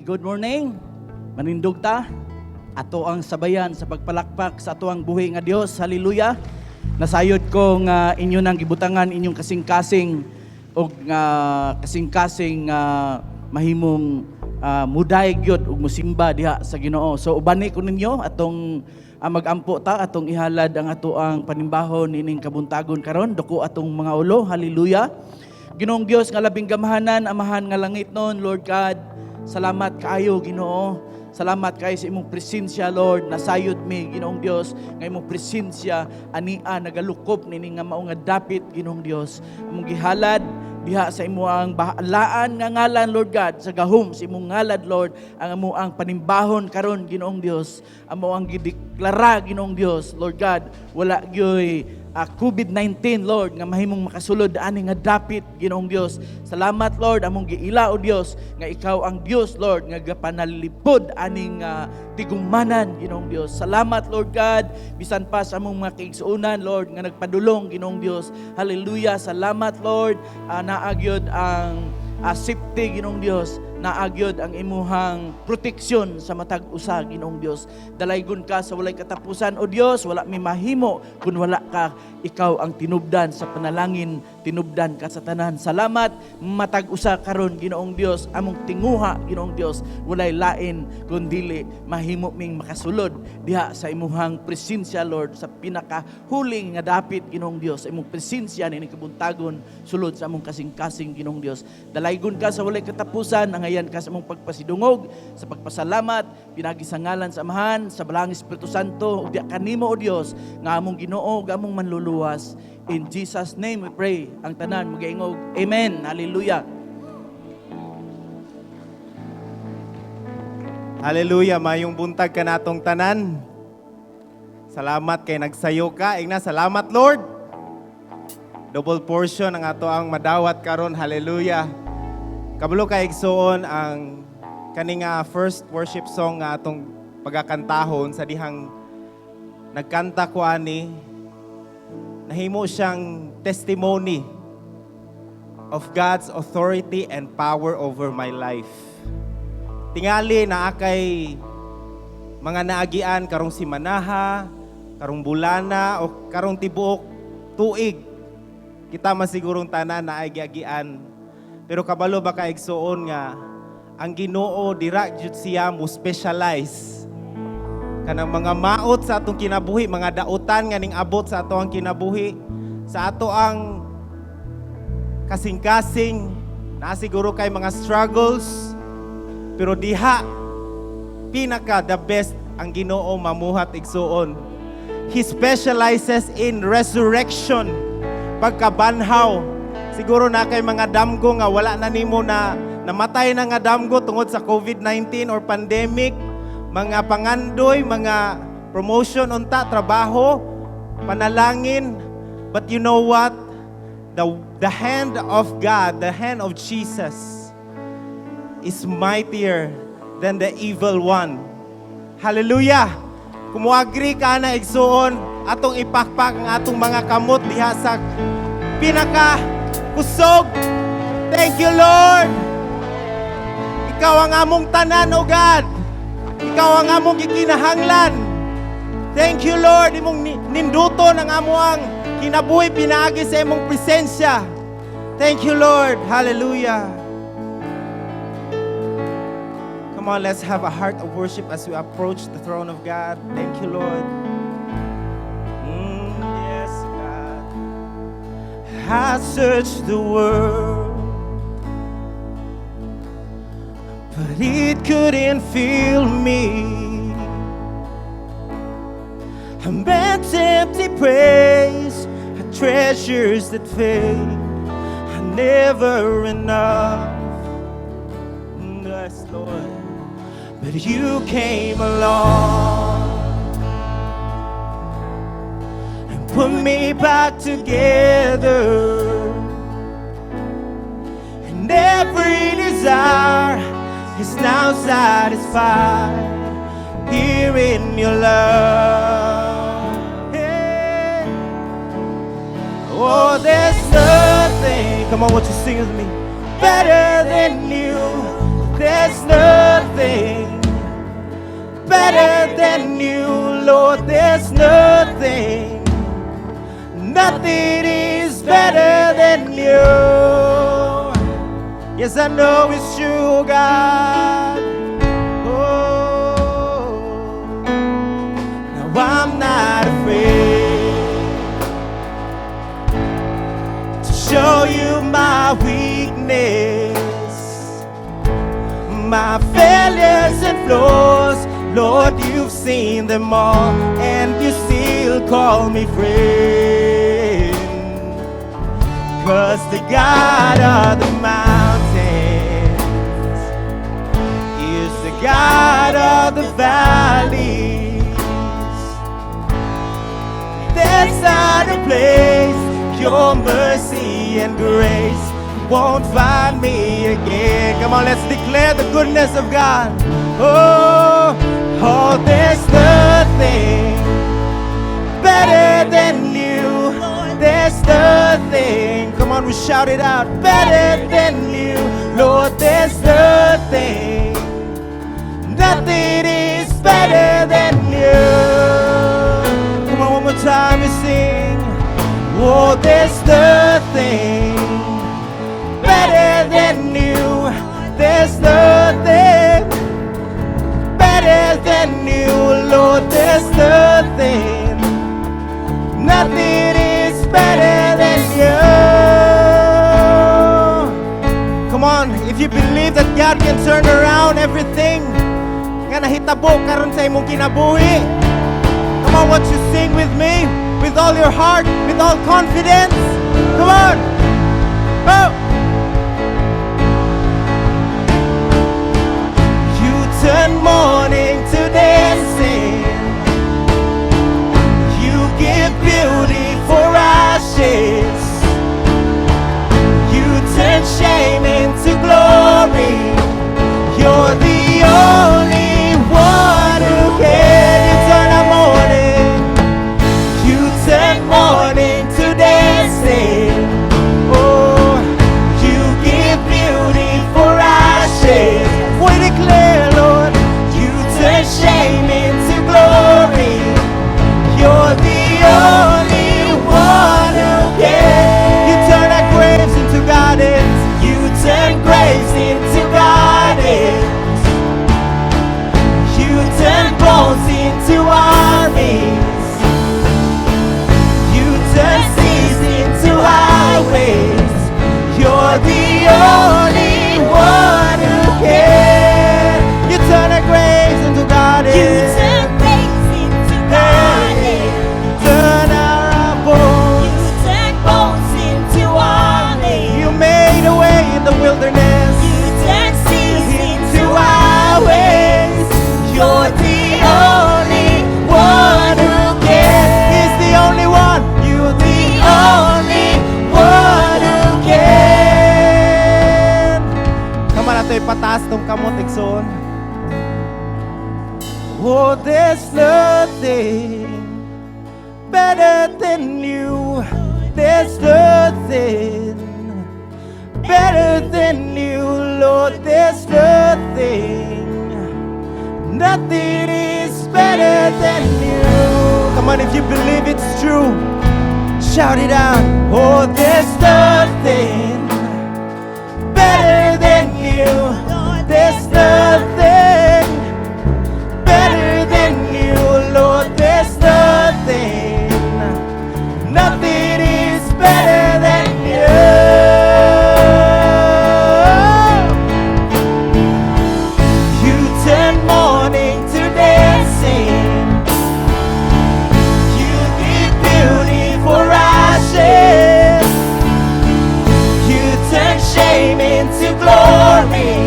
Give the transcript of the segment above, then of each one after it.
good morning. Manindog ta. Ato ang sabayan sa pagpalakpak sa ato ang buhi nga Dios. Hallelujah. Nasayod ko nga inyo nang gibutangan inyong kasing-kasing og kasing-kasing mahimong muday gyud og musimba diha sa Ginoo. So ubani ko ninyo atong magampo ta atong ihalad ang ato ang panimbahon ining kabuntagon karon duko atong mga ulo. Hallelujah. Ginoong Dios nga labing gamahanan, amahan nga langit noon, Lord God. Salamat kaayo, Ginoo. Salamat kayo sa imong presensya, Lord. Nasayod mi, Ginoong Dios, nga imong presensya ania nagalukop nini nga mao nga dapit, Ginoong Dios. Among gihalad diha sa imong bahalaan nga ngalan, Lord God, sa gahom sa imong ngalad, Lord, ang amuang panimbahon karon, Ginoong Dios. Amo ang gideklara, Ginoong Dios, Lord God, wala gyoy COVID-19, Lord, nga mahimong makasulod ani nga dapit, Ginoong Dios. Salamat, Lord, among giila o Dios nga ikaw ang Dios, Lord, nga gapanalipod aning tigumanan, Ginoong Dios. Salamat, Lord God, bisan pa sa among mga kaigsuonan, Lord, nga nagpadulong, Ginoong Dios. Hallelujah. Salamat, Lord, naagyod ang safety, Ginoong Dios. Naagyod ang imuhang proteksyon sa matag usa, Ginoong Dios. Dalaygon ka sa walay katapusan, o Dios, wala mi mahimo kung wala ka. Ikaw ang tinubdan sa panalangin, tinubdan ka sa tanan. Salamat, matag usa karon, Ginoong Dios, among tinguha, Ginoong Dios, walay lain kundili mahimo ming makasulod diha sa imuhang presensya, Lord, sa pinakahuling nga dapit, Ginoong Dios, sa imong presensya ni kabuntagon sulod sa among kasing-kasing, Ginoong Dios. Dalaygon ka sa walay katapusan, ang ayan ka sa mong pagpasidungog, sa pagpasalamat, pinagi sa ngalan sa Amahan, sa Balang Espiritu Santo, ug di kanimo o Dios, nga among Ginoo, nga among manluluwas. In Jesus' name we pray. Ang tanan magaingog. Amen. Hallelujah. Hallelujah, mayong buntag ka natong tanan. Salamat kay nagsayo ka. Ingna, salamat Lord. Double portion ang ato ang madawat karon. Hallelujah. Kabalo kay igsoon ang kaning first worship song nga atong pagakantahon sa dihang nagkanta ko ani, nahimo siyang testimony of God's authority and power over my life. Tingali na akay mga naagian karong simanaha, karong bulana o karong tibuok tuig. Kita masigurong tanan na ay giagian. Pero kabalo ba ka igsuon nga ang Ginoo dira jud siya mo specialize kanang mga maot sa atong kinabuhi, mga dautan nga ning abot sa ato ang kinabuhi, sa ato ang kasing-kasing na siguro kay mga struggles, pero diha pinaka the best ang Ginoo mamuhat igsuon. He specializes in resurrection, pagkabanhaw. Siguro na kay mga damgo nga wala na nimo na namatay na nga damgo tungod sa COVID-19 or pandemic, mga pangandoy, mga promotion unta, trabaho, panalangin. But you know what? The hand of God, the hand of Jesus is mightier than the evil one. Hallelujah! Kumuagri ka na igsuon, atong ipakpak ang atong mga kamot diha sa pinaka kusog. Thank you, Lord. Ikaw ang among tanan, O God. Ikaw ang among gikinahanglan. Thank you, Lord. Imong ninduton ang among kinabuhi pinaagi sa imong presensya. Thank you, Lord. Hallelujah. Come on, let's have a heart of worship as we approach the throne of God. Thank you, Lord. Yes, God. I searched the world, but it couldn't fill me. I met empty praise, treasures that fade, are never enough. Yes, Lord. But you came along and put me back together, and every desire is now satisfied here in your love. Hey. Oh, there's nothing, come on, won't you sing with me? Better than you, there's nothing better than you, Lord. There's nothing, nothing is better than you. Yes, I know it's true, God. Oh, now I'm not afraid to show you my weakness, my failures and flaws. Lord, you've seen them all, and you still call me friend. 'Cause the God of the mountains is the God of the valleys. There's not a place your mercy and grace won't find me again. Come on, let's declare the goodness of God. Oh, oh, there's nothing better than you. There's nothing, come on, we shout it out, better than you. Lord, there's nothing, nothing is better than you. Come on, one more time, we sing. Oh, there's nothing better than you. There's nothing better than you, Lord. There's nothing, nothing is better than you. Come on, if you believe that God can turn around everything nga nahitabo karon sa imong kinabuhi, come on, won't you sing with me? With all your heart, with all confidence. Come on. Oh. You turn mourning to dancing. You give beauty for ashes. You turn shame into glory. You're the only one who can. You turn our mourning. Morning to dancing. Oh, you give beauty for ashes. We declare, Lord, you turn shame into glory. You're the only one who can. You turn our graves into gardens. You turn graves into gardens. You turn bones into armies. Turn seas into highways. You're the only one who can. You turn our graves into gardens. You turn graves into gardens. Turn our bones. You turn bones into armies. You made a way in the wilderness. You turn seas into highways. You're the only one who can. He's the only one. Only one who can. Come on, ito'y pataas tong kamot, Ikson. Oh, there's nothing better than you. There's nothing better than you, Lord. There's nothing, nothing is better than you. Come on, if you believe it's true, shout it out. Oh, there's nothing better than you. There's nothing better than you, Lord. There's nothing, nothing is better than you. You turn mourning to dancing. You give beauty for ashes. You turn shame into glory.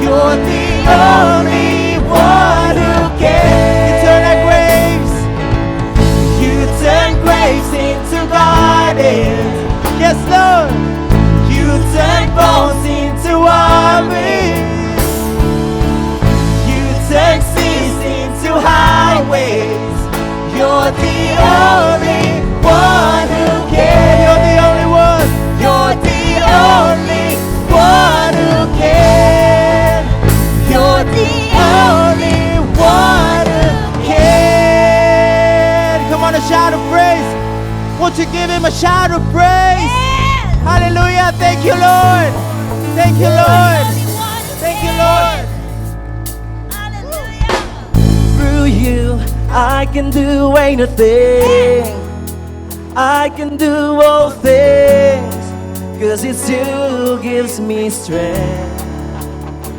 You're the only one who can. You turn our graves. You turn graves into gardens. Yes, Lord. You turn bones into armies. You turn seas into highways. You're the only one who can. You're the only one. You're the only one who can. to give Him a shout of praise. Yes. Hallelujah. Thank you, Lord. Thank you, Lord. Only one. Thank you, Lord. Hallelujah. Through you, I can do anything. I can do all things, 'cause it's you who gives me strength.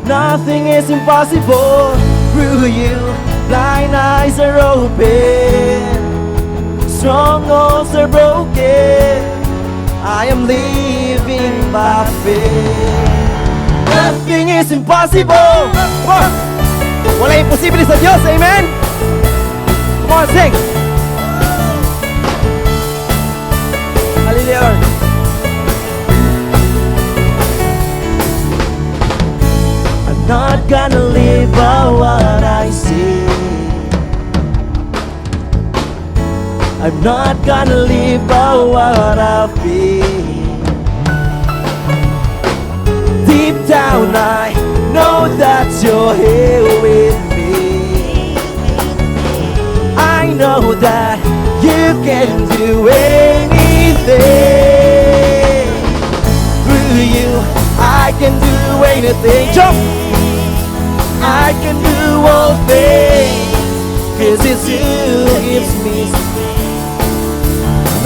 Nothing is impossible. Through you, blind eyes are open, strongholds are broken. I am living by faith. Nothing is impossible. Come on. Wala imposible sa Diyos. Amen? Come on, sing. Hallelujah, Lord. I'm not gonna live by what I see. I'm not gonna live by what I feel. Deep down I know that you're here with me. I know that you can do anything. Through you I can do anything. Jump! I can do all things, 'cause it's you who gives me strength.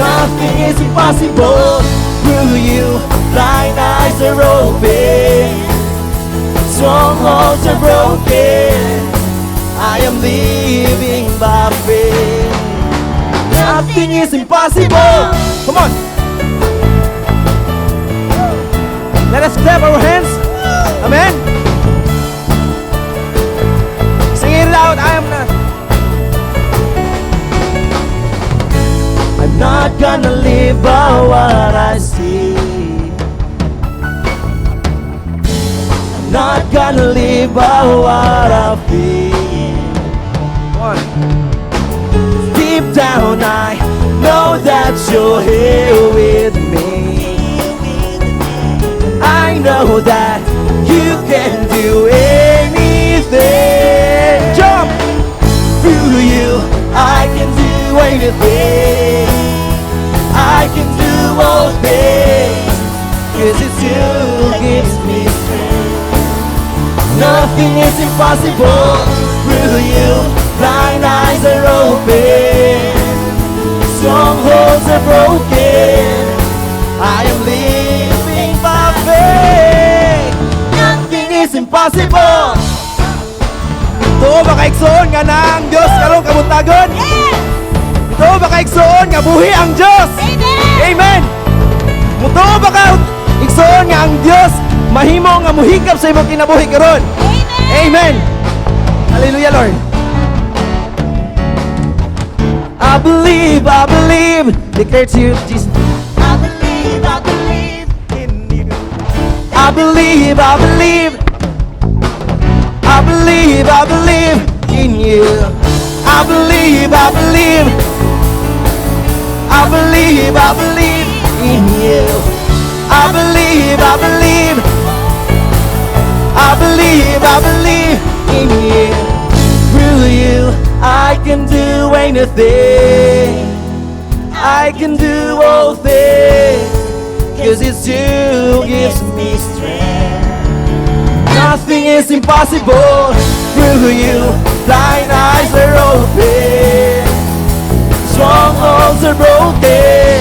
Nothing is impossible. Through you, blind eyes are open, strongholds are broken. I am living by faith. Nothing is impossible. Come on. Let us clap our hands. Amen. Sing it loud. I'm not gonna live by what I see. I'm not gonna live by what I feel. One. Deep down I know that you're here with me. I know that you can do anything. Jump! Through you I can do anything. I can do all things, 'cause it's you who gives me strength. Nothing is impossible. Through you, blind eyes are open, strongholds are broken. I am living by faith. Nothing is impossible. Ito ba kaigsoon nga na ang Diyos karong kabuntagon? Yes. Ito ba kaigsoon nga buhi ang Diyos? Amen. Amen. Muto ba ka igsoon nga ang Diyos mahimo nga muhikap sa imong kinabuhi karon? Amen. Amen. Hallelujah, Lord. I believe, declare to you, Jesus. I believe, I believe. In you. I believe, I believe. I believe, I believe in you. I believe, I believe. I believe, I believe in you. I believe, I believe. I believe, I believe in you. Through you, I can do anything. I can do all things, 'cause it's you who gives me strength. Nothing is impossible. Through you, blind eyes are open, strongholds are broken.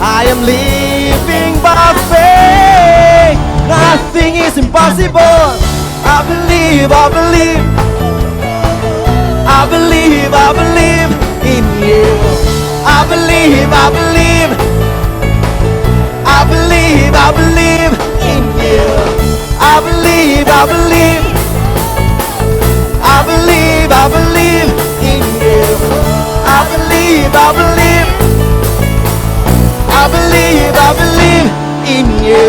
I am living by faith. Nothing is impossible. I believe, I believe. I believe, I believe in you. I believe, I believe. I believe, I believe in you. I believe, I believe. I believe, I believe in you. I believe, I believe. I believe, I believe in you.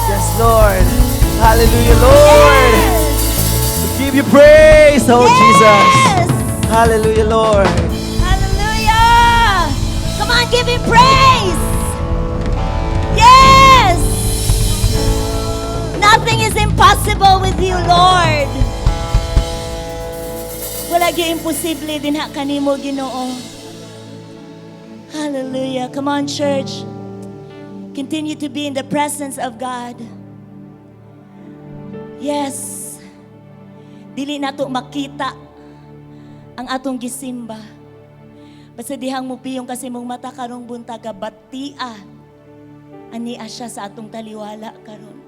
Yes, Lord. Hallelujah, Lord. We give you praise, oh Jesus. Yes. Hallelujah, Lord. Hallelujah. Come on, give him praise. Yes. Nothing is impossible with you, Lord. Wala gyud imposible dinha kanimo, Ginoo. Hallelujah. Come on, church. Continue to be in the presence of God. Yes. Dili nato makita ang atong gisimba. Basta dihang mo piyong kasi mong mata karong buntaga batia. Ania siya sa atong taliwala karon.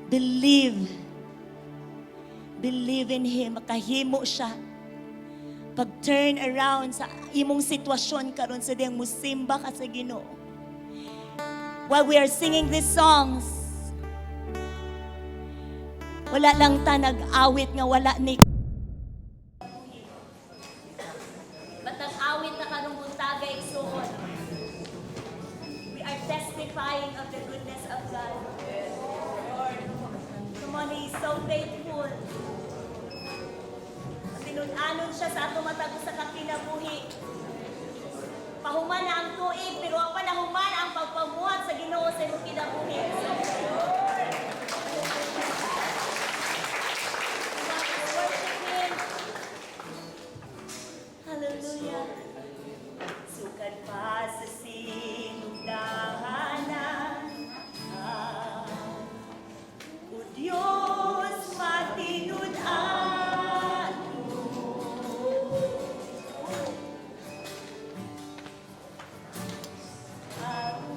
Believe. Believe in Him. Makahimo siya. Pag-turn around sa imong sitwasyon karon sa diyang musimba ka sa Ginoo. While we are singing these songs, wala lang ta nag-awit nga wala ni batang awit na karong buntaga igsuon. We are testifying of the goodness of God. Come on, He is so faithful. Tinud-anon siya sa ato matag sa kakinabuhi. Pahuman na ang tuig, pero ang panahuman ang pagpamuhat sa Ginoo sa imong kinabuhi. Worship Him. Hallelujah. Sukad pa sa sinugdahanan. O Diyos, matinud-an. Ang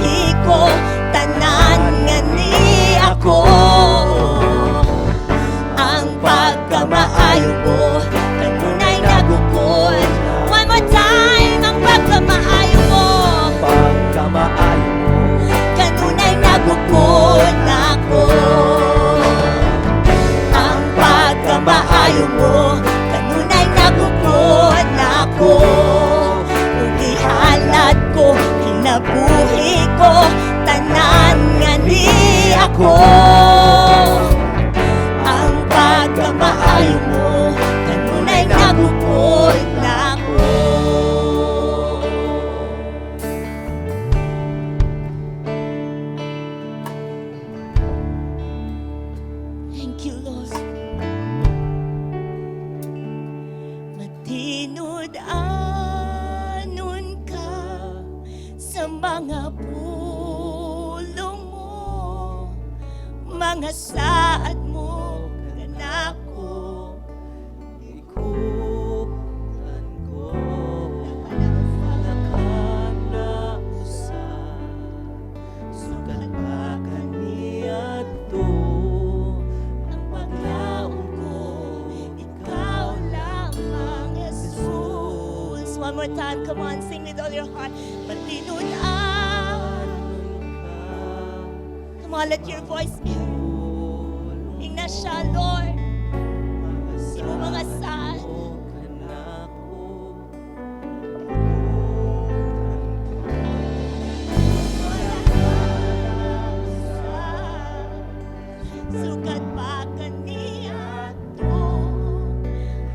kinabuhi ko, tanan nga ni ako. Ang pagkamaayo mo, kanunay nagukod. One more time, ang pagkamaayo mo, Pagkamaayo mo, kanunay nagukod ako. Ang pagkamaayo mo, kanunay nagukod ako. Ug ihalad ko, kinabuhi ko, tanan nga ni ako. Ang pagkamaayo mo, kanunay nagukod ako. Thank you, Lord. Matinod anon ka sa mga pulong mo, mga saad mo, kanako. ikutan ko. Palakad na usa, sugat pa kaniadto. Ang paglaon ko, ikaw lamang, Jesus. One more time, come on, sing with all your heart. Matinod Come on, let your voice be heard. Ingna siya, Lord. Imo mga saad. Sukat pa kaniya to.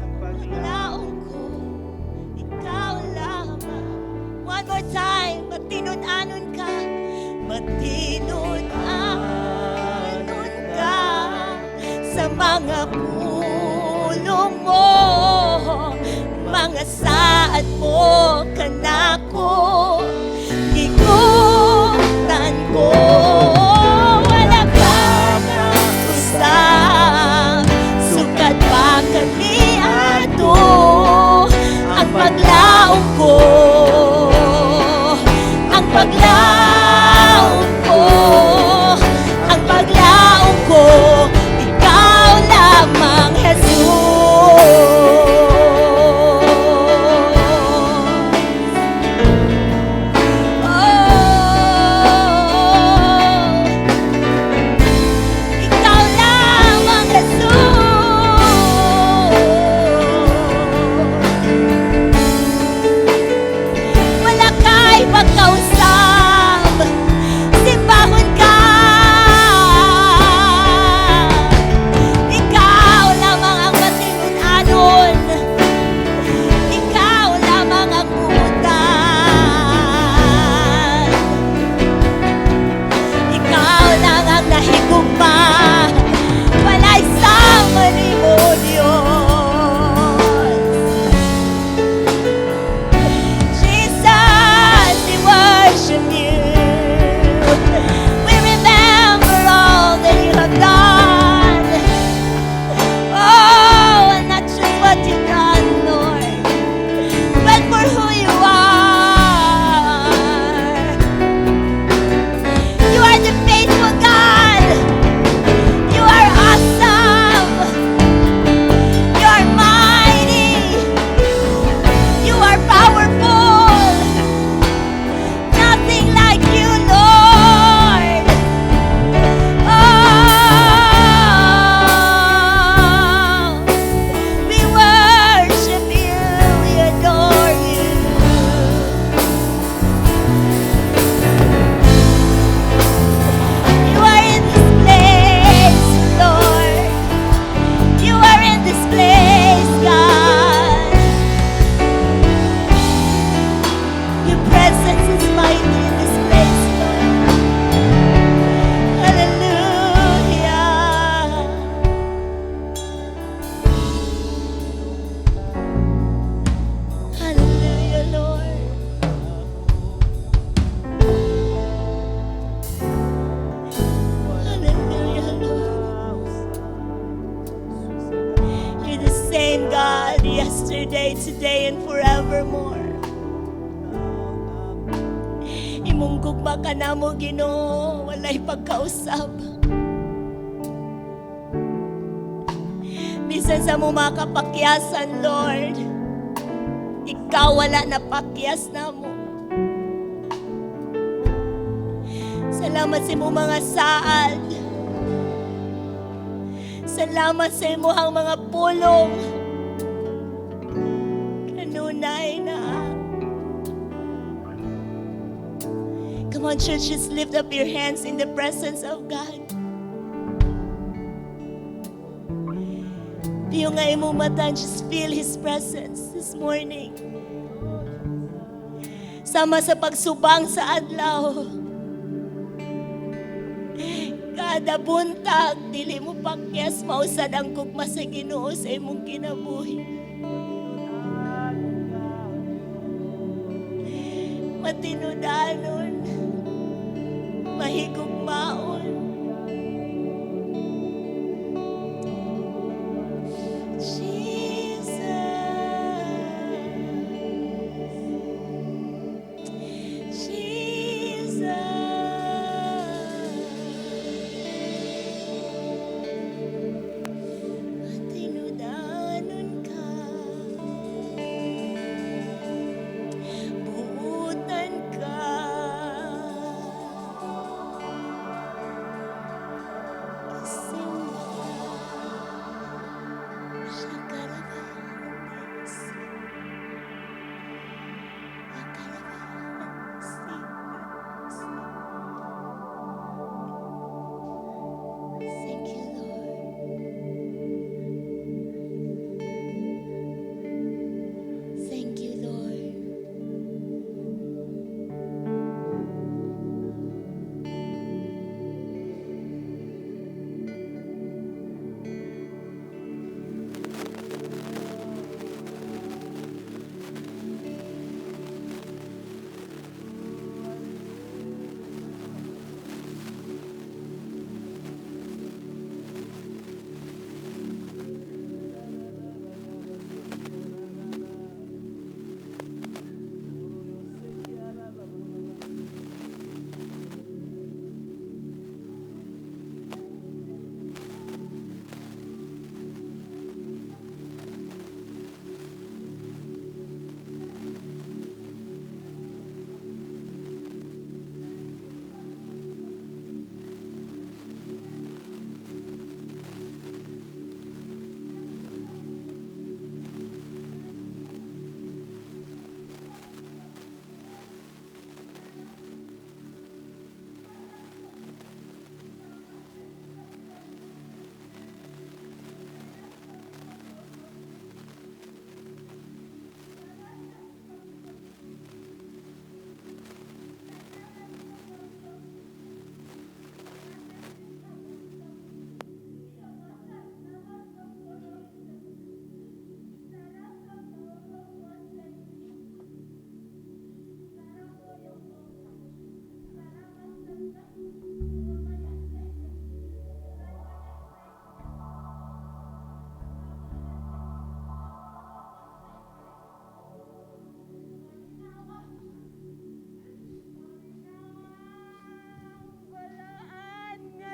Ang paglaong ko, ikaw lamang. One more time, matinud-anon ka. Matinud-anon ka sa mga pulong mo, mga saad mo, kanako. Ikutan ko. Wala ka na usap, sukat pa kaniya to. Ang paglaong ko, ang paglaong ko, ang paglaong ko, ikaw lamang, Jesus. Ikaw lamang, Jesus. Wala kay pagkausap, simbahon ka. Ikaw lamang ang matinud-anon, ikaw lamang ang buutan. Ikaw lang ang nahigugma, walay sama ni mo, Diyos. Jesus, we worship you. We remember all that you have done. Oh, and not just what you've done, Lord, but for who you are. You are the faithful God. You are awesome. You are mighty. You are powerful. Nothing like you, Lord. Oh, we worship you. We adore you. You are in this place, Lord. You are in this place, God. Your presence is mighty in this place, Lord. Hallelujah. Hallelujah, Lord. Hallelujah, Lord. You're the same God yesterday, today, and forevermore. Imong gugma ba ka na mo, Ginoo? Walay pagkausap. Bisan sa mo makapakyasan, Lord, ikaw wala na pakyas na mo. Salamat sa mo mga saad. Salamat sa imo ang mga pulong. Kanunay na. Come on, church, just lift up your hands in the presence of God. Yung nga imo mata, just feel His presence this morning. Sama sa pagsubang sa adlaw. Kada buntag, dili mo pakyas, mausad ang kugma sa Ginoo sa imong kinabuhi. Matinudanon, mahigugmaon.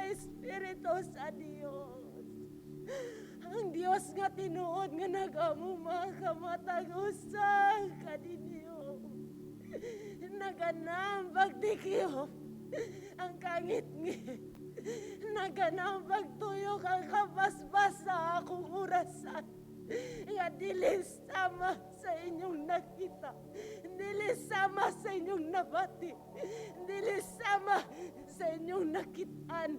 Espiritu sa Dios. Ang Dios nga tinuod nga nagamuma ka matag usa kaninyo. Naganambag dikyo ang kangit-ngit. Naganambag tuyo kang kabasbas sa akong orasan. Nga dili sama sa inyong nakita, dili sama sa inyong nabati, dili sama sa inyong nakitaan.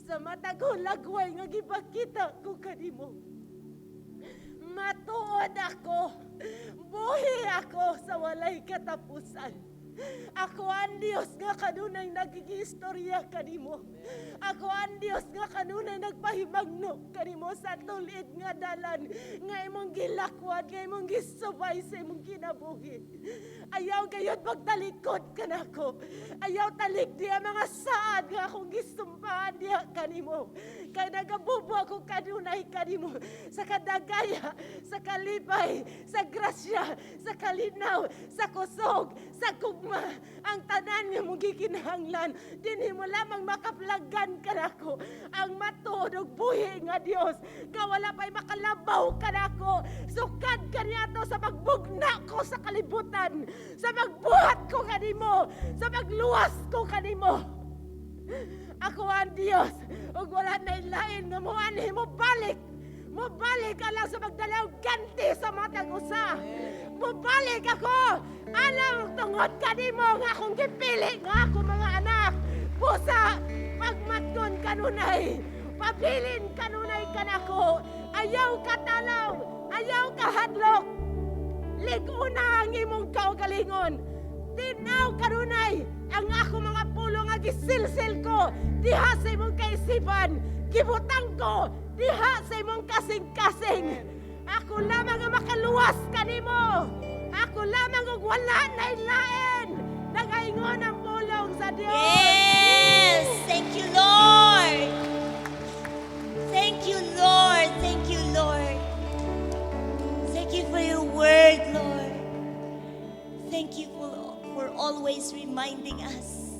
Sa mata ko lagway nga gipakita ko kanimo. Matuod ako, buhi ako sa walay katapusan. Ako ang Diyos nga kanunay nagigistorya kanimo. Ako ang Diyos nga kanunay nagpahibagno kanimo sa tulid nga dalan nga imong gilakwad, nga imong gisubay sa imong kinabuhi. Ayaw gayud pagtalikod kanako. Ayaw talik diya mga saad nga akong gisumpahan diya kanimo. Kay nagabubo ako kanunay kanimo sa kadagaya, sa kalipay, sa grasya, sa kalinaw, sa kusog, sa kugma, ang tanan nga mong gikinahanglan. Dinhi mo lamang makaplagan ka nako. Ang matuod ug buhi nga Dios. Kawala pa'y makalabaw ka nako. Sukad ka niya to sa pagbugna ko sa kalibutan. Sa pagbuhat ko kanimo. Sa pagluwas ko kanimo. Ako ang Dios. Ug wala na ilain nga mo anhi mo balik. Mubalik ka lang sa magdalaw ganti sa matang usa. Mubalik ako. Alam tungod kanimo nga akong gipili nga ako mga anak. Pusa, pagmatkon kanunay. Pabilin kanunay kanako. Ayaw katalaw. Ayaw kahadlok. Liguna ang imong kaugalingon. Tinaw kanunay ang ako mga pulo nga gisilsil ko. Diha sa imong kaisipan. Gibutang ko. Diha sa imong kasing-kasing. Ako lamang ang makaluwas kanimo. Ako lamang ang wala na ilain. Nagaingon ang pulong sa Dios. Yes! Thank you, Lord! Thank you, Lord! Thank you, Lord! Thank you for your word, Lord. Thank you for always reminding us.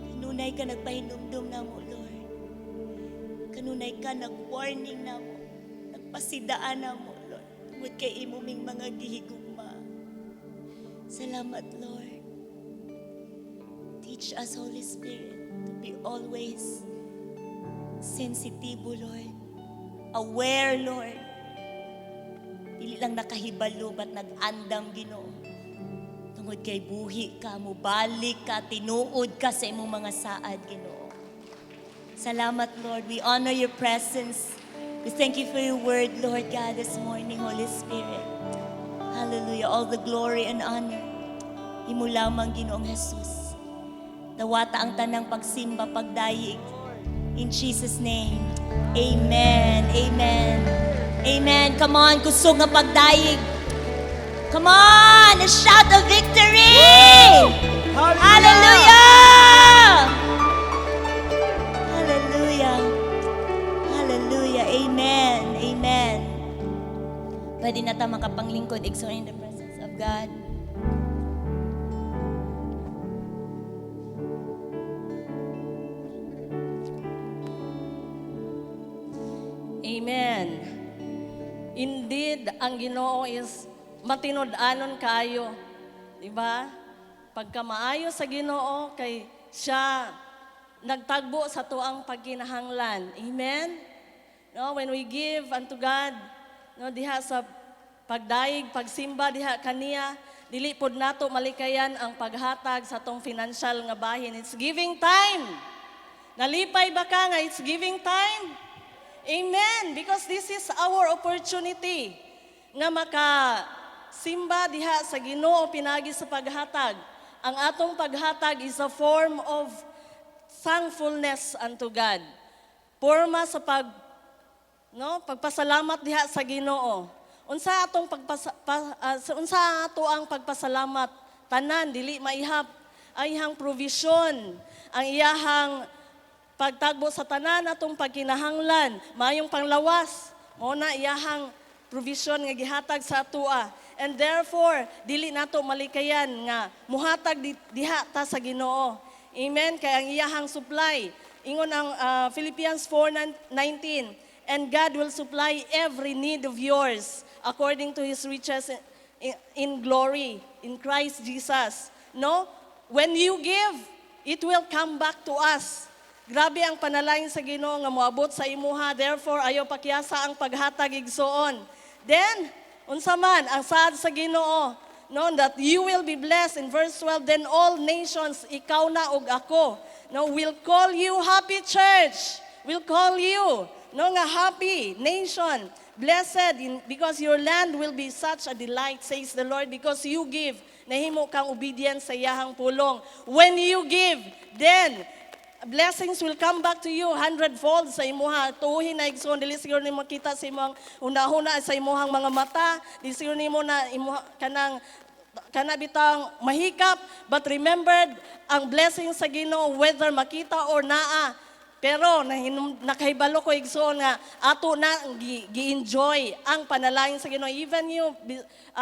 Kanunay ka nagpahinumdum na mo, Lord. Kanunay ka nag-warning na mo. Nagpasidaan na mo, Lord. Tungod kay imuming mga gihigugma. Salamat, Lord. Teach us, Holy Spirit, to be always sensitive, Lord. Aware, Lord. Dili lang nakahibalo, ba't nag-andam, Ginoo. Tungod kay buhi ka, mubalik ka, tinuod ka sa imong mga saad, Ginoo. Salamat, Lord. We honor your presence. We thank you for your word, Lord God, this morning, Holy Spirit. Hallelujah. All the glory and honor. Imo lamang, Ginoong Jesus. Dawata ang tanang pagsimba, pagdayig. In Jesus' name. Amen. Amen. Amen. Come on, kusog nga pagdayig. Come on, a shout of victory! Hallelujah! Hallelujah! Hallelujah! Amen! Amen! Pwede na tayo makapanglingkod, exalt in the presence of God. Amen. Indeed, ang Ginoo is matinud-anon kayo. Diba? Pagka maayo sa Ginoo, kay siya nagtagbo sa tuang pagkinahanglan. Amen? No, when we give unto God, no, diha sa pagdaig, pagsimba, diha kaniya, dili pod nato malikayan ang paghatag sa tong financial nga bahin. It's giving time. Nalipay ba ka nga it's giving time? Amen. Because this is our opportunity nga makasimba diha sa Ginoo pinagi sa paghatag. Ang atong paghatag is a form of thankfulness unto God. Porma sa pagpasalamat diha sa Ginoo. Unsa atong unsa ato ang pagpasalamat? Tanan dili maihap ang iyang provision, ang iyahang pagtagbo sa tanan atong pagkinahanglan, maayong panglawas, mo na iyahang provision nga gihatag sa atoa. And therefore, dili nato malikayan nga muhatag diha ta sa Ginoo. Amen. Kay ang iyahang supply, ingon ang Philippians 4:19, and God will supply every need of yours according to His riches in glory in Christ Jesus. No? When you give, it will come back to us. Grabe ang panalangin sa Ginoo nga moabot sa imuha. Therefore, ayaw pakyasa ang paghatag igsoon. Then, unsa man ang saad sa Ginoo, no, that you will be blessed in verse 12, then all nations, ikaw na ug ako, no, will call you happy church. Will call you, no, nga happy nation. Blessed because your land will be such a delight, says the Lord, because you give. Nahimo kang obedient sa iyahang pulong. When you give, then blessings will come back to you 100-fold sa imuha. Tuuhin na igsoon, dili siguro nimo makita sa imong una-una sa imuhang mga mata, dili siguro nimo na imuha kanabitang mahikap, but remembered ang blessing sa Ginoo whether makita or naa. Pero nakahibalo ko igsoon nga ato na gi-enjoy ang panalangin sa Ginoo. Even you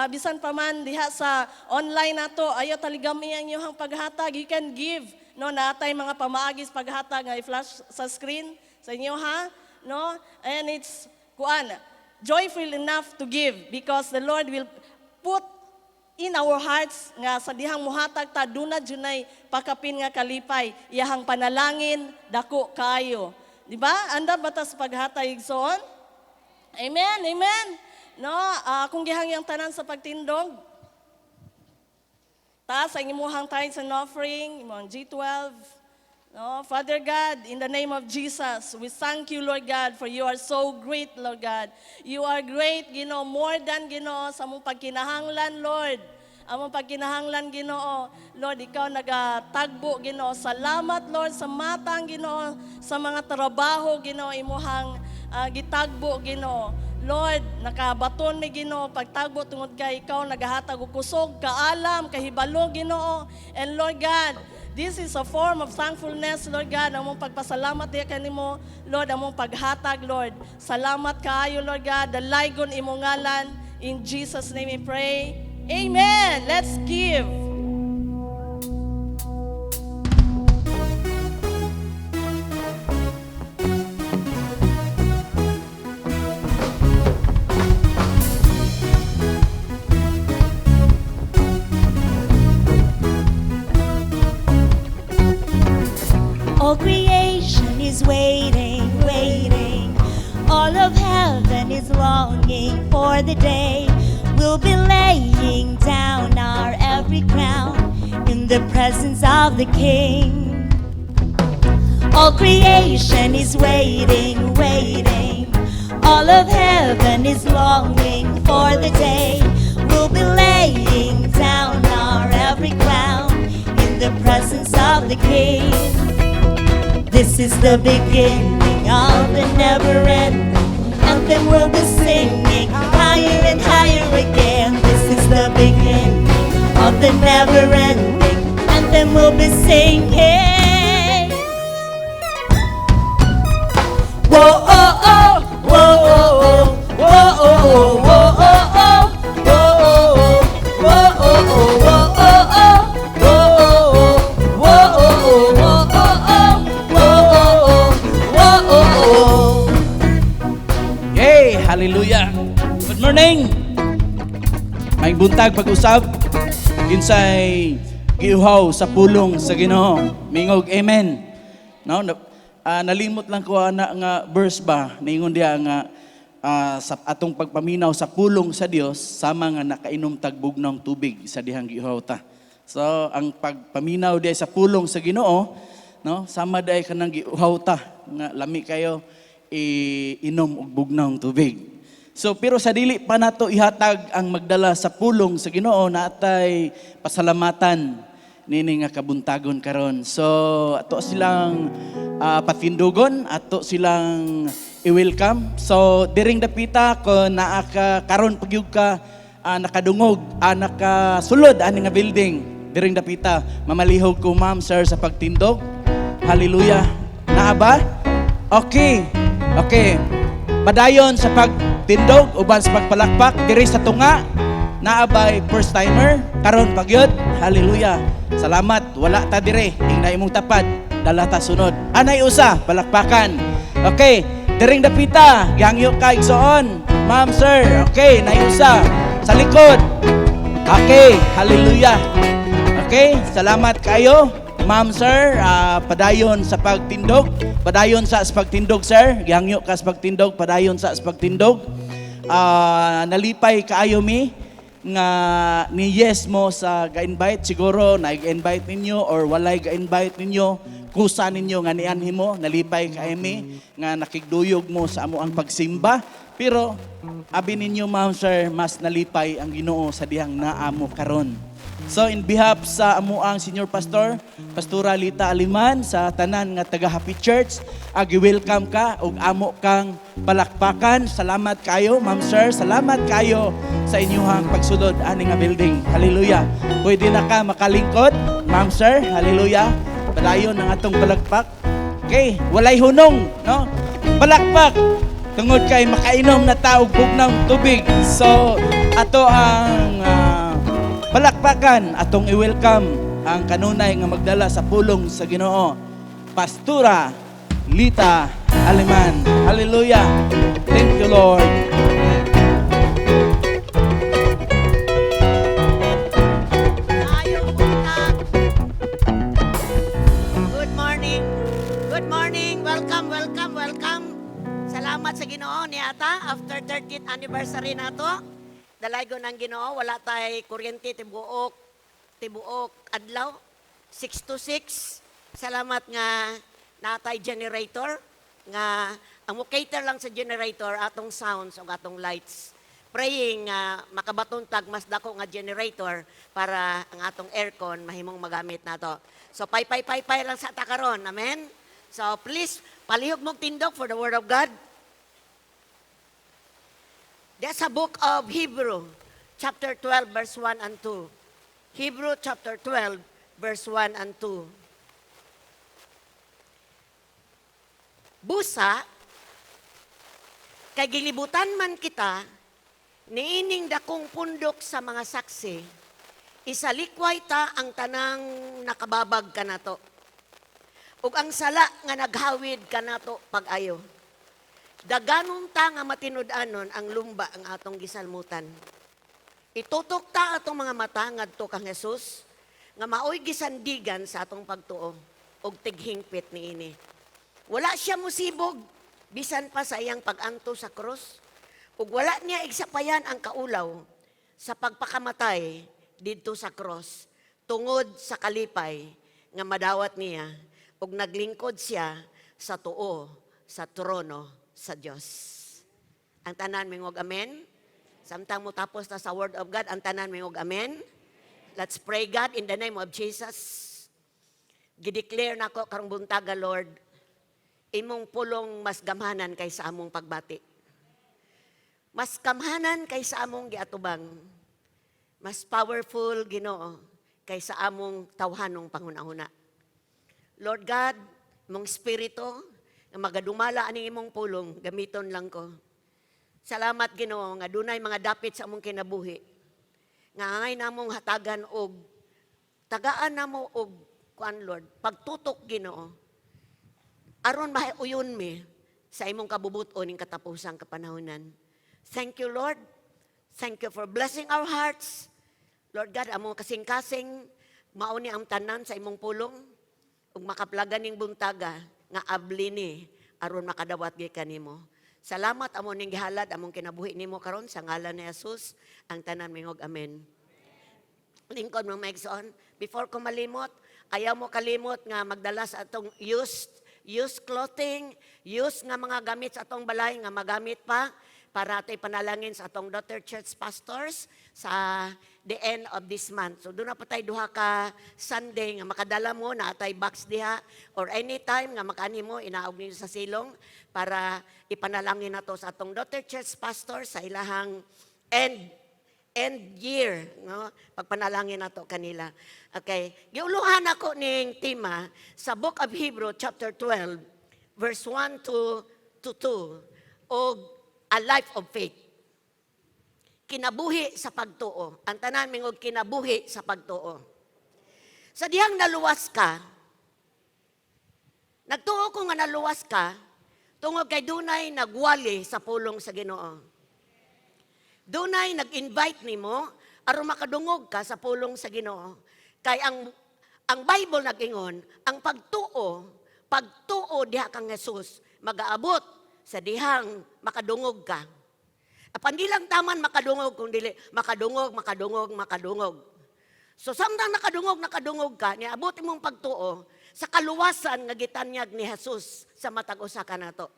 bisan pa man diha sa online nato, ayo taligami ang iyong paghatag. You can give, no, natay mga pamaagis paghatag nga i-flash sa screen sa inyo, ha, no? And it's joyful enough to give because the Lord will put in our hearts nga sa dihang muhatag ta dunad junay pakapin nga kalipay iyahang panalangin dako kaayo, di ba? Anda bata sa paghatag igsoon? Amen, amen. No, kung gihangyang tanan sa pagtindog, taas ang imuhang tithes and offering, imong G12. No, Father God, in the name of Jesus, we thank you, Lord God, for you are so great, Lord God. You are great, Ginoo, more than Ginoo sa among pagkinahanglan, Lord. Among pagkinahanglan, Ginoo, Lord, ikaw nagatagbo, Ginoo. Salamat, Lord, sa matang, Ginoo, sa mga trabaho, Ginoo, imuhang gitagbo, Ginoo. Lord, nakabaton mi, Ginoo, pagtagbo tungod kay ikaw nagahatag og kusog, kaalam, kahibalo, Ginoo. And Lord God, this is a form of thankfulness, Lord God, ang mong pagpasalamat diya kanimo, Lord, ang mong paghatag, Lord. Salamat kaayo, Lord God, dalaygon imong ngalan. In Jesus' name we pray. Amen. Let's give. All creation is waiting, waiting. All of heaven is longing for the day we'll be laying down our every crown in the presence of the King. All creation is waiting, waiting. All of heaven is longing for the day we'll be laying down our every crown in the presence of the King. This is the beginning of the never end, and then we'll be singing higher and higher again. This is the beginning of the never ending, and then we'll be singing. Whoa, oh, oh, whoa, oh, oh, whoa, oh, oh, whoa, oh, oh, whoa, oh, oh, whoa, oh, oh, whoa, oh, oh, whoa, oh, oh, whoa, oh, oh, Yay! Hallelujah! Good morning! May buntag pag-usab kinsay giuhaw sa pulong sa Ginoo. Mingog amen. No, nalimot lang ko ana nga verse ba ningon diha nga sa atong pagpaminaw sa pulong sa Dios sama nga nakainom tag bugnong tubig sa dihang giuhaw ta. So ang pagpaminaw diha sa pulong sa Ginoo, no, sama day kanang giuhaw ta nga lami kayo inom og bugnong tubig. So pero sa dili pa nato ihatag ang magdala sa pulong sa Ginoo, natay pasalamatan nini nga kabuntagon karon. So ato silang patindugon, ato silang i-welcome. So diring dapita ko naa ka karon pagyud ka nakadungog, nakasulod ani nga building. Diring dapita mamalihog ko ma'am sir sa pagtindog. Hallelujah. Naa ba? Okay. Okay. Padayon sa pagtindog uban sa pagpalakpak diri sa tunga naabay first timer karon pagyud. Hallelujah. Salamat wala ta dire ing na imong tapad dala ta sunod. Anay usa palakpakan. Okay, diring dapita gihangyo ka igsoon. Ma'am sir. Okay, nay usa sa likod. Okay, hallelujah. Okay, salamat kayo. Ma'am sir, padayon sa pagtindog. Padayon sa pagtindog sir. Gihangyo ka sa pagtindog, padayon sa pagtindog. Nalipay kaayo mi nga ni yes mo sa ga-invite. Siguro nag-invite ninyo or walay ga-invite ninyo. Kusa ninyo nga nianhi mo, nalipay kaayo mi nga nakigduyog mo sa amo ang pagsimba. Pero abi ninyo ma'am sir, mas nalipay ang Ginoo sa dihang naamo karon. So in behalf sa amuang senior pastor, Pastora Lita Aliman sa tanan nga taga Happy Church, agi-welcome ka ug amo kang palakpakan. Salamat kayo, ma'am sir. Salamat kayo sa inyong pagsulod ani nga building. Hallelujah. Pwede na ka makalingkod, ma'am sir. Hallelujah. Padayon ang atong palakpak. Okay, walay hunong, no? Palakpak tungod kay makainom na taog bugnang tubig. So ato ang palakpakan atong i-welcome ang kanunay nga magdala sa pulong sa Ginoo, Pastora Lita Aleman. Hallelujah. Thank you, Lord. Ayong buntag. Good morning. Good morning. Welcome, welcome, welcome. Salamat sa Ginoo niata after 30th anniversary nato. Dalaygo ng Ginoo, wala tay kuryente tibuok adlaw 6 to 6. Salamat nga natay generator nga ang cater lang sa generator atong sounds ug atong lights. Praying makabaton tag mas dako nga generator para ang atong aircon mahimong magamit nato. So pay lang sa takaron. Amen. So please palihog mong tindog for the word of God. That's a book of Hebrew, chapter 12, verse 1 and 2. Hebrew chapter 12, verse 1 and 2. Busa, kay gilibutan man kita, niining dakong pundok sa mga saksi, isalikway ta ang tanang nakababag ka nato. Ug ang sala nga naghawid ka nato pag-ayo. Daganong ta nga matinud-anon ang lumba ang atong gisalmutan. Itutok ta atong mga mata ngadto kang Jesus nga maoy gisandigan sa atong pagtuo ug tighingpit niini. Wala siya musibog bisan pa sa iyang pag-anto sa krus ug wala niya igsapayan ang kaulaw sa pagpakamatay didto sa krus tungod sa kalipay nga madawat niya ug naglingkod siya sa tuo sa trono sa Dios. Ang tanan mingog amen. Samtang mo tapos na sa word of God, ang tanan mingog amen. Let's pray. God, in the name of Jesus. Gideclare nako karong buntaga, Lord, imong pulong mas gamhanan kaysa among pagbati. Mas gamhanan kaysa among giatubang. Mas powerful, Ginoo, kaysa among tawhanong panghunahuna. Lord God, mong spirito nga magadumala ani imong pulong, gamiton lang ko. Salamat, Ginoo, nga dunay mga dapit sa among kinabuhi. Nga angay namong hatagan og tagaan namo og kuan, Lord, pagtutok, Ginoo. Aron mahayuyon mi sa imong kabubuton ning katapusang kapanahonan. Thank you, Lord. Thank you for blessing our hearts. Lord God, among kasing-kasing mauni ang tanan sa imong pulong ug makaplagan ning buntaga nga abli ni aron makadawat gyud kanimo. Salamat among ning gihalad among kinabuhi nimo karon sa ngalan ni Jesus ang tanan mingog amen. Lingkod mo maigsoon, before ko malimot, ayaw mo kalimot nga magdala sa atong used clothing, used nga mga gamit sa atong balay nga magamit pa para atay panalangin sa atong daughter church pastors sa the end of this month. So doon na pa tayo duha ka Sunday nga makadala mo na atay box diha or anytime nga makaani mo inaog ninyo sa silong para ipanalangin nato sa atong daughter church pastors sa ilahang end year, no? Pagpanalangin nato kanila. Okay, giuluhan ako ning tema sa Book of Hebrew chapter 12 verse 1 to 2 o a life of faith. Kinabuhi sa pagtuo. Ang tanan mingog kinabuhi sa pagtuo. Sa dihang naluwas ka, nagtuo ko nga naluwas ka, tungod kay dunay nagwali sa pulong sa Ginoo. Dunay nag-invite nimo aron makadungog ka sa pulong sa Ginoo. Kay ang Bible nag-ingon, ang pagtuo diha kang Jesus, mag-aabot sa dihang makadungog ka. Apan di lang taman makadungog, kung dili makadungog. So samtang nakadungog ka, niabot imong pagtuo sa kaluwasan nga gitanyag ni Jesus sa matag usa ka nato.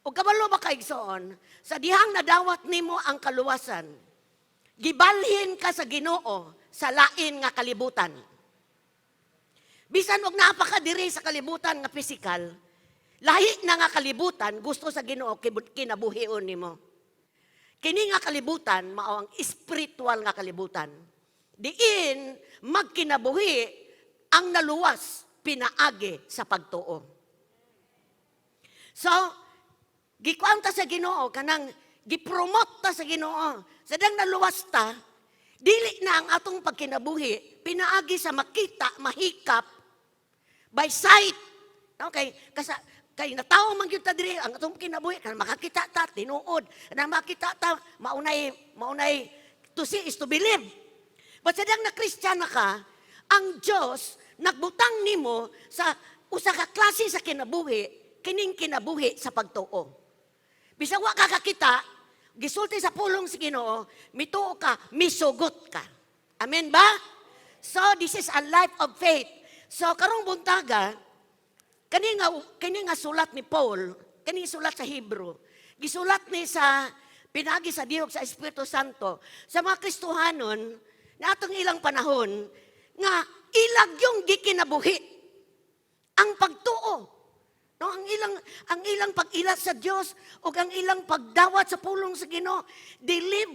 Ug kabalo ba kaigsoon, sa dihang nadawat nimo ang kaluwasan, gibalhin ka sa Ginoo sa lain nga kalibutan. Bisan og napakadiri sa kalibutan nga pisikal, lahi na nga kalibutan gusto sa Ginoo kinabuhion nimo. Kini nga kalibutan mao ang spiritual nga kalibutan. Diin magkinabuhi ang naluwas pinaagi sa pagtuo. So, gikuan ta sa Ginoo, kanang gipromote ta sa Ginoo. Sadang naluwas ta, dili na ang atong pagkinabuhi, pinaagi sa makita, mahikap, by sight. Okay, kay natawo man gyud ta diri ang atong kinabuhi kan makakita ta tinuod na makita ta maunay to see is to believe. But sadang na Kristiyana ka, ang Dios nagbutang nimo sa usa ka klase sa kinabuhi, kining kinabuhi sa pagtuo. Bisag wa ka kakita, gisulti sa pulong sa Ginoo, mituo ka, misugot ka. Amen ba? So this is a life of faith. So karong buntaga, kani nga sulat ni Paul, kani sulat sa Hebrew, gisulat ni sa pinagi sa Dios sa Espiritu Santo sa mga Kristohanon na atong ilang panahon nga ilag yung gikinabuhi ang pagtuo. No, ang ilang pag-ilat sa Dios o ang ilang pagdawat sa pulong sa Ginoo, they live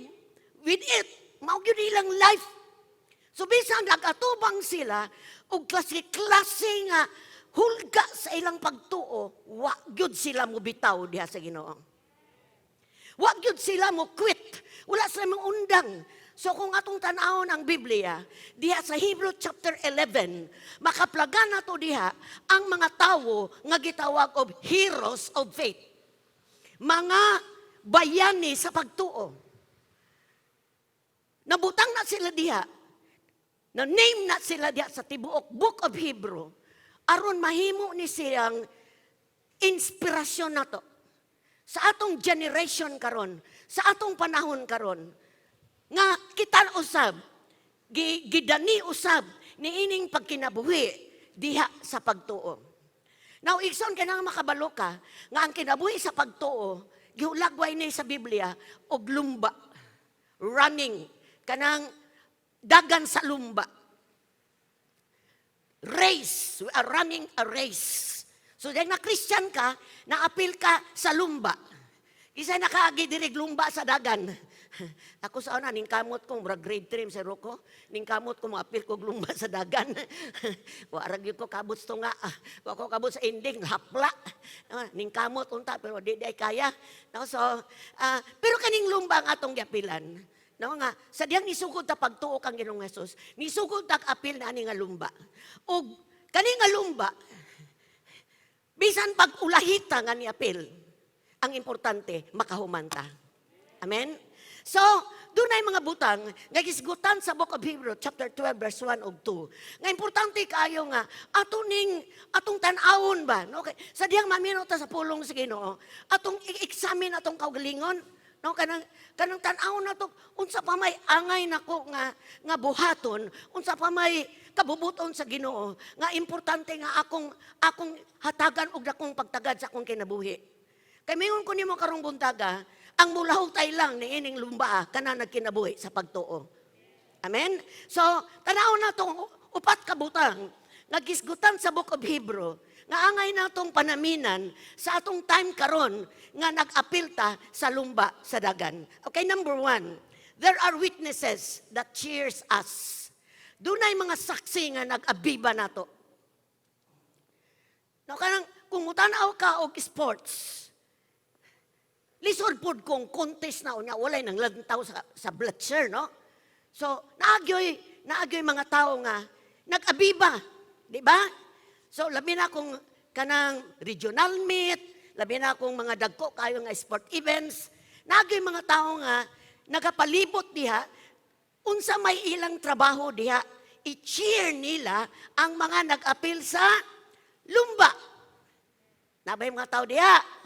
with it. Mao gyud ilang life. So bisan nagatubang sila og klase nga hulga sa ilang pagtuo, wa gyud sila mo bitaw diha sa Ginoo. Wa gyud sila mo quit. Wala sila mo undang. So kung atong tan-awon ang Biblia, diha sa Hebrew chapter 11, makaplagan nato diha ang mga tawo nga gitawag of heroes of faith. Mga bayani sa pagtuo. Nabutang na sila diha. Na-name na sila diha sa tibuok Book of Hebrew. Aron mahimo ni siyang inspirasyon nato sa atong generation karon, sa atong panahon karon. Nga kita usab, gidani usab ni ining pagkinabuhi diha sa pagtuo. Now, igsoon ka nang makabalo ka, nga ang kinabuhi sa pagtuo, gihulagway ni sa Biblia, og lumba, running, kanang dagan sa lumba. Race, we are running a race. So, dahil na Christian ka, naapil ka sa lumba. Isa nakaagi dirig lumba sa dagan. Ako sa una, ningkamot ko, mura grade 3 sa Roko, ningkamot ko, maapil ko lumba sa dagan. Warag yun ko kabot to nga, wa ko kabot sa ending, hapla. Ningkamot unta, pero di ay kaya. No, so, pero kaning lumba ang atong giapilan. No, nga, sa diyang nisugod ta pagtuo kang Ginoong Hesus, nisugod ta apil na ani nga lumba. O kaning nga lumba, bisan pag ulahita nga ni apil, ang importante, makahumanta. Amen? So, doon ay mga butang, nga gisgutan sa Book of Hebrews, chapter 12, verse 1 ug 2. Nga importante kayo nga, atong tan-awon ba? No? Sa diyang mamino ta sa pulong sa Ginoo, atong i-examine atong kaugalingon, no? Kanang tan-awon nato, unsa pa may angay nako nga buhaton, unsa pa may kabubuton sa Ginoo, nga importante nga akong hatagan og dakong pagtagad sa akong kinabuhi. Kay mingon ko nimo karong buntaga, ang mulahutay lang ni ining lumba kana nagkinabuhi sa pagtuo. Amen? So, tanaw na itong upat kabutang, nagisgutan sa Book of Hebrew, nga angay na itong panaminan sa atong time karon nga nag-apil ta sa lumba sa dagan. Okay, number 1, there are witnesses that cheers us. Dunay mga saksi nga nag-abiba nato. No, kanang kung mutanaw ka og sports, lisod pod kung contest na unya walay nang lantaw sa blitzer, no? So, naagyoy mga tao nga nag-abiba, di ba? So, labi na kung kanang regional meet, labi na kung mga dagko kayo nga sport events, naagyoy mga tao nga nagapalibot diha, unsa may ilang trabaho diha, i-cheer nila ang mga nag-apil sa lumba. Nabay mga tao diha.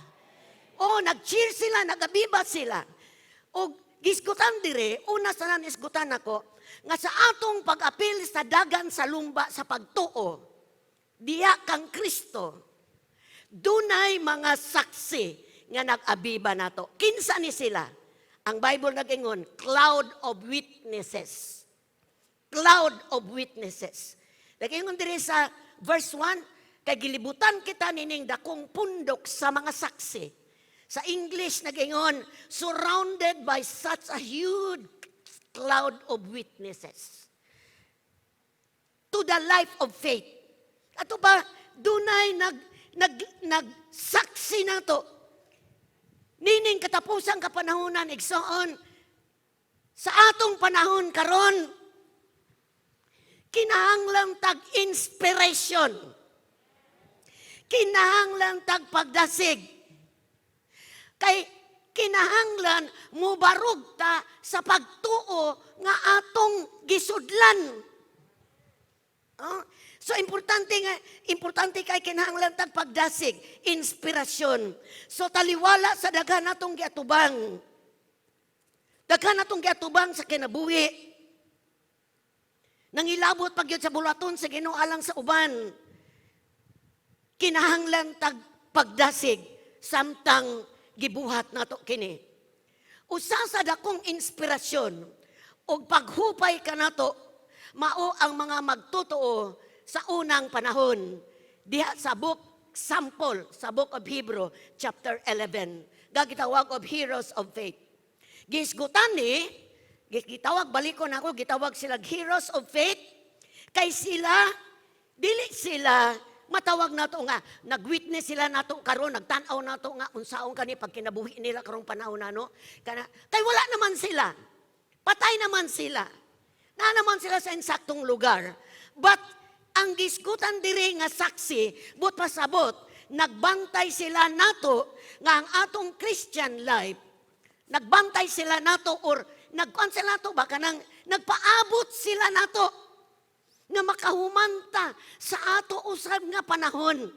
O, nag-cheer sila, nag-abiba sila. O, gisgutan dire, una sa nan isgutan ako, nga sa atong pag-apil sa dagan sa lumba sa pagtuo, diya kang Kristo, dunay mga saksi nga nag-abiba nato. Kinsa ni sila? Ang Bible nag-ingon, cloud of witnesses. Cloud of witnesses. Nag-ingon dire sa verse 1, kay gilibutan kita nining dakong pundok sa mga saksi. Sa English, nag-ingon, surrounded by such a huge cloud of witnesses. To the life of faith. Ato ba, dunay nagsaksi na to. Nining katapusang kapanahonan, igsoon, sa atong panahon karon, kinahanglang tag inspiration. Kinahanglan tag pagdasig. Kay kinahanglan mubarog ta sa pagtuo nga atong gisudlan. So importante kay kinahanglan tag pagdasig, inspirasyon. So taliwala sa daghan natong giatubang. Daghan natong giatubang sa kinabuhi. Nangilabot pag yun sa bulaton sa Ginoo alang sa uban. Kinahanglan tag pagdasig samtang gibuhat nato kini. Usa sa dakong inspirasyon ug paghupay kanato mao ang mga magtotoo sa unang panahon. Diha sa book sample sa book of Hebrew chapter 11. Gagitawag of heroes of faith. Gisgutan ni gitawag balikon ako gitawag sila heroes of faith kay sila dili sila matawag nato nga nagwitness sila nato karon nagtan-aw nato nga unsaon kani pag kinabuhi nila karong panahon nano kay wala naman sila patay naman sila na naman sila sa insaktong lugar but ang gisgutan diri nga saksi but pasabot nagbantay sila nato nga ang atong Christian life nagbantay sila nato or nagkuan sila nato baka nang nagpaabot sila nato nga makahumanta sa ato usab nga panahon.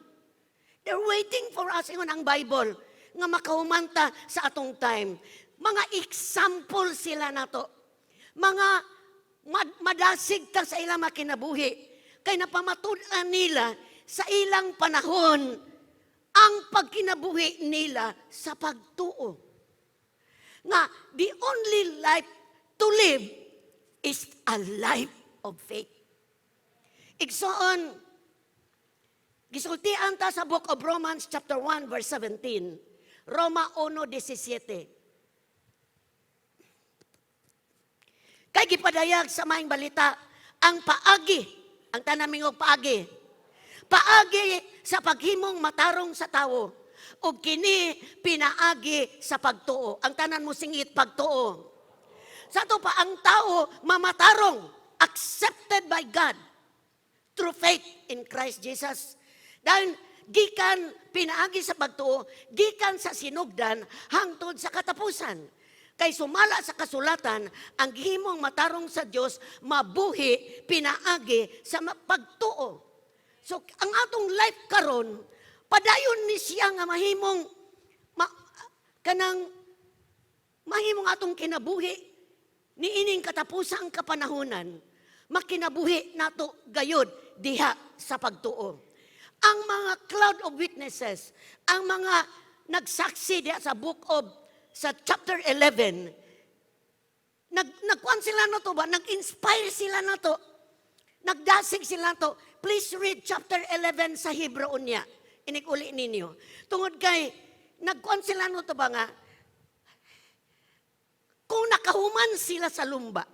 They're waiting for us ingon ang Bible nga makahumanta sa atong time. Mga example sila nato. Mga madasig ta sa ilang makinabuhi. Kay napamatud-an nila sa ilang panahon ang pagkinabuhi nila sa pagtuo. Nga the only life to live is a life of faith. Igsoon, gisultian ta sa book of Romans chapter 1 verse 17. Roma 1:17. Kay gipadayag sa maayong balita ang paagi, ang tanamingog paagi. Paagi sa paghimong matarong sa tawo ug kini pinaagi sa pagtuo. Ang tanan mo singit pagtuo. Sa to pa ang tao mamatarong, accepted by God through faith in Christ Jesus. Dahil gikan pinaagi sa pagtuo, gikan sa sinugdan hangtod sa katapusan. Kay sumala sa kasulatan, ang gihimong matarong sa Dios mabuhi pinaagi sa pagtuo. So ang atong life karon padayon ni siya nga mahimong mahimong atong kinabuhi niining katapusang kapanahunan makinabuhi nato gayud diha sa pagtuo. Ang mga cloud of witnesses, ang mga nagsaksi diha sa book of sa chapter 11, nagkuan sila nato ba? Nag-inspire sila nato. Nagdasig sila nato. Please read chapter 11 sa Hebrew unya. Inig-uli ninyo. Tungod kay nagkuan sila nato ba nga kung nakahuman sila sa lumba.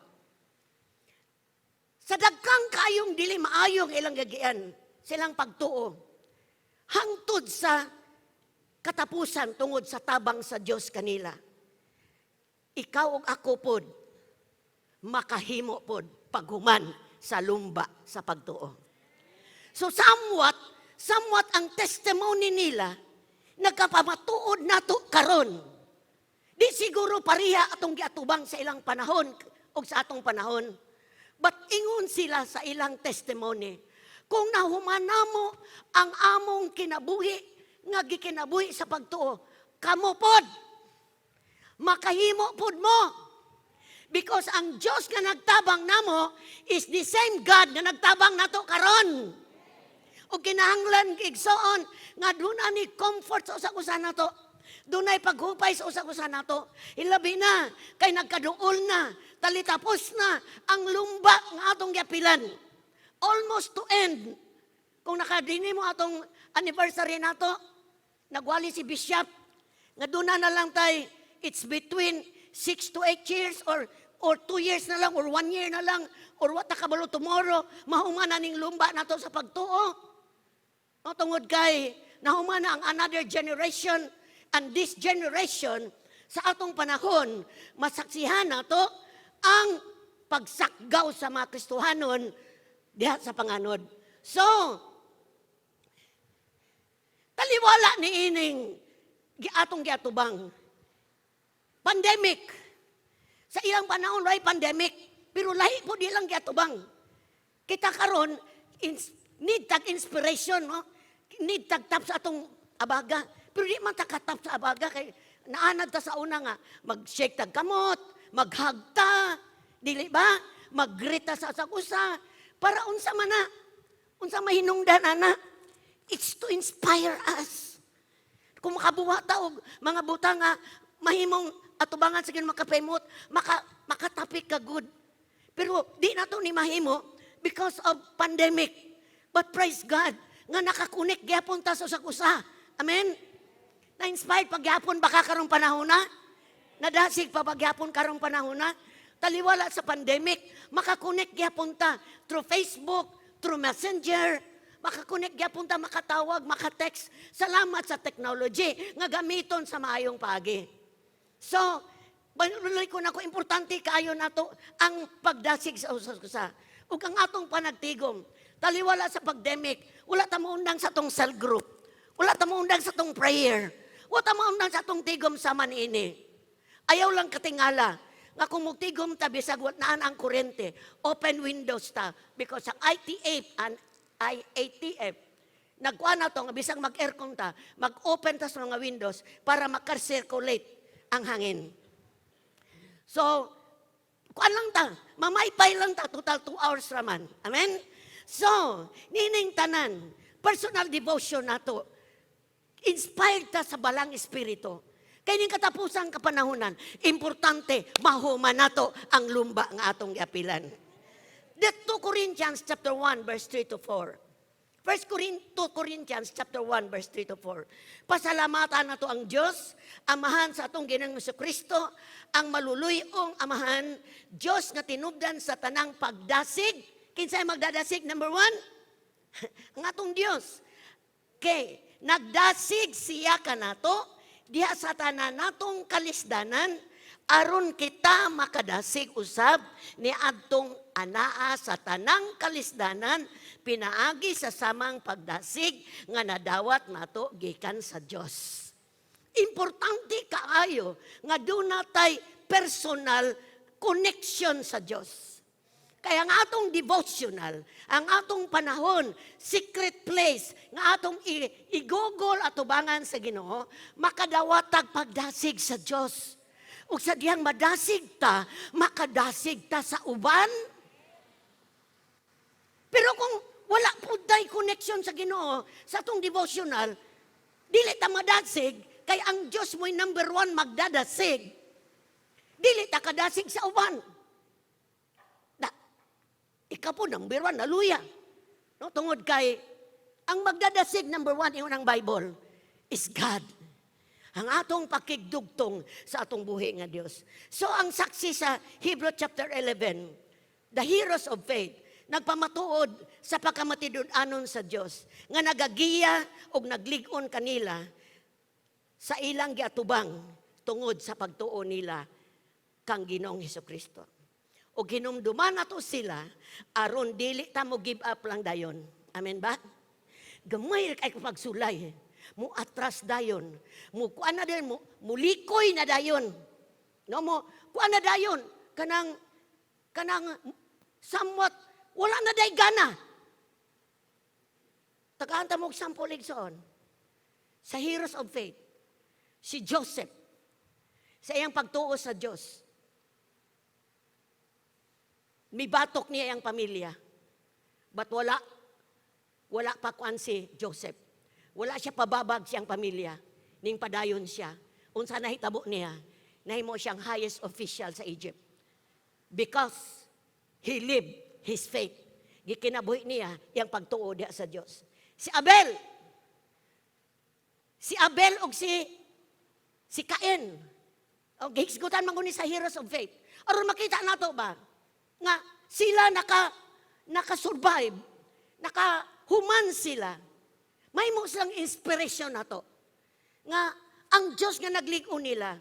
Sa dagkang kayong dili maayong ilang gagian, silang pagtuo. Hangtod sa katapusan tungod sa tabang sa Dios kanila. Ikaw ug ako pod makahimo pod paghuman sa lumba sa pagtuo. So somewhat ang testimony nila nagkapamatuod nato karon. Di siguro pareha atong giatubang sa ilang panahon o sa atong panahon. But ingon sila sa ilang testimony. Kung nahumanamo ang among kinabuhi, nga gikinabuhi sa pagtuo, kamo pod, makahimo pod mo. Because ang Diyos nga nagtabang namo is the same God nga nagtabang nato karon. O kinahanglan igsoon nga doon ni comfort sa usa-usa nato. Dunay paghupay sa usa-usa nato. Ilabi na kay nagkaduol na, talitapos na ang lumba nga atong giapilan. Almost to end. Kung nakadini mo atong anniversary nato, nagwali si Bishop nga doon na lang tay it's between 6 to 8 years or 2 years na lang or 1 year na lang or what nakabalo tomorrow mahuman na ning lumba nato sa pagtuo. O tungod kay nahumana ang another generation and this generation sa atong panahon masaksihan nato ang pagsakgaw sa mga Kristohanon diha sa panganod. So, taliwala ni ining atong giatubang. Pandemic. Sa ilang panahon lahi pandemic, pero lahi po di lang giatubang. Kita karon need tag inspiration, no? Need tag tap sa atong abaga. Pero di man takatap sa abaga kay naanad ta sa una nga mag-shake tag kamot, maghagta, dili ba? Magrita sa usa para unsa man na, unsa mahinungdan ana. It's to inspire us. Kung makabuha ta og mga buta nga mahimong atubangan sa ginoo makapemot, makatapik ka good. Pero di na to ni mahimo because of pandemic. But praise God nga nakakunik gyapon ta sa usa. Amen. Na-inspired pagyapon baka karong panahon na. Nadasig pa pagyapon karong panahon na. Taliwala sa pandemic, makakunik gyapon ta through Facebook, through Messenger, makakunik gyapon ta, makatawag, makatext. Salamat sa technology nga gamiton sa maayong paagi. So, banuloy ko na ko, importante kaayo na to ang pagdasig sa usa-usa. Ug ang atong panagtigom, taliwala sa pandemic, wala ta maundang sa tong cell group. Wala ta maundang sa tong prayer. Wala ta maundang sa tong tigom sa manini. Ayaw lang katingala nga kung mugtigom ta bisag naan ang kuryente, open windows ta because ang ITF and IATF nagkuha na to nga bisag mag-aircon ta, mag-open ta sa mga windows para makar-circulate ang hangin. So, kuan lang ta, mamaypay lang ta, total 2 hours raman. Amen? So, nining tanan, personal devotion nato, inspired ta sa balang espiritu. Kaya ning katapusang kapanahunan, importante, mahuman nato ang lumba nga atong giapilan. The 2 Corinthians chapter 1, verse 3 to 4. 2 Corinthians chapter 1, verse 3 to 4. Pasalamatan nato ang Diyos, Amahan sa atong Ginoong Jesucristo, ang maluluyong Amahan, Diyos nga tinubdan sa tanang pagdasig. Kinsay magdadasig? Number 1, ang atong Diyos. Okay, nagdasig siya ka nato, diha sa tanan natong kalisdanan, aron kita makadasig usab ni adtong anaa sa tanang kalisdanan, pinaagi sa samang pagdasig nga nadawat nato gikan sa Dios. Importante kaayo nga doon natay personal connection sa Dios. Kaya ang atong devotional, ang atong panahon, secret place, nga atong igugol at tubangan sa Ginoo, makadawatag pagdasig sa Dios. Ug sa diyang madasig ta, makadasig ta sa uban. Pero kung wala po day connection sa Ginoo, sa atong devotional, dili ta madasig, kay ang Dios mo'y number 1 magdadasig. Dili ta kadasig sa uban. Ikaw po, number 1, naluya. No, tungod kay, ang magdadasig, number 1, iyon ang Bible, is God. Ang atong pakigdugtong sa atong buhi nga Diyos. So, ang saksi sa Hebrew chapter 11, the heroes of faith, nagpamatuod sa pagkamatidudanon sa Diyos, nga nagagiya o nagligon kanila sa ilang giatubang tungod sa pagtuo nila kang Ginoong Hesukristo. O ginumduman nato sila, aron dili ta mo give up lang dayon. Amen ba? Gamay kay pagsulay. Mo atras dayon. Mo kuan na dayon, mo likoy na dayon. No mo kuan na dayon kanang somewhat wala na day gana. Tagaan ta mo sample igsoon. Sa heroes of faith, si Joseph, sa iyang pagtuo sa Diyos, may batok niya ang pamilya. But wala pa kuan si Joseph. Wala siya pababag siyang pamilya. Ning padayon siya. Unsa nahitabo niya, nahimo siyang highest official sa Egypt. Because he lived his faith. Gikinabuhi niya iyang pagtuo diha sa Dios. Si Abel og si Cain. O gihisgutan man guni sa heroes of faith. Aron makita nato ba nga sila naka-survive, nakahuman sila. May mo silang inspirasyon na to. Nga, ang Diyos nga nagligo nila,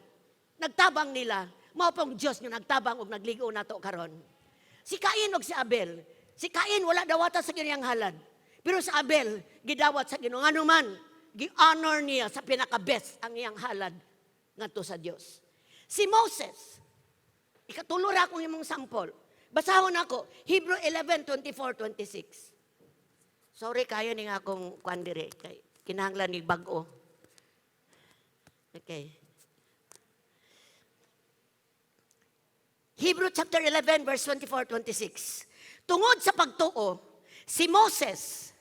nagtabang nila, mao pong Diyos nga nagtabang og nagligo na to karon. Si Cain og si Abel. Si Cain wala dawata sa kanyang halad. Pero si Abel, gidawat sa Ginoo. Ano man, gi-honor niya sa pinaka-best ang iyang halad ngadto sa Dios. Si Moses, ikatulo ra akong imong sample. Basahon ako, Hebrew 11:24-26. Sorry kayo ning akong kwan dire kay kinahanglan ni bag-o. Okay. Hebrew chapter 11 verse 24-26. Tungod sa pagtuo, si Moses,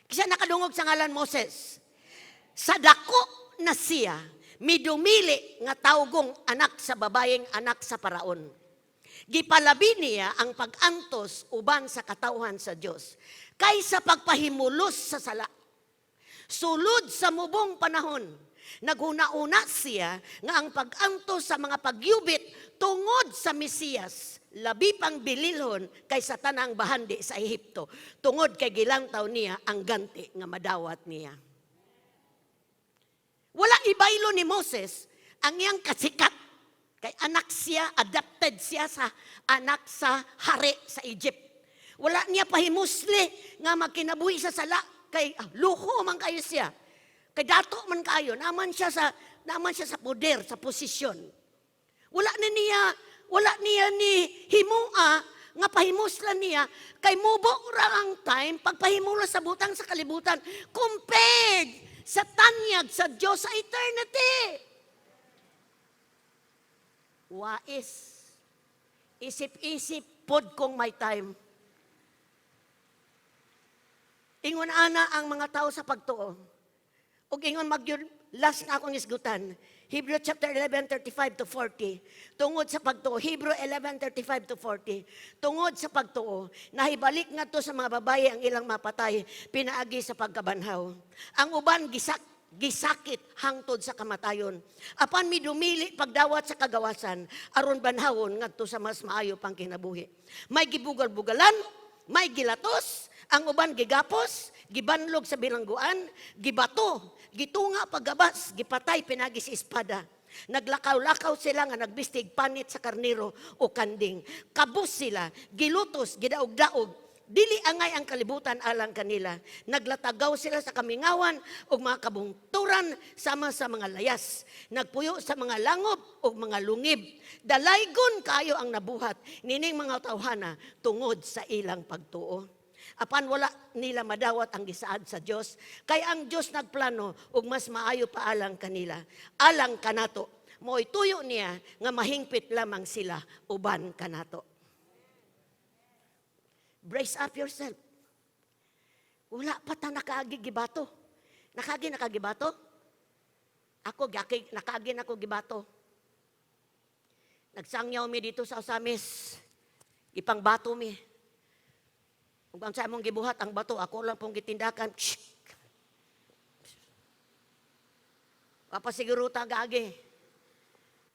kisa nakadungog sa ngalan Moses, sa dako na siya, midumili nga tawgong anak sa babayeng anak sa paraon. Gipalabi niya ang pag-antos uban sa katauhan sa Dios kaysa pagpahimulos sa sala. Sulod sa mubong panahon, naghuna-una siya nga ang pag-antos sa mga pagyubit tungod sa Mesiyas, labi pang bililhon kaysa tanang bahandi sa Ehipto, tungod kay gilangtaw niya ang ganti nga madawat niya. Wala ibaylo ni Moses ang iyang kasikat. Kay anak siya, adapted siya sa anak sa hari sa Egypt. Wala niya pahimusli nga magkinabuhi sa sala. Kay luho man kayo siya. Kay dato man kayo, naman siya sa poder, sa posisyon. Wala niya ni himua nga pahimuslan niya kay mubo ra ang time pagpahimula sa butang sa kalibutan compared sa tanyag sa Diyos sa eternity. Wais. Isip-isip pod kong may time. Ingon ana ang mga tao sa pagtuo. Ug ingon last na akong isgutan. Hebrew chapter 11:35-40. Tungod sa pagtuo. Hebrew 11:35-40. Tungod sa pagtuo, nahibalik nga to sa mga babae ang ilang mapatay, pinaagi sa pagkabanhaw. Ang uban gisakit hangtod sa kamatayon. Apan midumili pagdawat sa kagawasan, aron banhawon ngadto sa mas maayo pang kinabuhi. May gibugal-bugalan, may gilatos, ang uban gigapos, gibanlog sa bilangguan, gibato, gitunga paggabas, gipatay pinagi sa espada. Naglakaw-lakaw sila nga nagbistig panit sa karniro o kanding. Kabus sila, gilutos, gidaog-daog, dili angay ang kalibutan alang kanila. Naglatagaw sila sa kamingawan o mga kabungturan sama sa mga layas. Nagpuyo sa mga langob o mga lungib. Dalaygon kayo ang nabuhat nining mga tawhana tungod sa ilang pagtuo. Apan wala nila madawat ang gisaad sa Dios, kay ang Dios nagplano og mas maayo pa alang kanila. Alang kanato, mo'y tuyo niya nga mahingpit lamang sila uban kanato. Brace up yourself. Wala pa ta nakaagi gibato. Nakagibato? Ako, nakaagi na ko gibato. Nagsangyaw mi dito sa Osamis. Ipang bato mi. Kung ang sa among gibuhat, ang bato, ako lang pong gitindakan. Papasiguro ta gagi.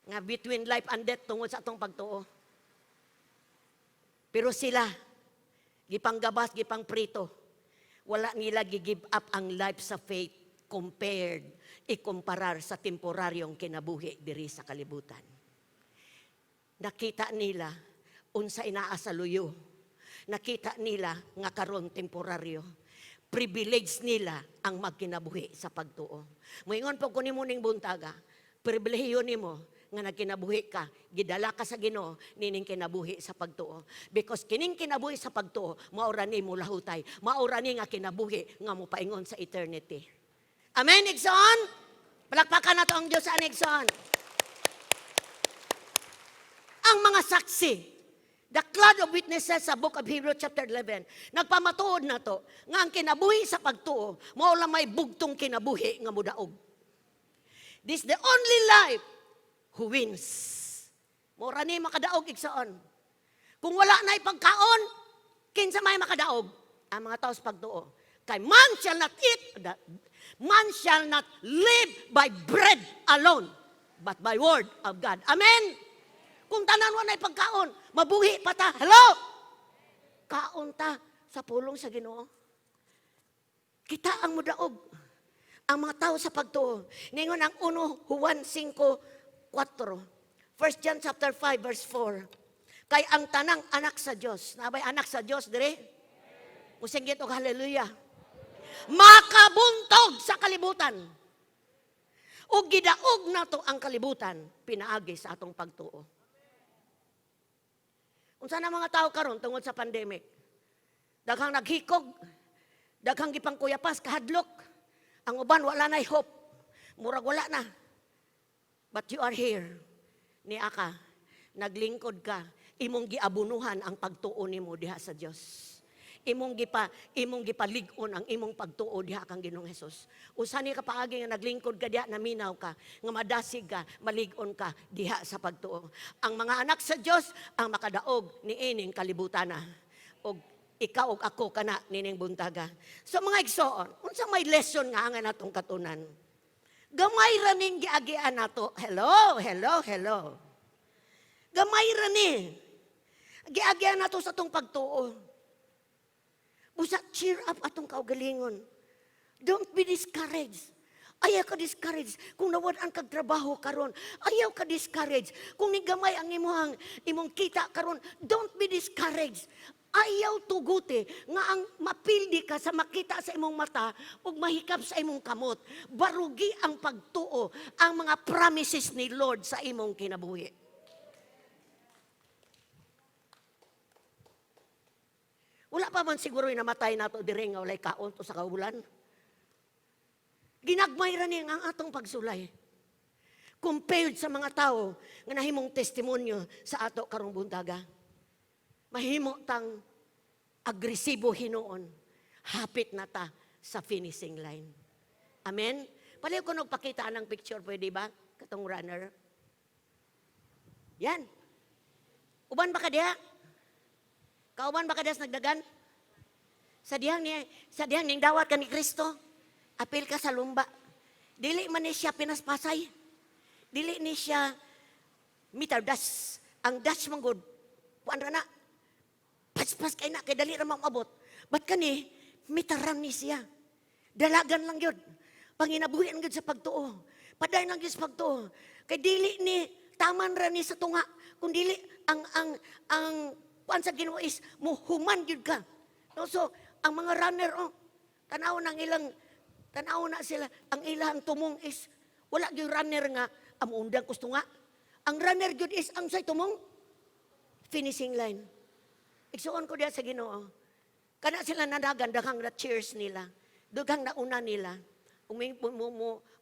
Nga between life and death tungod sa atong pagtuo. Pero sila, gipanggabas, gipangprito. Wala nila gi-give up ang life sa faith compared, ikumparar sa temporaryong kinabuhi diri sa kalibutan. Nakita nila unsa inaasaluyo. Nakita nila nga karon temporaryo. Privilege nila ang magkinabuhi sa pagtuo. Moingon po ko nimo ning buntaga, pribilehiyo nimo nga nagkinabuhi ka, gidala ka sa Ginoo nining kinabuhi sa pagtuo. Because kining kinabuhi sa pagtuo, maura ni mo lahutay, maura ni nga kinabuhi nga mo paingon sa eternity. Amen, Igsoon? Palakpakan na to ang Diyos sa Igsoon. Ang mga saksi, the cloud of witnesses sa book of Hebrews chapter 11, nagpamatuod na to, nga ang kinabuhi sa pagtuo, maula may bugtong kinabuhi nga mudaog. This is the only life who wins. Mura ni makadaog igsoon. Kung wala na ipagkaon, kinsa may makadaog? Ang mga tao sa pagtuo. Kay man shall not live by bread alone, but by word of God. Amen? Kung tanan na ipagkaon, mabuhi pa ta. Hello? Kaon ta sa pulong sa Ginoo. Kita ang mudaog. Ang mga tao sa pagtuo. Ningon ang 1 Juan 5:4. 1 John chapter 5 verse 4. Kay ang tanang anak sa Dios, nabay anak sa Dios dire. Musinggit og hallelujah. Makabuntog sa kalibutan. Ug gidaog nato ang kalibutan pinaagi sa atong pagtuo. Unsa na mga tao karon tungod sa pandemic? Daghang naghikog, daghang gipangkuyapas kahadlok. Ang uban wala na hope. Murag wala na. But you are here. Niya ka, naglingkod ka, imong giabunuhan ang pagtuo nimo diha sa Dios. Imong gipalig-on ang imong pagtuo diha kang Ginoong Hesus. Usa ni ka paagi nga naglingkod ka diha, naminaw ka, nga madasig ka, malig-on ka diha sa pagtuo. Ang mga anak sa Dios ang makadaog niining kalibutana. Og ikaw ug ako kana nining buntaga. So mga igsoon, unsa may lesson nga nga natong katunan? Gamay ra ning giagian nato. Hello. Gamay ra ni. Giagian nato sa tong pagtuo. Busa cheer up atong kaugalingon. Don't be discouraged. Ayaw ka discouraged kung nawad-an kag trabaho karon. Ayaw ka discouraged kung nigamay ang imong kita karon. Don't be discouraged. Ayaw tuguti nga ang mapildi ka sa makita sa imong mata ug mahikap sa imong kamot. Barugi ang pagtuo ang mga promises ni Lord sa imong kinabuhi. Wala pa man siguro namatay nato diri nga walay kaon to sa kaulan. Ginagmay ra ni ang atong pagsulay. Compared sa mga tao nga nahimong testimonyo sa ato karong buntaga. Mahimo tang agresibo hinuon. Hapit na ta sa finishing line. Amen? Paliw ko nagpakita ng picture, pwede ba? Katong runner. Yan. Uban ba ka diha? Kauban ba ka diha nagdagan? Sa dihang ning dawat ka ni Kristo, apil ka sa lumba. Dili man ni siya pinaspasay. Dili ni siya mitardas. Ang dash manggod, puan ra na. Paspas kay na, kay dali ra maabot. Ba't kani, mitaram ni siya. Dalagan lang yun. Panginabuhin yun sa pagtuo. Paday lang yun sa pagtuo. Kay dili ni, taman ra ni sa tunga. Kung dili, ang puan sa Ginoo is, muhuman yun ka. No, so, ang mga runner, tanaw na sila, ang ilang tumong is, wala yung runner nga, amundang gusto nga. Ang runner yun is, ang say tumong, finishing line. Igsuon ko diya sa Ginoo. Kana sila nadagan, daghang na cheers nila. Daghang nauna nila.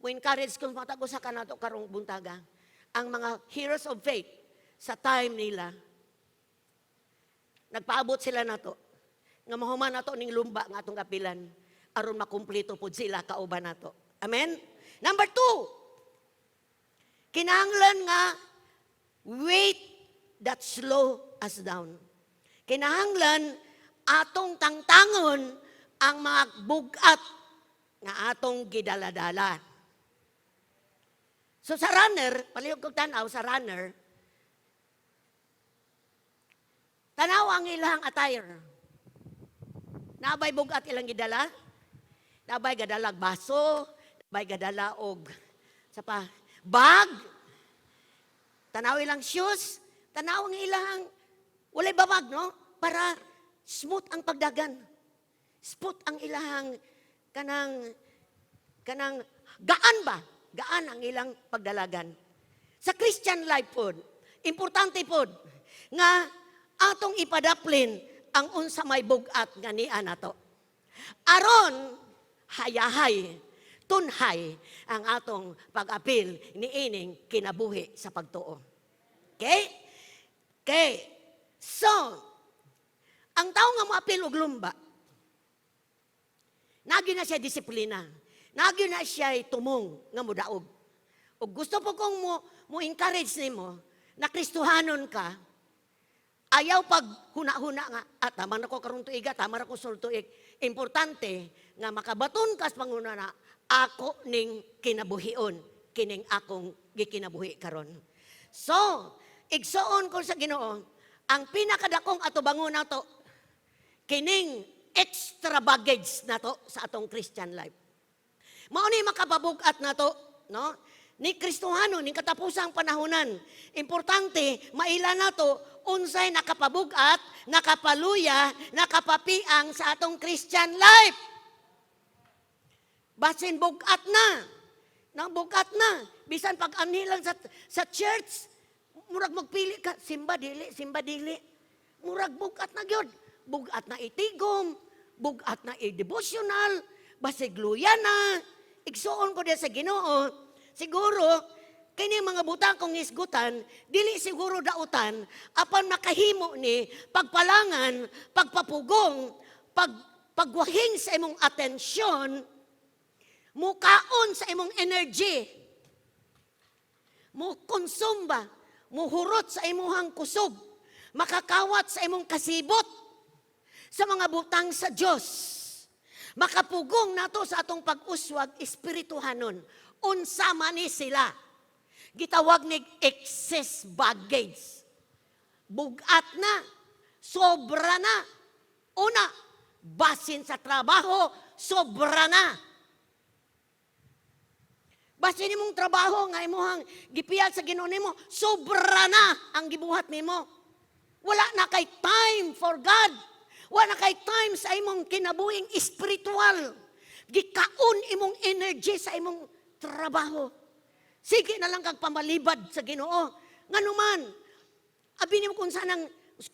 Encourage kung matago sa kanato karong buntaga. Ang mga heroes of faith, sa time nila, nagpaabot sila nato. Nga mahuman nato ning lumba nga atong kapilan. Aron makumplito po sila kauban nato. Amen? Number 2, kinahanglan nga wait that slow us down. Kinahanglan atong tangtangon ang mga bugat nga atong gidaladala. So sa runner, palihog kong tanaw sa runner, tanaw ang ilang attire. Nabay bugat ilang gidala, nabay gadalag baso, nabay gadala og sa pa bag, tanaw ilang shoes, tanaw ang ilang walay babag, no? Para smooth ang pagdagan. Smooth ang ilang kanang gaan ba? Gaan ang ilang pagdalagan. Sa Christian life pod, importante pod nga atong ipadaplin ang unsa may bugat nga niya nato. Aron hayahay, tunhay ang atong pag-apil niining kinabuhi sa pagtuo. Okay? So, ang tao nga maapil og lumba, nagyo na siya disiplina. Nagyo na siya tumong nga mudaog. O gusto po kong mo encourage nimo na Kristohanon ka, ayaw pag huna-huna nga, tama na ko karong tuiga, tama na ko sultuig. Importante nga makabaton ka sa panguna na ako ning kinabuhion, kining akong gikinabuhi karon. So, igsoon ko sa Ginoo, ang pinakadakong atubangon nato, kining extra baggage na to sa atong Christian life. Mao ni makapabugat na to, no? Ni Kristohano, ni katapusang panahonan. Importante, maila na to, unsay nakapabugat, nakapaluya, nakapapiang sa atong Christian life. Basin bugat na. Bugat na. Bisan pag anilang sa church, murag magpili ka, simba dili. Murag bugat na gyud. Bugat na itigom, bugat na i-devotional, basig luya na. Igsuon ko din sa Ginoo. Siguro, kini mga butang kong isgutan, dili siguro dautan, apan makahimo ni pagpalangan, pagpapugong, pagwahing sa imong atensyon, mukaon sa imong energy, mo konsumba, muhurot sa imuhang kusog, makakawat sa imong kasibot, sa mga butang sa Diyos. Makapugong nato sa atong pag-uswag espirituhanon. Unsa man ni sila. Gitawag ni excess baggage. Bugat na, sobra na. Una, basin sa trabaho, sobra na. Basin nimong trabaho nga imuhang gipiyat sa Ginoo nimo, sobra na ang gibuhat nimo. Wala na kay time for God. Wala na kay time sa imong kinabuhing espiritual. Gikaon imong energy sa imong trabaho. Sige na lang kag pamalibad sa Ginoo. Nganuman, abi nimo kung saan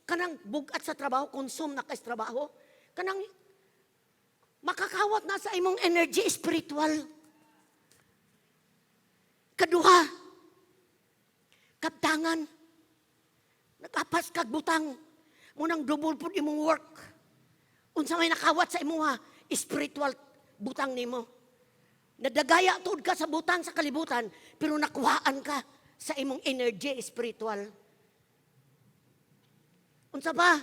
kanang bugat sa trabaho, consume na kay trabaho, kanang makakawat na sa imong energy spiritual. Kaduha, kaptangan, nakapas kag butang, munang double pud imong work. Unsa may nakawat sa imuha, spiritual butang nimo. Nadagaya tuod ka sa butang sa kalibutan, pero nakuhaan ka sa imong energy spiritual. Unsa ba?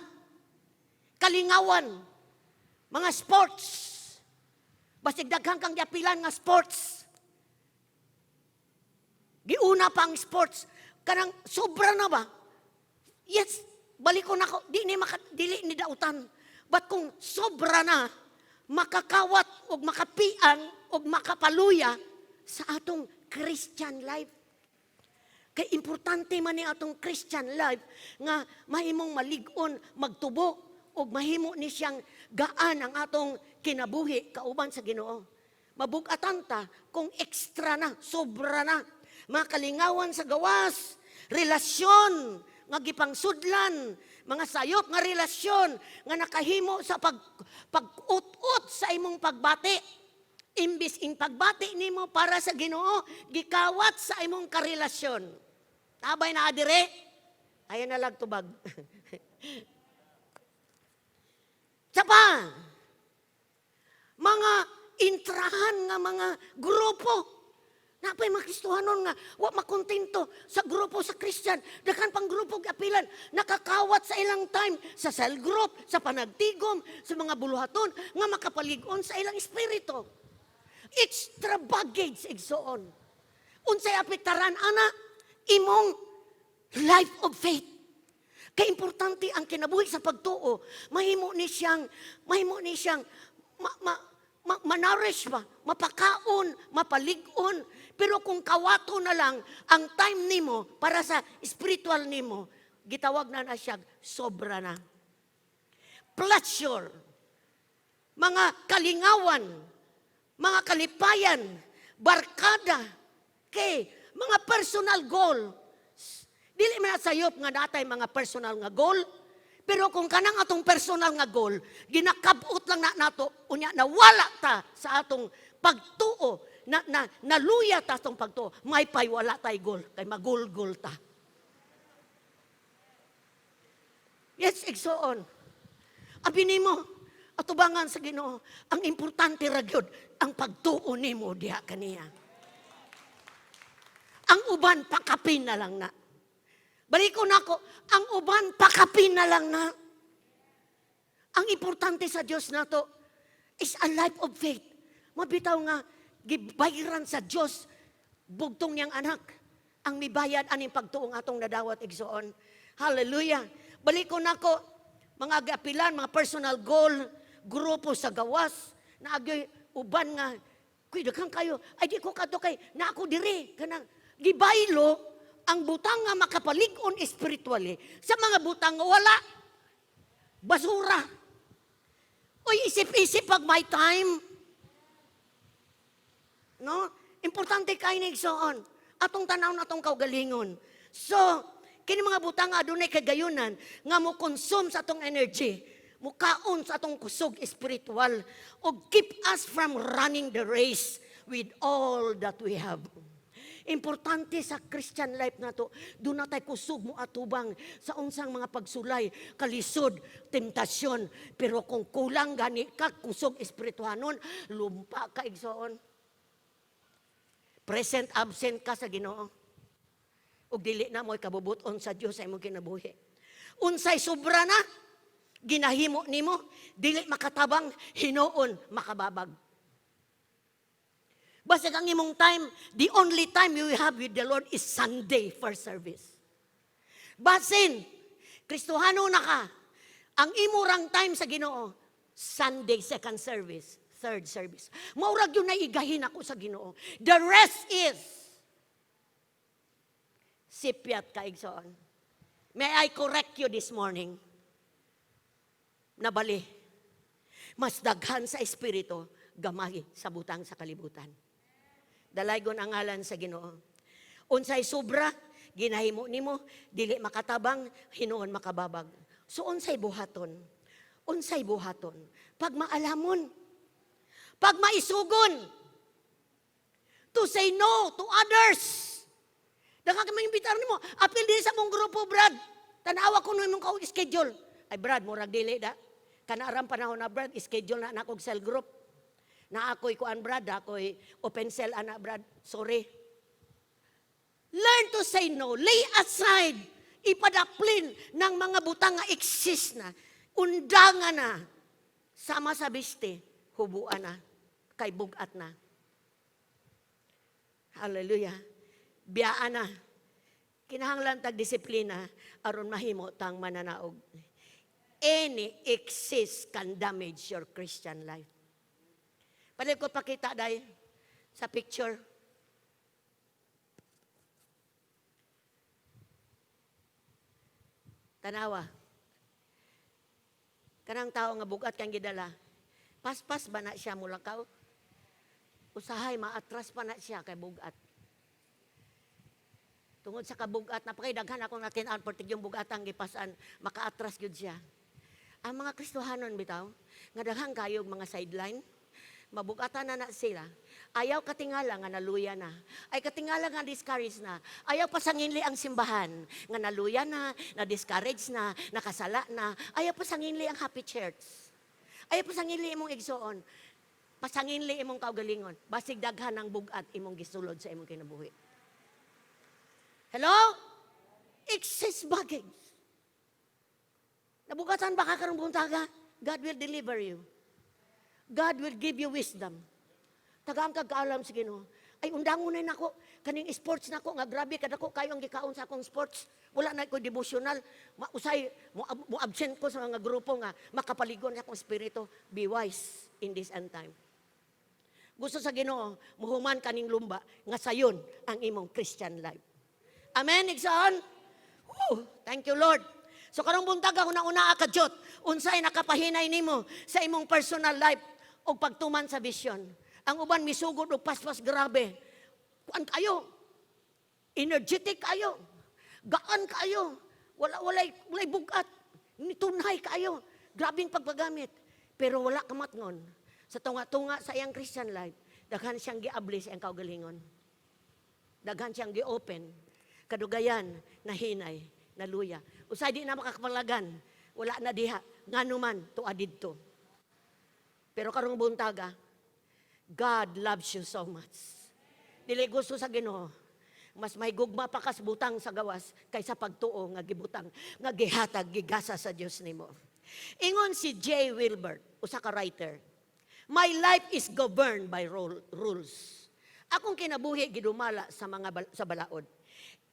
Kalingawan, mga sports. Basig daghang kang yapilan nga sports. Giuna pang sports, kanang sobra na ba? Yes, balik ko na ko, dili ni dautan. But kung sobra na, makakawat o makapian o makapaluya sa atong Christian life. Kay importante man ni atong Christian life nga mahimong malig-on, magtubo o mahimo ni siyang gaan ang atong kinabuhi kauban sa Ginoo. Mabug-atan ta kung extra na, sobra na. Makalingawan sa gawas, relasyon, nga gipangsudlan, mga sayop nga relasyon, nga nakahimo sa pag-ut-ut sa imong pagbati. Imbis in pagbati nimo para sa Ginoo, gikawat sa imong karelasyon. Tabay na adire, ayan na lang tubag. Sapa, mga intrahan nga mga grupo, napay makristohanon nga, wa makontento sa grupo sa Christian, dakan pang grupo gapilan, nakakawat sa ilang time, sa cell group, sa panagtigom, sa mga buluhaton, nga makapalig-on sa ilang espiritu. Extra baggage, igsoon. Unsay apektaran, ana, imong life of faith. Kay importante ang kinabuhi sa pagtuo, mahimo ni siyang manarish ba, mapakaon, mapalig-on. Pero kung kawato na lang ang time nimo para sa spiritual nimo, gitawag na siya sobra na. Pleasure, mga kalingawan, mga kalipayan, barkada, kay mga personal goal. Dili man sayop nga datay mga personal nga goal, pero kung kanang atong personal nga goal, ginakabot lang na nato, unya nawala ta sa atong pagtuo, naluya ta atong pagtuo, may pay wala tay goal, kay magul-gul ta. Yes, igsoon. Abi nimo, atubangan sa Ginoo, ang importante ra gyud ang pagtuo nimo diha kaniya. Ang uban pakapin na lang na. Baliko na ko, ang uban pakapin na lang na. Ang importante sa Diyos na to is a life of faith. Mabitaw nga, gibayaran sa Diyos, bugtong niyang anak, ang mibayad aning pagtuong atong nadawat igsoon. Hallelujah. Baliko na ko, mga gapilan, mga personal goal, grupo sa gawas, na agay uban nga, kuy daghang kayo, ay di ko kadto kay na ako diri kanang gibaylo ang butang nga makapalig-on spiritually sa mga butang nga wala basura. Oy, isip-isip pag may time. No? Importante kay ni igsoon. Atong tanaw na atong kaugalingon. So, kini mga butang nga adunay kagayunan nga mo consume sa atong energy, mo kaon sa atong kusog spiritual, o keep us from running the race with all that we have. Importante sa Christian life na to, doon na tayo kusog mo atubang sa unsang mga pagsulay, kalisod, tentasyon. Pero kung kulang gani ka, kusog espirituhanon, lumpa ka igsoon. Present absent ka sa Ginoo. Ug dili na mo'y kabubuton sa Dios sa imong kinabuhi. Unsay sobra na, ginahimo nimo, dili makatabang, hinuon makababag. Basta kang imong time, the only time you have with the Lord is Sunday first service. Basin, Kristohano na ka, ang imurang time sa Ginoo, Sunday second service, third service. Maurag yun na igahin ako sa Ginoo. The rest is sipyat kaigsoon. May I correct you this morning? Nabali. Mas daghan sa espiritu, gamay sa butang sa kalibutan. Dalaygon ang ngalan sa Ginoo. Unsay sobra, ginahimo nimo, dili makatabang, hinuon makababag. So unsay buhaton? Unsay buhaton? Pag maalamon, pag maisugon, to say no to others. Daghang kami imbitar nimo, apil din sa mong grupo, Brad. Tanawa ko nung imong schedule. Ay Brad, murag dili da. Kanaaram panahon na Brad, schedule na akong cell group. Na ako'y kuan Brad, ako'y open cell ana Brad. Sorry. Learn to say no. Lay aside. Ipadaplin ng mga butang nga exist na. Undangan na. Sama sa biste. Hubuan na. Kay bugat na. Hallelujah. Biyaan na. Kinahanglan tag disiplina aron mahimo tang mananaog. Any excess can damage your Christian life. Pwede ko pakita dahil sa picture. Tanawa. Kanang tao nga bugat kang gidala. Paspas ba na siya mulakaw? Usahay, maatras pa na siya kay bugat. Tungod sa kabugat, napakidaghan ako natin ang portig yung bugatang gipasan, makaatras yun siya. Ang mga Kristohanon bitaw, nga daghang kayog mga sideline, mabugatan na sila. Ayaw katingala nga naluya na. Ay katingala nga discourage na. Ayaw pasanginli ang simbahan nga naluya na discourage na, nakasala na. Ayaw pasanginli ang happy church. Ayaw pasanginli imong igsoon. Pasanginli imong kaugalingon. Basig daghan ng bugat imong gisulod sa imong kinabuhi. Hello? Excess baggage. Nabugatan ba ka karong buntaga? God will deliver you. God will give you wisdom. Tagaan kag kaalam sa Ginoo. Ay undangon na nako kaning sports nako nga grabe kadako kayo ang gikaon sa akong sports. Wala na ko devotional. Usay mo absent ko sa mga grupo nga makapaligon sa akong espiritu. Be wise in this end time. Gusto sa Ginoo muhuman kaning lumba nga sayon ang imong Christian life. Amen, igsoon? Thank you, Lord. So karong buntag ako na una ka Diyot, unsay nakapahinay nimo sa imong personal life o pagtuman sa vision. Ang uban misugod og paspas grabe. Kuan kayo? Energetic kayo. Gaan kayo. Walay bugat. Nitunhay kayo. Grabing pagpagamit. Pero wala kamatngon. Sa tunga-tunga sa iyang Christian life, daghan siyang giabli sa iyang kaugalingon. Daghan siyang gi-open. Kadugayan, nahinay, naluya. Usay di na makakapalagan, wala na diha, nganuman, tuadid to. Pero karong buntaga, God loves you so much. Dili gusto sa Ginoo, mas may gugma pa kas butang sa gawas kaysa pagtuo nga gibutang, nga gihatag, gigasa sa Dios nimo. Ingon si J. Wilbert, usa ka writer, my life is governed by rules. Akong kinabuhi gidumala sa sa balaod.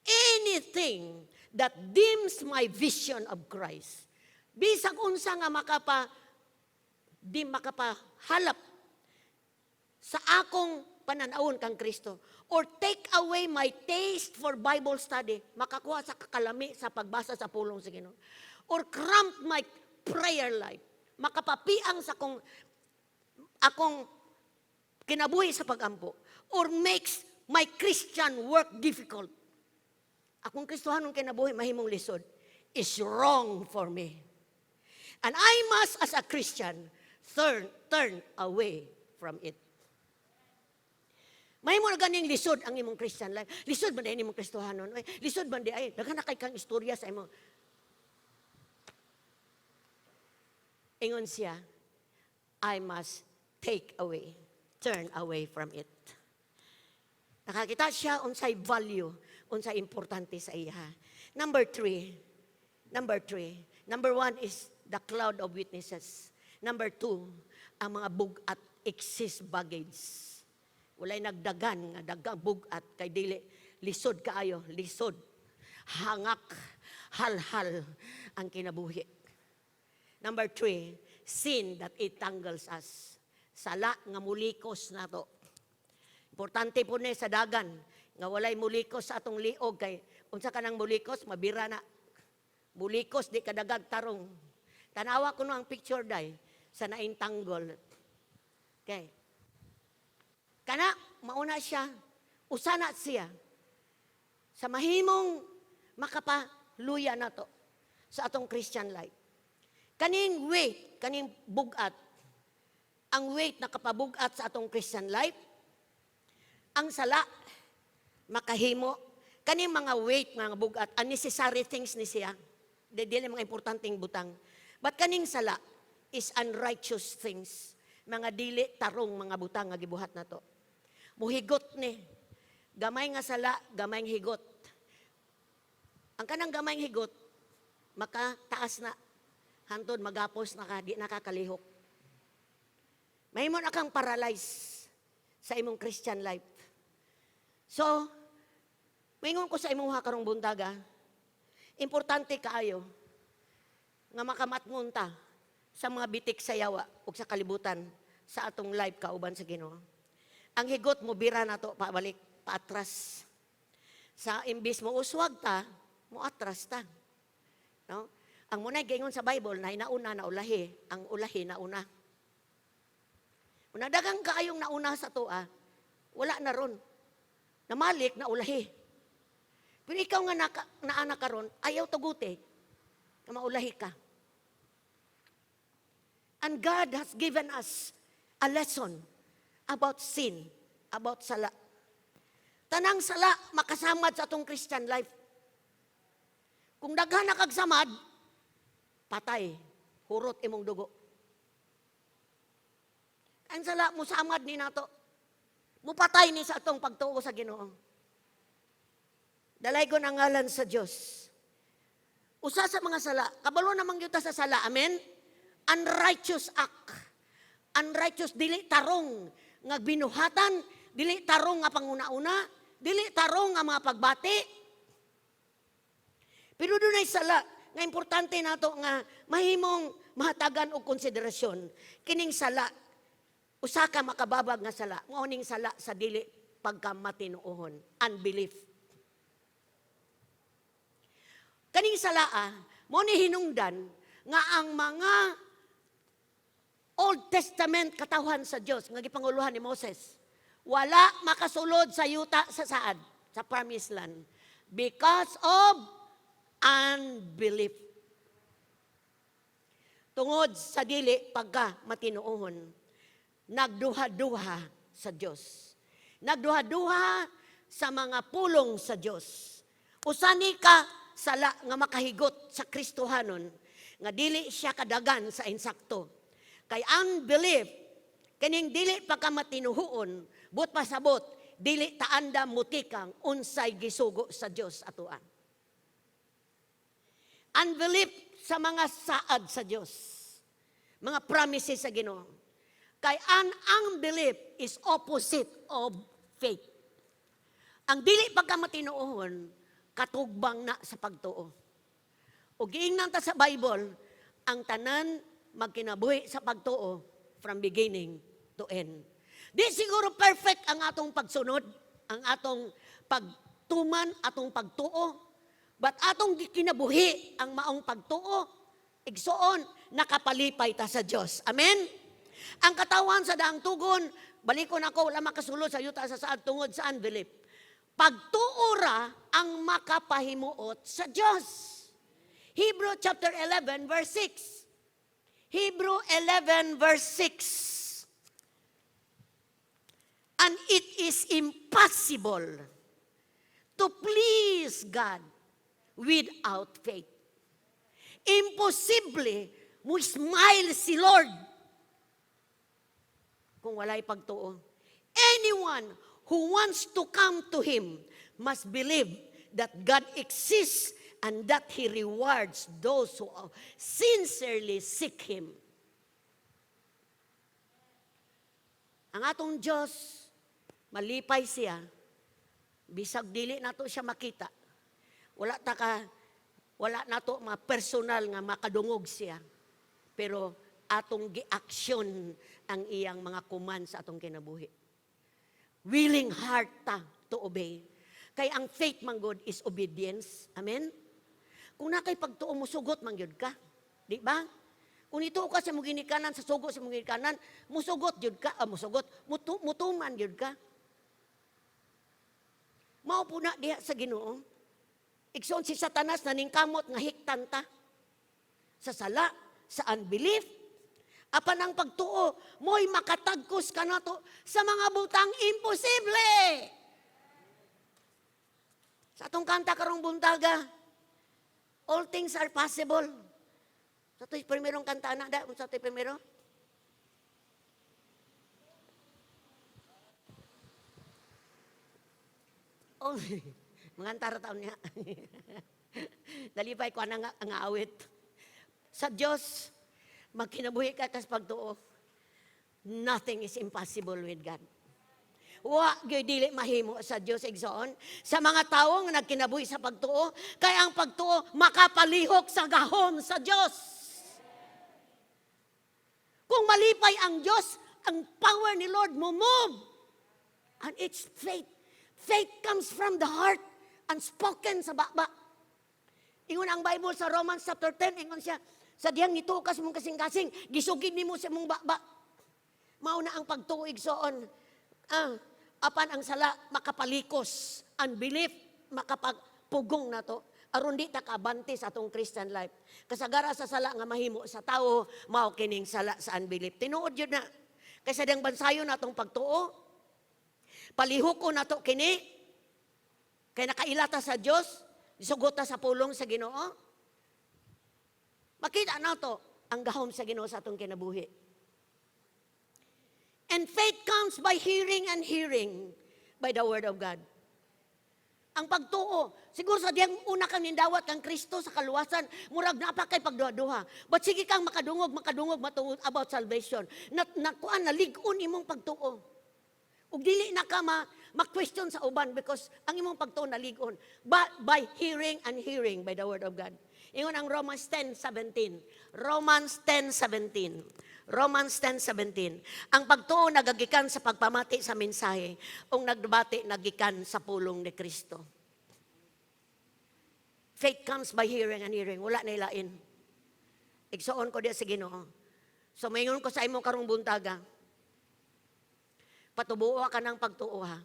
Anything that dims my vision of Christ. Bisag unsa nga di makapahalap sa akong pananawon kang Kristo, or take away my taste for Bible study, makakuha sa kakalami sa pagbasa sa pulong sa Ginoo, or cramp my prayer life, makapapiang sa akong kinabuhi sa pagampo, or makes my Christian work difficult. Akong Kristohanon kinabuhi mahimong lisod is wrong for me. And I must, as a Christian, turn away from it. Mahimo na ganing lisod ang imong Christian life. Lisod ba na imong Kristohanon? Lisod ba na ay, daghan na kay kang istorya sa imong. Ingon siya, I must turn away from it. Nakakita siya unsay value, unsay importante sa iya. Number 1 is the cloud of witnesses. Number 2, ang mga bugat, excess baggage. Walay nagdagan nga dagang bugat kay dili lisod kaayo, lisod. Hangak, hal-hal ang kinabuhi. Number 3, sin that entangles us. Sala nga mulikos nato. Importante po ni sa dagan nga walay mulikos sa atong liog kay unsa kanang mulikos mabira na. Mulikos di kadagag tarong. Tanawa ko no ang picture day sa naintanggol. Okay. Kana mauna siya, usana siya sa mahimong makapaluya nato sa atong Christian life. Kaning weight, kaning bugat, ang weight na kapabugat sa atong Christian life, ang sala, makahimo, kaning mga weight, mga bugat, unnecessary things ni siya, dili mga importanteng butang. But kaning sala is unrighteous things, mga dili tarong mga butang nga gibuhat nato. Muhigot ni, gamay nga sala, gamay nga higot. Ang kanang gamay nga higot, makataas na, hantod magapos na ka, di nakakalihok. Mahimo na kang paralyze sa imong Christian life. So, maingon ko sa imong karong buntaga, importante kaayo nga makamatngon ta sa mga bitik sa yawa ug sa kalibutan sa atong life kauban sa Ginoo. Ang higot mo bira na to pabalik, paatras. Sa imbis mo uswag ta, mo atras ta. No? Ang munay gingon sa Bible na inauna na ulahi, ang ulahi na una. Una dagang kaayong nauna sa toa, wala na ron. Namalik na ulahi. Pero ikaw nga naanak ka ron, ayaw tuguti, na maulahi ka. And God has given us a lesson about sin, about sala. Tanang sala, makasamad sa atong Christian life. Kung daghan na kagsamad, patay, hurot imong dugo. Ang sala, musamad ni nato. Mupatay ni sa atong pagtuo sa Ginoo. Dalay ko ng ngalan sa Diyos. Usa sa mga sala, kabalo namang yuta sa sala, amen? Unrighteous act. Unrighteous, dili tarong nga binuhatan, dili tarong nga panguna-una, dili tarong nga mga pagbati. Pero doon ay sala, nga importante nato nga mahimong mahatagan og konsiderasyon. Kining sala, usa ka makababag nga sala, nguning sala sa dili pagkamatinuohon, unbelief. Kaning sala, mo ni hinungdan nga ang mga Old Testament katawhan sa Dios nga gipanguluhan ni Moses, wala makasulod sa yuta sa saad, sa promised land because of unbelief. Tungod sa dili pagka matinuohon, nagduha-duha sa Dios. Nagduha-duha sa mga pulong sa Dios. Usani ka sala nga makahigot sa Kristohanon nga dili siya kadagan sa insakto. Kay unbelief, kaning dili pagkamatinuhoon, but pasabot, dili taanda mutikang unsay gisugo sa Dios atoan. Unbelief sa mga saad sa Dios, mga promises sa Ginoo. Kay unbelief is opposite of faith. Ang dili pagkamatinuohon, katugbang na sa pagtuo. O giingnan ta sa Bible, ang tanan magkinabuhi sa pagtuo, from beginning to end. Di siguro perfect ang atong pagsunod, ang atong pagtuman, atong pagtuo, but atong kinabuhi ang maong pagtuo, igsoon, nakapalipay ta sa Dios. Amen? Ang katawan sa daang tugon, balikon ako, wala makasulod sa yuta sa saad tungod sa unbelief. Pagtuora ang makapahimuot sa Dios. Hebrew chapter 11 verse 6. Hebrew 11 verse 6. And it is impossible to please God without faith. Imposible mo smile si Lord kung walay pagtuo. Anyone who wants to come to Him must believe that God exists and that He rewards those who sincerely seek Him. Ang atong Diyos, malipay siya, bisag dili nato siya makita. Wala nato personal nga makadungog siya. Pero atong gi-action ang iyang mga command sa atong kinabuhi. Willing heart ta to obey. Kay ang faith man God is obedience. Amen? Kung nakay pagtuo mo, sugot man yun ka. Di ba? Kung ito ka sa mong ginikanan, sa sugo sa mong ginikanan, musugot yun ka, mutuman yun ka. Mao po na diha sa Ginoo. Ikson si Satanas naningkamot nga hiktan ta. Sa sala, sa unbelief, apan ang pagtuo, mo'y makatagkos ka na to sa mga butang imposible. Sa atong kanta karong buntaga, all things are possible. Sa ito'y primerong kanta na, sa ito'y primero. Oh, mga antara taon niya. Dalipay ko ang awit. Sa Diyos, magkinabuhi ka kas pagtuo. Nothing is impossible with God. Wa gyud dili mahimo sa Dios igsoon sa mga tawo nga nagkinabuhi sa pagtuo, kay ang pagtuo makapalihok sa gahom sa Dios. Kung malipay ang Dios, ang power ni Lord mo move. And it's faith. Faith comes from the heart and spoken sa baba. Ingon ang Bible sa Romans chapter 10, ingon siya, sa diyang nitukas mong kasing-kasing, gisugid nimo sa mong baba. Mao na ang pagtuig soon. Apan ang sala makapalikos, unbelief makapagpugong na to. Aron di ta kabante sa atong Christian life. Kasagara sa sala nga mahimo sa tawo, mao kining sala sa unbelief. Tinuod yun na. Kaysa dang bansayo na atong pagtuo, palihok ko na to kini, kay nakailata sa Diyos, isugota sa pulong sa Ginoo. Makita na to ang gahom sa Ginoo sa atong kinabuhi. And faith comes by hearing and hearing by the Word of God. Ang pagtuo, siguro sa diyang una kang nindawat kang Kristo sa kaluwasan, murag napa kay pagduha-duha. But sige kang makadungog matungod about salvation. Nakuan, naligon imong pagtuo. Ug dili na ka ma-question sa uban because ang imong pagtuo naligon. But by hearing and hearing by the Word of God. Ingon ang Romans 10:17. Romans 10:17. Romans 10:17. Ang pagtuo nagagikan sa pagpamati sa mensahe, ug nagdebate nagikan sa pulong ni Kristo. Faith comes by hearing and hearing. Wala na ilain. Igsoon ko diya sa Ginoo. So mayon ko sa imo karong buntaga. Patubuo ka ng pagtuo ha.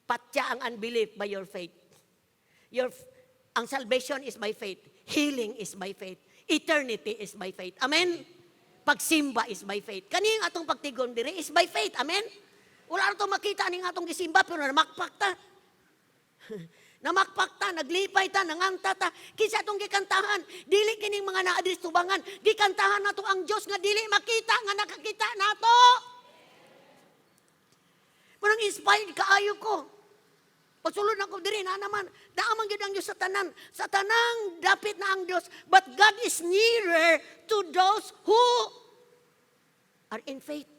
Patya ang unbelief by your faith. Ang salvation is by faith. Healing is by faith. Eternity is by faith. Amen? Pagsimba is by faith. Kaning atong pagtigon diri is by faith. Amen? Wala na itong makita ning atong gisimba pero namakpak ta. Namakpak ta, naglipay ta, nanganta ta. Kinsa atong gikantahan, dili kining mga naadis tubangan. Gikantahan nato ang Dios nga dili makita nga nakakita nato. Parang inspired kaayo ko. Pagsulod na ko diri na naman, daamang gyud ang Dios sa tanan. Sa tanang dapit na ang Dios, but God is nearer to those who are in faith.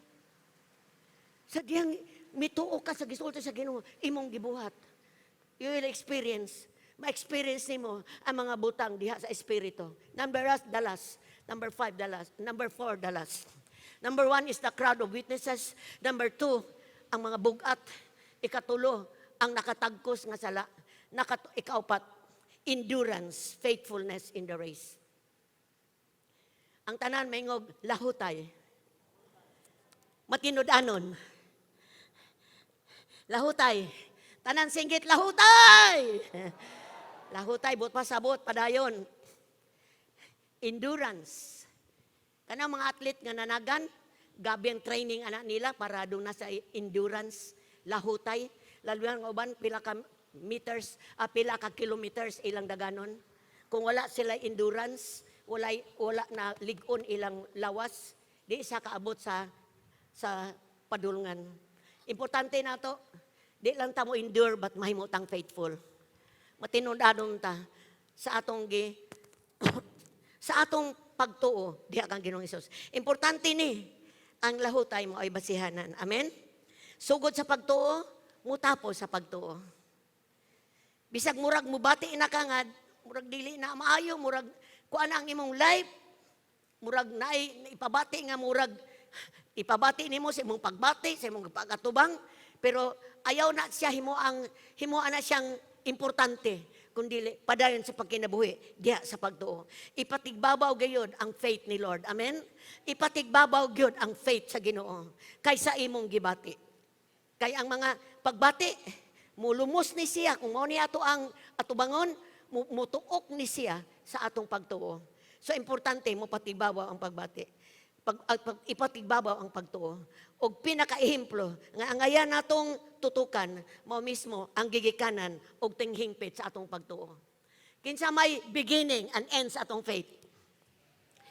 Sa diyang mituo ka sa gisulti sa Ginoo, imong gibuhat. You will experience, ma-experience nimo ang mga butang diha sa espiritu. Number 5 dalas. Number 4 dalas. Number 1 is the crowd of witnesses. Number 2, ang mga bugat. Ikatulo, ang nakatagkos nga sala. Ikaupat, endurance, faithfulness in the race. Ang tanan may ngog lahutay. Matinud-anon. Lahutay. Tanan singgit lahutay. Lahutay but pasabot padayon. Endurance. Kanang mga athlete nga nanagan, gabi ang training anak nila para doon na sa endurance, lahutay. Lalo nga uban, pila ka meters, pila ka kilometers ilang daganon. Kung wala sila endurance, wala na ligon ilang lawas, di isa kaabot sa padulngan. Importante na to, di lang ta mo endure but mahimutang faithful. Matinod-anon ta sa atong sa atong pagtuo, diha kang Ginoong Hesus. Importante ni, ang lahutay mo ay basihanan. Amen? Sugod sa pagtuo, mutapo sa pagtuo. Bisag murag mubati na kangad, murag dili na maayo, murag kuan ang imong life, murag ipabati nga murag, ipabati nimo sa imong pagbati, sa imong pagatubang, pero ayaw na siya himuan na siyang importante kundi padayon sa pagkinabuhi diha sa pagtuo. Ipatigbabaw gayud ang faith ni Lord. Amen? Ipatigbabaw gyud ang faith sa Ginoo kaysa imong gibati. Kay ang mga pagbati mulumos ni siya kung mao ni ato ang atubangon, mutuok ni siya sa atong pagtuo. So importante mo patigbabaw ang pagbati. Ipatigbabaw ang pagtuo. O pinakaehemplo nga angayan natong tutukan mo mismo ang gigikanan og tinghingpit sa atong pagtuo. Kinsa may beginning and end sa atong faith?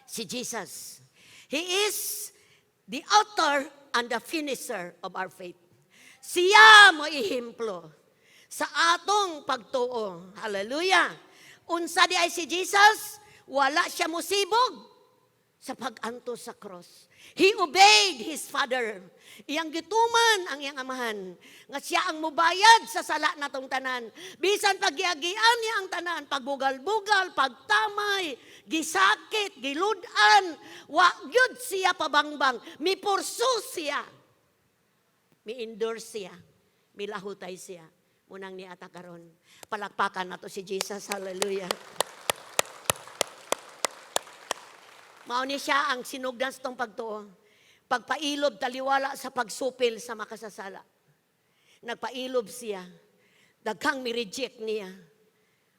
Si Jesus. He is the author and the finisher of our faith. Siya mo ehemplo sa atong pagtuo. Hallelujah. Unsa di ay si Jesus, wala siya musibog sa pag-antos sa cross. He obeyed His Father. Iyang gituman ang iyang amahan. Nga siya ang mubayad sa sala natong tanan. Bisan paggiagian niya ang tanan, pagbugal-bugal, pagtamay, gisakit, giludan, wa gyud siya pabangbang, mipurso siya. Mi-endure siya, milahutay siya. Munang niata karon. Palakpakan nato si Jesus. Hallelujah. Mao ni siya ang sinugdan sa tong pagtuo. Pagpailob taliwala sa pagsupil sa makasasala. Nagpailob siya. Daghang mi-reject niya.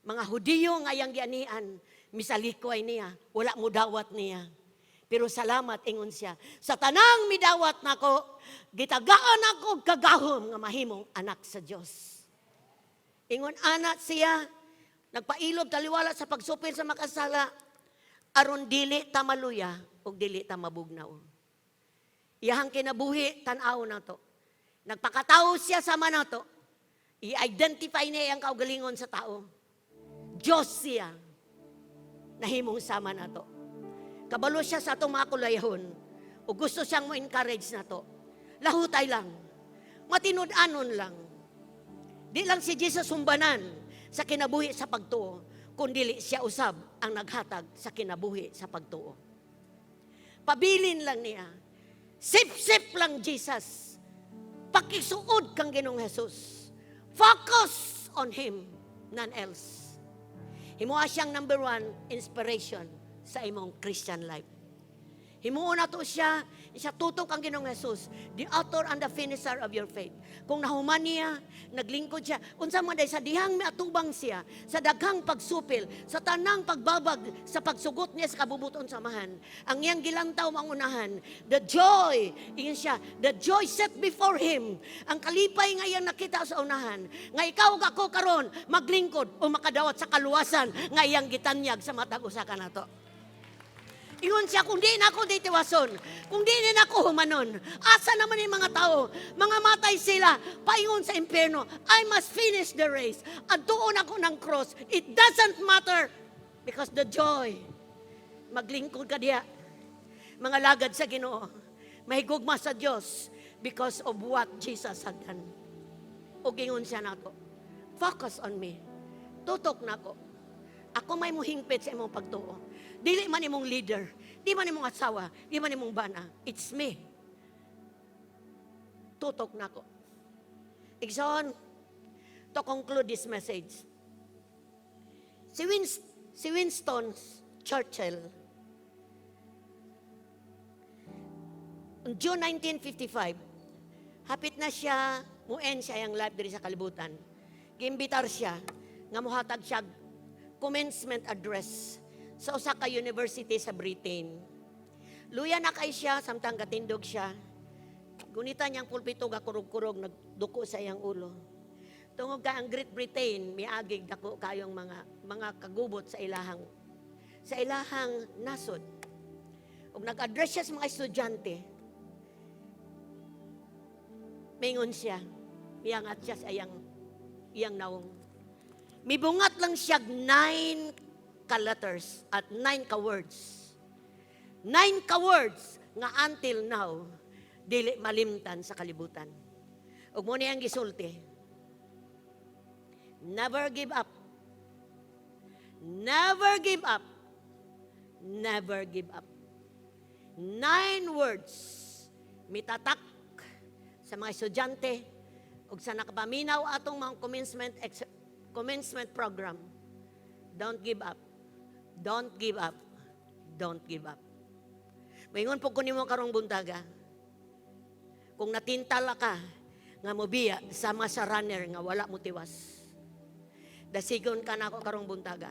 Mga Hudiyo nga yang gianian, misalikway niya, wala mo dawat niya. Pero salamat ingon siya. Sa tanang midawat nako, gitagaan ako kagahom nga mahimong anak sa Dios. Ingon anak siya, nagpailob taliwala sa pagsupil sa makasala. Aron dili ta maluya o dili ta mabugnaw. Iyahang kinabuhi, tanaw na to. Nagpakatao siya sa manato. I-identify niya ang kaugalingon sa tao. Diyos siya. Nahimong sama na to. Kabalo siya sa itong mga kulayahon. O gusto siyang mo-encourage na to. Lahutay lang. Matinud-anon lang. Di lang si Jesus sumbanan sa kinabuhi sa pagtuo, kundi siya usab ang naghatag sa kinabuhi sa pagtuo. Pabilin lang niya. Sip-sip lang Jesus. Pakisuod kang Ginoong Jesus. Focus on Him, none else. Himuha siyang number 1 inspiration sa imong Christian life. Himuon na to siya tutok ang Ginoong Jesus, the author and the finisher of your faith. Kung nahuman niya, naglingkod siya, unsa man day sa dihang miatubang siya, sa daghang pagsupil, sa tanang pagbabag, sa pagsugot niya sa kabubuton samahan, ang iyang gilantaw mangunahan, the joy, iyon siya, the joy set before him, ang kalipay nga iyang nakita sa unahan, nga ikaw ako karon maglingkod o makadawat sa kaluwasan, nga iyang gitanyag sa matag usa ka nato. Ingon siya, kung di na ako ditiwason, kung di na ako humanon, asa naman yung mga tao, mga matay sila, paingon sa impyerno, I must finish the race. At doon ako ng cross. It doesn't matter because the joy, maglingkod ka diya, mga lagad sa Ginoo, mahigugma sa Diyos because of what Jesus had done. O gingon siya na to, focus on me. Tutok na ko. Ako may muhingpit sa imong pagtuo. Dili man imong leader, di man imong asawa, di man imong bana. It's me. Tutok na ko. Igsoon, to conclude this message. Si Winston Churchill, on June 1955, hapit na siya, muen siya yung life diri sa kalibutan. Giimbitar siya, nga muhatag siya commencement address sa usa ka university sa Britain. Luya na kay siya, samtang gatindog siya. Gunita niyang pulpito ga kurog-kurog, nagduko sa iyang ulo. Tungod ka ang Great Britain, miagig dako kayong mga kagubot sa ilahang nasod. Ug nag-address siya sa mga estudyante. Mingon siya, miyangat siya sa iyang naong. Mibungat lang siya 9 ka-letters at 9 ka-words. 9 ka-words nga until now, dili malimtan sa kalibutan. Ug mo niyang gisulti. Never give up. Never give up. Never give up. 9 words mitatak sa mga estudyante ug sa nakapaminaw atong mga commencement program. Don't give up. Don't give up. Don't give up. Maingon po ko nimo karong buntaga. Kung natintala ka nga mobiya sama sa runner nga wala mo tiwas. Dasigon ka na ako karong buntaga.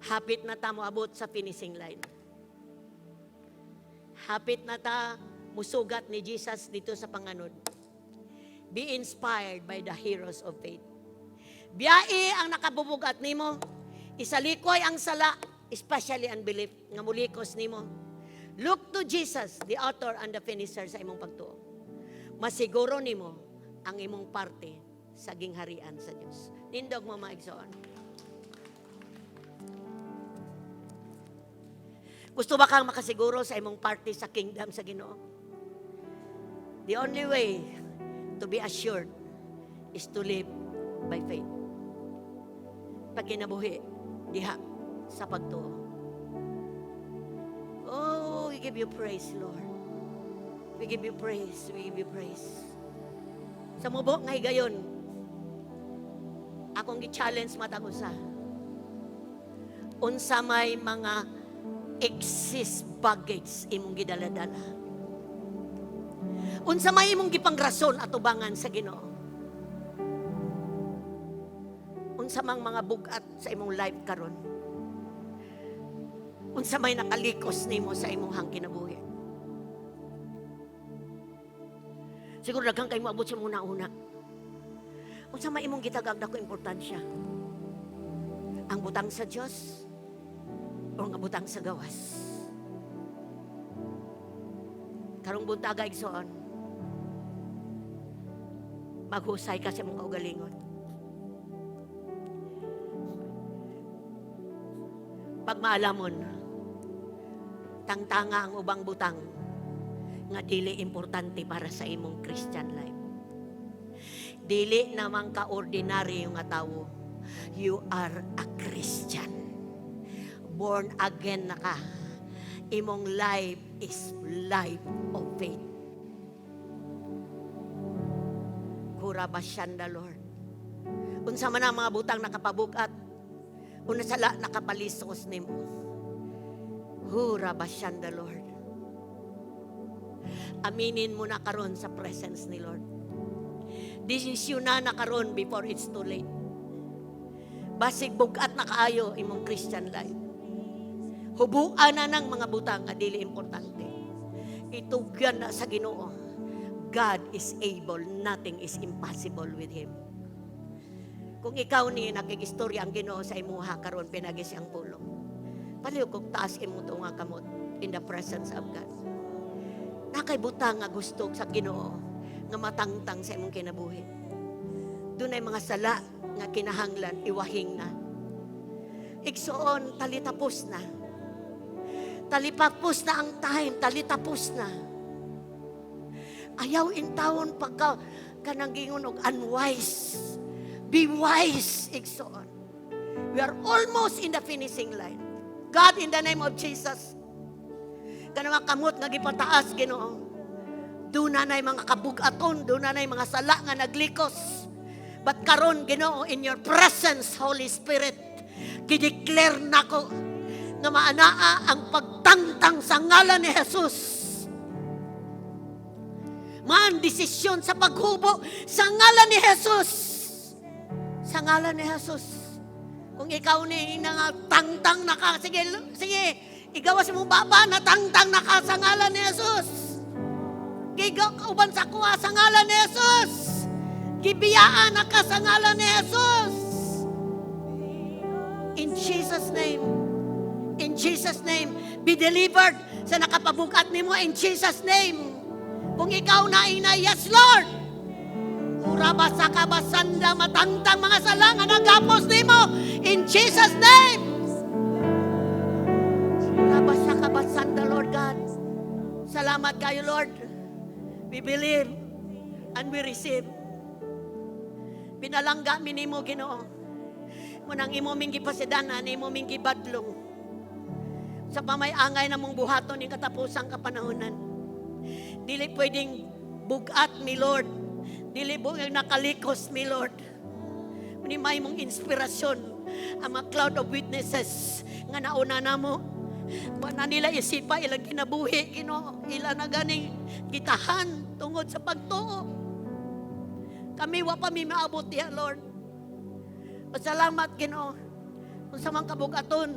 Hapit na ta moabot sa finishing line. Hapit na ta musugat ni Jesus dito sa panganod. Be inspired by the heroes of faith. Biyai ang nakabubugat nimo. Isalikoy ang sala, especially unbelief, nga mulikos nimo. Look to Jesus, the author and the finisher sa imong pagtuo. Masiguro nimo ang imong parte sa gingharian sa Dios. Nindog mo maigsoon. Gusto ba kang makasiguro sa imong parte sa kingdom sa Ginoo? The only way to be assured is to live by faith. Pag kinabuhi, diha sa pagtuo. Oh, we give you praise, Lord. We give you praise. We give you praise. Sa mubo nga higayon, akong gi-challenge matag usa. Unsa may mga excess baggage imong gidaladala. Unsa may imong gipangrason atubangan sa Ginoo. Unsa mang mga bugat sa imong life karon. Unsa may nakalikos nimo sa imong kinabuhi. Siguro daghang kay moabot sa una-una. Unsa may imong gitagag dako importansya? Ang butang sa Dios o ang butang sa gawas? Karong buntaga igsoon. Maghusay ka sa imong kaugalingon. Pag maalamon, tangtanga ang ubang butang nga dili importante para sa imong Christian life. Dili namang ka-ordinary yung tawo. You are a Christian. Born again na ka. Imong life is life of faith. Kurabasyanda, Lord. Unsa man ang mga butang nakapabugat, una sala nakapalisos nimo. Hurabasyanda, Lord. Aminin mo na karon sa presence ni Lord. Desisyon na karon before it's too late. Basig bugat na kaayo imong Christian life. Hubuan na ng mga butang nga dili importante. Itugyan na sa Ginoo. God is able, nothing is impossible with Him. Kung ikaw ni nakigistorya ang Ginoo sa imuha karon pinagi siyang pulong. Paliw kog taas imo to nga kamot in the presence of God. Nakay butang nga gusto sa Ginoo nga matangtang sa imong kinabuhi. Dunay mga sala nga kinahanglan iwahing na. Igsoon talitapos na. Talipapos na ang time, talitapos na. Ayaw in taon pagka kanang gingon og unwise. Be wise, igsoon. We are almost in the finishing line. God, in the name of Jesus. Kanang kamot nga gipataas, Ginoo. Doon na mga kabugaton, doon na mga sala nga naglikos. But karon, Ginoo, in your presence, Holy Spirit, gideclare nako nga maanaa ang pagtangtang sa ngalan ni Jesus. Maan desisyon sa paghubo sa ngalan ni Jesus. Sa ngalan ni Jesus. Kung ikaw ni tangtang na ka, sige, igawas mong baba na tangtang na ka sa ngalan ni Jesus. Uban sa kuha sa ngalan ni Jesus. Gibiyaan na ka sa ngalan ni Jesus. In Jesus' name. In Jesus' name. Be delivered sa nakapabugat nimo in Jesus' name. Kung ikaw na inay, yes Lord. Urabasa ka basanda matangtang mga salangan nagapos nimo in Jesus' name. Urabasa ka basanda, Lord God. Salamat kayo, Lord. We believe and we receive. Pinalangga mi nimo, Ginoo. Munang imo ming gipasidanan, imo ming gibadlong. Sa pamay-angay na mong buhaton ng katapusang kapanahonan. Dili pwedeng bugat mi, Lord. Dili pwedeng nakalikos mi, Lord. Muni may mong inspirasyon ang mga cloud of witnesses nga nauna na mo. Wala nila isipa ilang kinabuhi, Ginoo. Ila na ganing gitahan tungod sa pagtuo. Kami wa pa mi maabot diha, Lord. Pasalamat, Ginoo. Kung sa mga kabugaton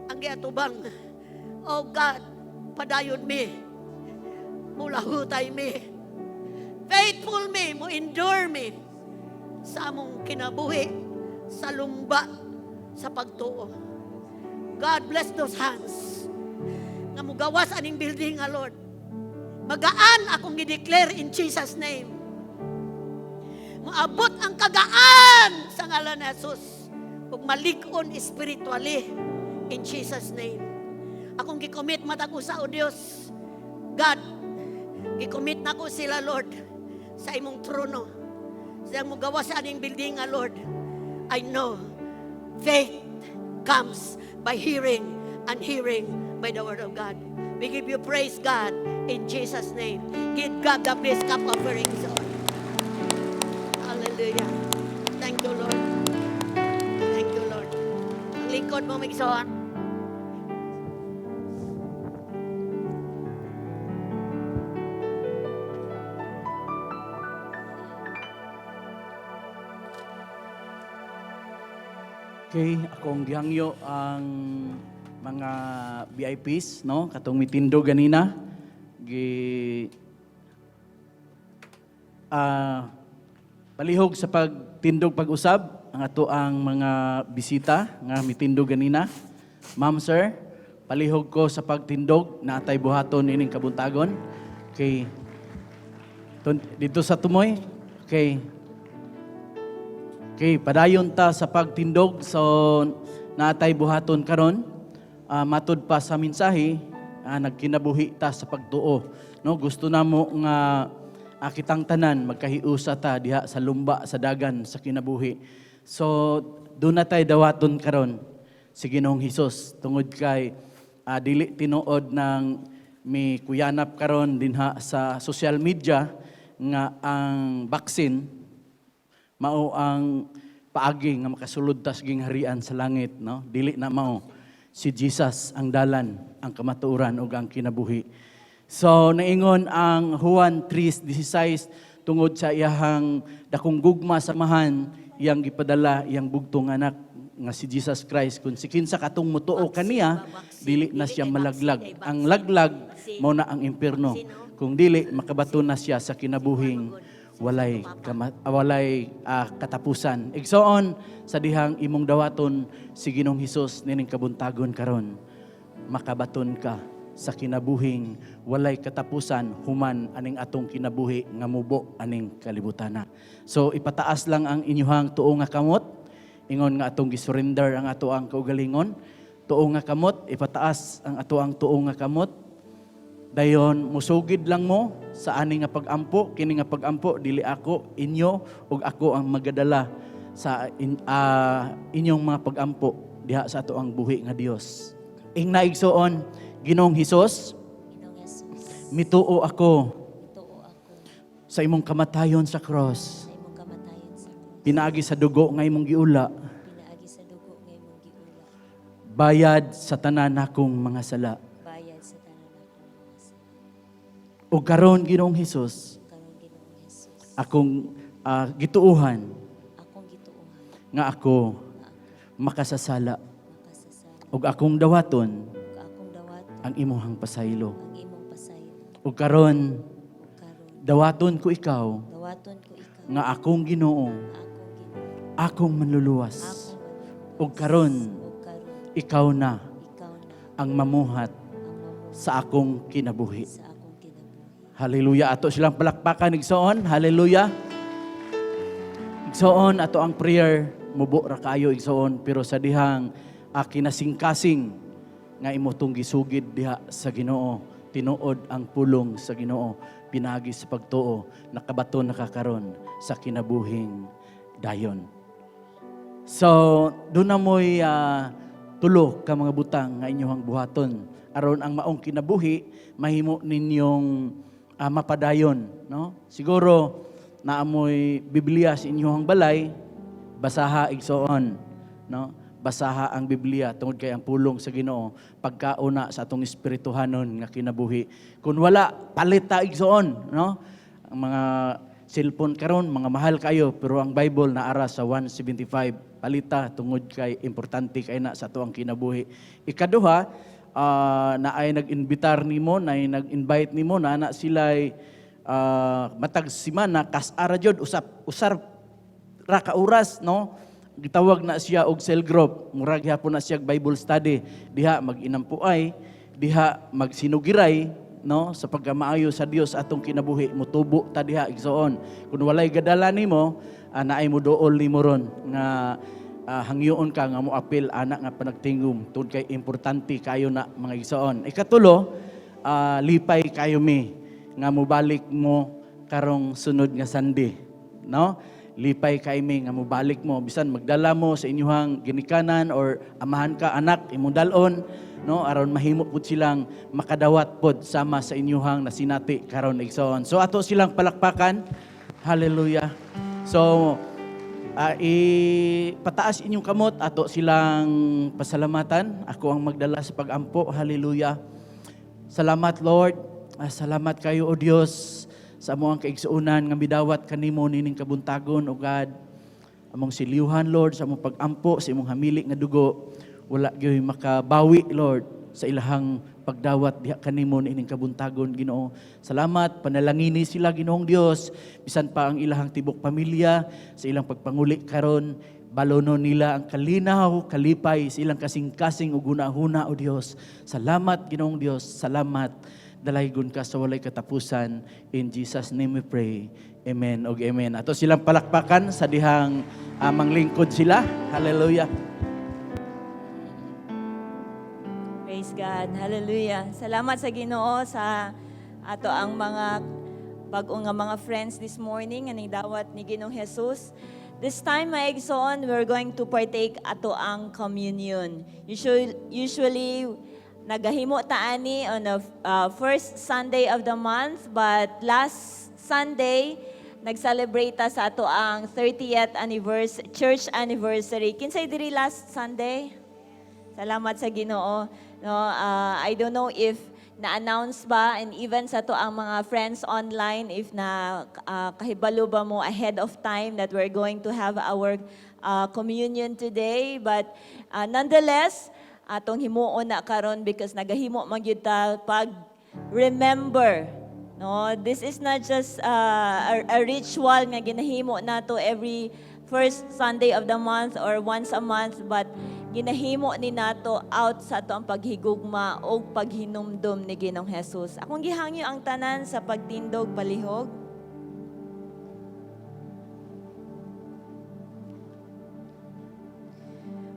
ang giatubang. Oh God, padayon mi. Mulahutay mi. Faithful mi, mo endure mi sa among kinabuhi, sa lumba, sa pagtuo. God bless those hands nga mugawas aning building, nga Lord. Magaan akong gideclare in Jesus' name. Maabot ang kagaan sa ngalan ni Jesus. Ug malig-on spiritually in Jesus' name. Akong gicommit matag usa, o Dios. God, gicommit na ko sila, Lord, sa imong trono. Sa mo gawa sa aning building, nga Lord. I know faith comes by hearing, and hearing by the word of God. We give you praise, God, in Jesus' name. Give God the praise cup offering. Hallelujah. Thank you, Lord. Thank you, Lord. Ang lingkod mo, Migsoon. Okay, akong gihangyo ang mga VIPs, no? Katong mitindo ganina. Palihog sa pagtindog pag-usab ang ato ang mga bisita nga mitindo ganina. Ma'am, sir, palihog ko sa pagtindog na atay buhaton ining kabuntagon. Okay. Dito sa tumoy. Okay. Okay, padayon ta sa pagtindog. So, natay buhaton karon. Matud pa sa mensahe, nagkinabuhi ta sa pagtuo. No, gusto namo nga kitang tanan magkahiusa ta diha sa lumba sa dagan sa kinabuhi. So, doon na tayo dawaton karon si Ginoong Hesus tungod kay dili tinuod ng may kuyanap karon dinha sa social media nga ang vaccine mao ang paagi nga makasulod tas gingharian sa langit, no? Dili na mao. Si Jesus ang dalan, ang kamatuoran ug ang kinabuhi. So naingon ang Juan 3:16 tungod sa iyahang dakong gugma samahan iyang gipadala iyang bugtong anak nga si Jesus Christ. Kung si kinsa katong mutuo kaniya, dili na siya malaglag. Ang laglag mao na ang impierno. Kung dili makabato na siya sa kinabuhing walay katapusan. Igsoon sa dihang imong dawaton si Ginoong Hesus nining kabuntagon karon. Makabaton ka sa kinabuhing walay katapusan human aning atong kinabuhi nga mubo aning kalibutana. So ipataas lang ang inyuhang tuo nga kamot. Ingon nga atong gisurrender ang ato ang kaugalingon. Tuo nga kamot, ipataas ang ato ang tuo nga kamot. Dayon musugid lang mo sa ani nga pagampo, kini nga pagampo dili ako, inyo ug ako ang magadala sa inyong mga pagampo diha sa ato ang buhi nga Dios. Ing naigsoon, Ginoong Hesus, Ginoong Jesus, mituo ako ituo ako sa imong kamatayon sa cross. sa imong kamatayon sa krus. Pinaagi sa dugo nga imong giula, Pinaagi sa dugo nga imong giula. bayad sa tanan akong mga sala. Bayad sa tanan akong mga sala. O karon Ginoong Hesus, Karon Ginoong Jesus, akong gituuhan akong gituuhan nga ako makasasala makasasala ug akong dawaton ug akong dawaton ang imuhang pasaylo. ang imong pasaylo. Ug karon Ug karon dawaton ko ikaw dawaton ko ikaw nga akong Ginoo, akong Ginoo akong manluluwas. akong manluluwas. Ug karon Ug karon ikaw na ikaw na ang mamuhat ang mamuhay sa akong kinabuhi. sa akong kinabuhi. Hallelujah. Ato silang palakpakan igsoon. Hallelujah. Igsoon ato ang prayer mubo ra kayo igsoon pero sa dihang kinasingkasing nga imo tong gisugid diha sa Ginoo. Tinuod ang pulong sa Ginoo pinagi sa pagtuo nakabaton nakakaron sa kinabuhing dayon. So, doon na mo'y tulo ka mga butang nga inyong buhaton. Aron ang maong kinabuhi, mahimo ninyong mapadayon. No? Siguro, naamoy Biblia sa inyong balay, basaha igsoon. No? Basaha ang Biblia tungod kay ang pulong sa Ginoo pagkauna sa atong espirituhanon nga kinabuhi. Kung wala, palita igsoon. No? Ang mga cellphone karon mga mahal kayo pero ang Bible naara sa 175 palita tungod kay importante kay na sa tuang kinabuhi. Ikaduha na ay nag-invitar nimo na ay nag-invite nimo na sila'y matag simana kas-ara jud usar ra ka oras no gitawag na siya og cell group murag hapon na siya Bible study diha mag-inampuay diha magsinugiray no sa pagkamaayo sa Dios atong kinabuhi motubo ta diha igsoon kun walay gadala nimo naay mo dool nimo ron nga hangyoon ka nga mo apil anak nga panagtingum tungod kay importante kayo na mga igsoon. Ikatulo lipay kayo mi nga mobalik mo karong sunod nga Sunday no lipay kay mi nga mobalik mo bisan magdala mo sa inyong ginikanan or amahan ka anak imong dalon no aron mahimo pud silang makadawat pod sama sa inyong nasinati karon igsoon. So ato silang palakpakan. Hallelujah. So ipataas inyong kamot ato silang pasalamatan. Ako ang magdala sa pagampo. Hallelujah. Salamat Lord. Salamat kayo o Dios sa among kaigsuunan nga midawat kanimo nining kabuntagon o God. Among siliuhan Lord sa among pagampo sa imong hamili nga dugo. Wala gyoy makabawi Lord sa ilahang pagdawat diha kanimo nining kabuntagon Ginoo. Salamat panalangini sila Ginoong Dios bisan pa ang ilahang tibok pamilya sa ilang pagpanguli karon balonon nila ang kalinaw kalipay sa ilang kasing-kasing ug hunahuna o Dios. Salamat Ginoong Dios. Salamat dalaygon ka sa walay katapusan. In Jesus name we pray. Amen og amen. Ato silang palakpakan sa dihang manglingkod sila. Hallelujah. Praise God. Hallelujah. Salamat sa Ginoo sa ato ang mga bag-o nga mga friends this morning nga dawat ni Ginoong Jesus. This time, my igsoon, we're going to partake ato ang communion. Usually nagahimo ta ani on the first Sunday of the month, but last Sunday nag-celebrate ta sa ato ang 30th church anniversary. Kinsay diri last Sunday? Salamat sa Ginoo. No, I don't know if na-announce ba and even sa to ang mga friends online if na kahibalo ba mo ahead of time that we're going to have our communion today, but nonetheless atong himuon na karon because nagahimo man gyud ta pag remember. No, this is not just a ritual nga ginahimo nato every first Sunday of the month or once a month, but ginahimo ni nato out sa ato ang paghigugma o paghinumdum ni Ginoong Jesus. Akong gihangyo ang tanan sa pagtindog palihog.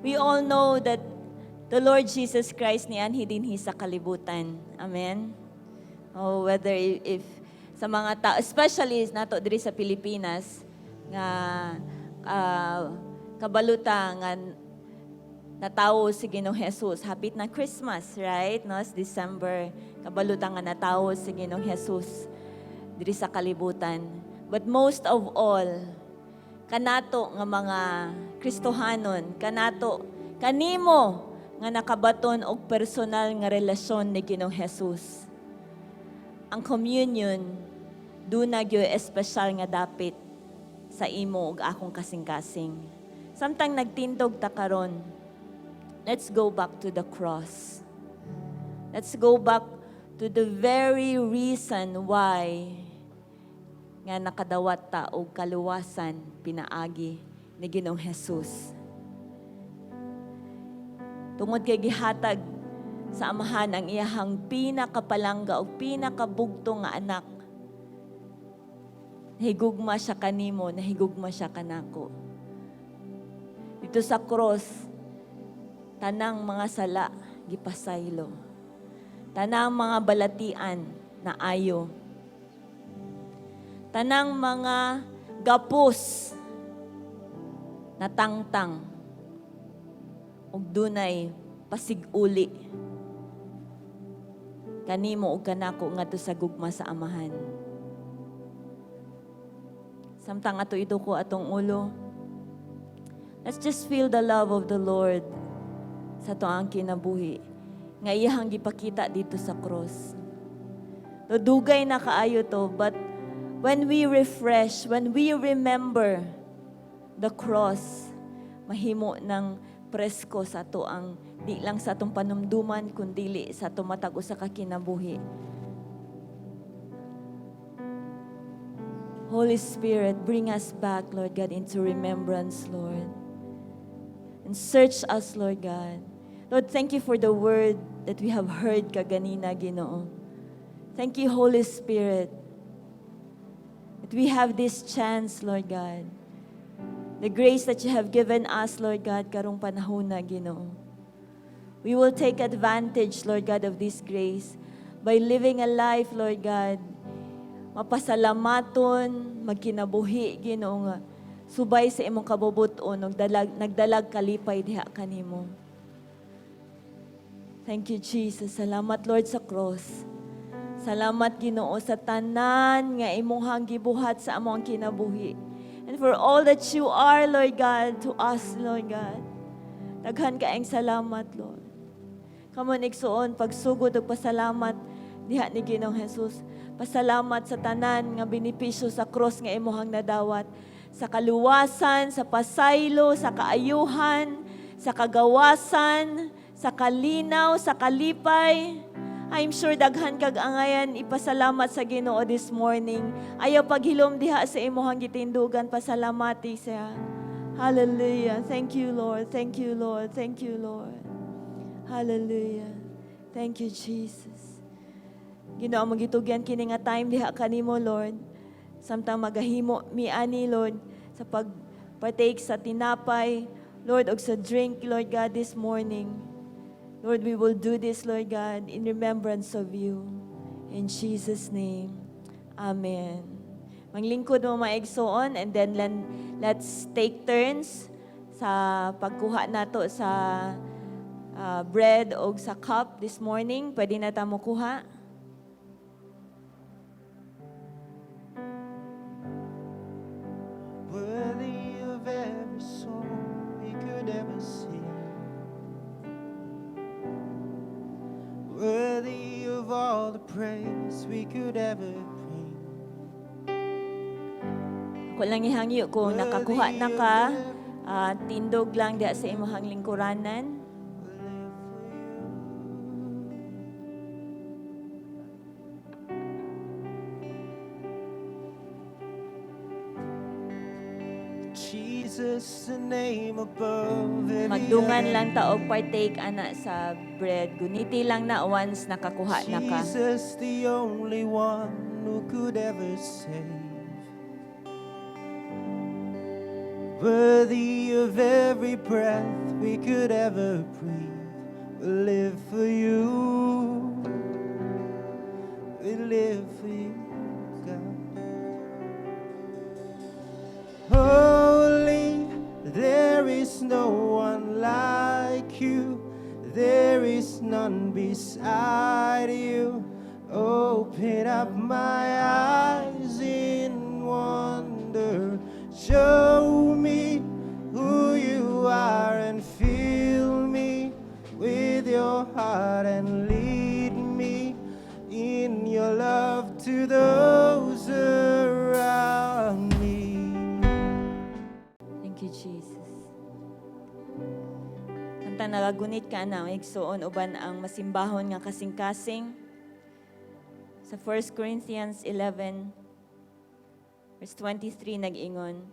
We all know that the Lord Jesus Christ niyan hidinhi sa kalibutan. Amen. Oh, whether if sa mga tao, especially nato diri sa Pilipinas nga kabaluta nga natawo si Ginoong Jesus. Hapit na Christmas, right? No, it's December. Kabalutan nga natawo si Ginoong Jesus diri sa kalibutan. But most of all, kanato nga mga Kristohanon, kanato, kanimo nga nakabaton og personal nga relasyon ni Ginoong Jesus. Ang communion, doon na gyud espesyal nga dapit sa imo ug akong kasing-kasing. Samtang nagtindog ta karon, let's go back to the cross. Let's go back to the very reason why nga nakadawat ta og kaluwasan pinaagi ni Ginoong Jesus. Tungod kay gihatag sa amahan ang iyahang pinakapalangga o pinakabugto nga anak. Nahigugma siya kanimo, nahigugma siya kanako. Dito sa cross, tanang mga sala, gipasaylo. Tanang mga balatian na ayo. Tanang mga gapos na tangtang ug dunay pasiguli kanimo ug kanako ngadto sa gugma sa amahan. Samtang ato ito ko atong ulo, let's just feel the love of the Lord sa toang kinabuhi nga iyahang gipakita dito sa cross. Dugay na kaayo to, but when we refresh, when we remember the cross, mahimo ng presko sa to ang di lang sa atong panumduman kundi sa tumatag usa ka kinabuhi. Holy Spirit, bring us back, Lord God, into remembrance, Lord. And search us, Lord God. Lord, thank you for the word that we have heard kaganina, Ginoo. Thank you, Holy Spirit, that we have this chance, Lord God. The grace that you have given us, Lord God, karong panahon na, Ginoo. We will take advantage, Lord God, of this grace by living a life, Lord God, mapasalamaton, magkinabuhi, Ginoo nga, subay sa imong kabubuton, nagdalag kalipay diha kanimo. Thank you, Jesus. Salamat, Lord, sa cross. Salamat, Ginoo, sa tanan nga imong gibuhat sa among kinabuhi. And for all that you are, Lord God, to us, Lord God. Daghan kaayong salamat, Lord. Kamon igsuon, pagsugod ug pasalamat diha ni Ginoong Jesus. Pasalamat sa tanan nga benepisyo sa cross nga imong nadawat. Sa kaluwasan, sa pasaylo, sa kaayuhan, sa kagawasan, sa kalinaw, sa kalipay. I'm sure daghan kag angayan ipasalamat sa Ginoo this morning. Ayaw paghilom diha sa imong gitindugan, pasalamati siya. Hallelujah. Thank you, Lord. Thank you, Lord. Thank you, Lord. Hallelujah. Thank you, Jesus. Ginoo, magitugyan kini nga time diha kanimo, Lord. Samtang magahimo mi ani, Lord, sa pag-partake sa tinapay, Lord, og sa drink, Lord God, this morning. Lord, we will do this, Lord God, in remembrance of you. In Jesus' name, amen. Manglingkod mo maigsoon, and then let's take turns sa pagkuha nato sa bread o sa cup this morning. Pwede na tamo kuha. Worthy of every song we could ever sing, worthy of all the praise we could ever bring. Ako lang ihangyo kung nakakuha na ka, tindog lang diya sa imong lingkuranan. Jesus, the name above every Magdungan lang other ta og partake ana sa bread. Guniti lang na once nakakuha na ka. Jesus, the only one who could ever save. Worthy of every breath we could ever breathe. We live for you. We live for you, God. Holy, there is no one like there is none beside you. Open up my eyes in wonder. Show me who you are and fill me with your heart and lead me in your love to those around me. Thank you, Jesus. Kanta nagagunit ka na, igsuon uban ang masimbahon nga kasing-kasing. Sa 1 Corinthians 11, verse 23, nag-ingon,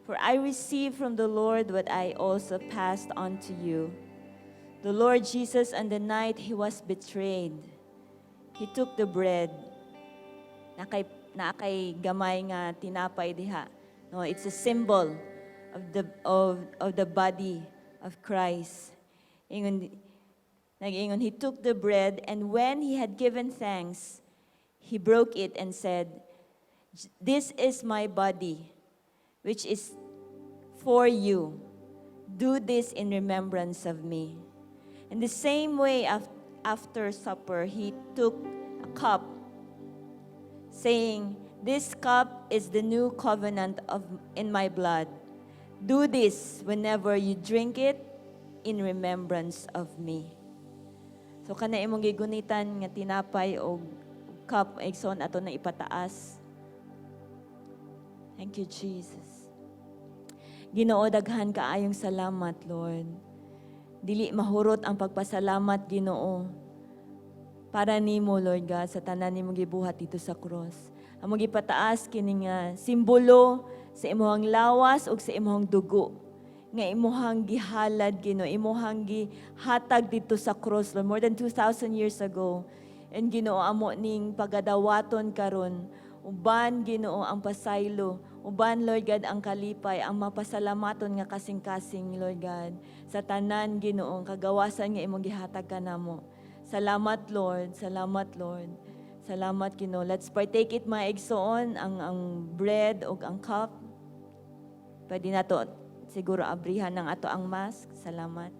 For I received from the Lord what I also passed on to you. The Lord Jesus, on the night He was betrayed, He took the bread. Nakay gamay nga tinapay diha. No, it's a symbol of the body of Christ. Nag-ingon, He took the bread, and when He had given thanks, He broke it and said, This is my body, which is for you. Do this in remembrance of me. In the same way, after supper, He took a cup, saying, This cup is the new covenant in my blood. Do this whenever you drink it in remembrance of me. So kana imong gigunitan nga tinapay o cup igsoon ato na ipataas. Thank you, Jesus. Ginoo, daghan kaayong salamat, Lord. Dili mahurot ang pagpasalamat, Ginoo. Para nimo, Lord God, sa tanan nimong gibuhat dito sa cross. Among ipataas kini nga simbolo sa imong lawas ug sa imong dugo nga imuhang gihalad, Ginoo, imuhang gihatag dito sa cross, Lord, more than 2,000 years ago. And Ginoo, amo ning pagadawaton karon, uban Ginoo ang pasaylo, uban Lord God ang kalipay, ang mapasalamaton nga kasing-kasing Lord God sa tanan Ginoo kagawasan nga imong gihatag kanamo. Salamat Lord, salamat Lord. Salamat Ginoo. Let's partake it mga igsoon ang bread o ang cup. Pwede na to siguro abrihan ng ato ang mask. Salamat.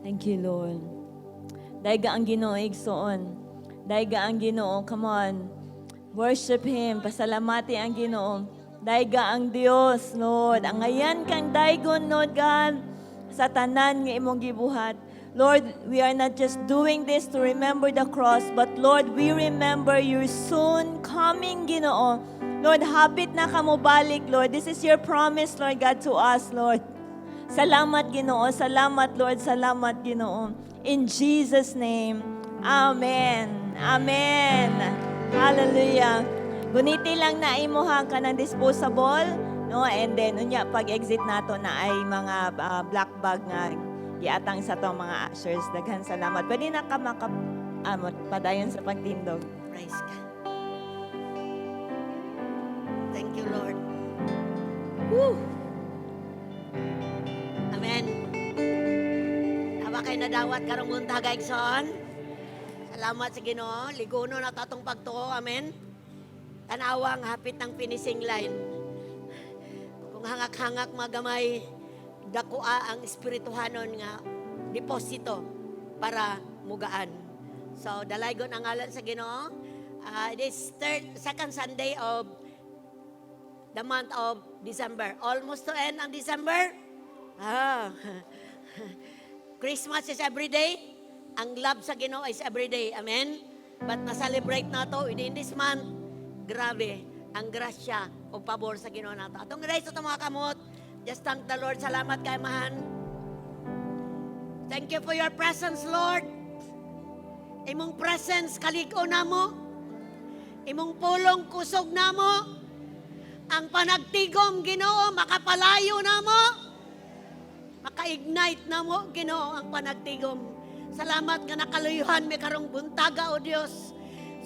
Thank you, Lord. Daiga ang Ginoo igsoon. Daiga ang Ginoo. Come on. Worship Him. Pasalamati ang Ginoo. Daiga ang Dios, Lord. Ang ayan kang daigon, Lord God, sa tanan nga imong gibuhat. Lord, we are not just doing this to remember the cross, but Lord, we remember your soon coming, Ginoo. Lord, hapit na ka mo balik, Lord. This is your promise, Lord God, to us, Lord. Salamat, Ginoo. Salamat, Lord. Salamat, Ginoo. In Jesus' name, Amen. Amen. Hallelujah. Guniti lang na imuhang ka ng disposable, no? And then, unya, pag-exit nato na ay mga black bag nga giatang sa itong mga ushers. Daghan salamat. Pwede na ka padayon sa pagtindog. Praise God. Thank you, Lord. Woo! Amen. Hawa kayo nadawat karong buntag, Igson. Salamat sa Ginoo. Liguno na tatong pagtuo. Amen. Tanawang hapit ng finishing line. Kung hangak-hangak magamay, dakua ang espirituhanon nga deposito para mugaan. So, dalaygon ang ngalan sa Ginoo. This second Sunday of the month of December. Almost to end ang December. Christmas is every day. Ang love sa Ginoo is every day. Amen? But na-celebrate na to within this month. Grabe, ang grasya o pabor sa Ginoo nato. Atong raise ito mga kamot. Just thank the Lord. Salamat kay Mahan. Thank you for your presence, Lord. Imong presence kalig-o namo. Imong pulong kusog namo. Ang panagtigom, Ginoo, makapalayo namo. Maka-ignite namo, Ginoo, ang panagtigom. Salamat nga nakaluyuhan mi karong buntaga, O Dios.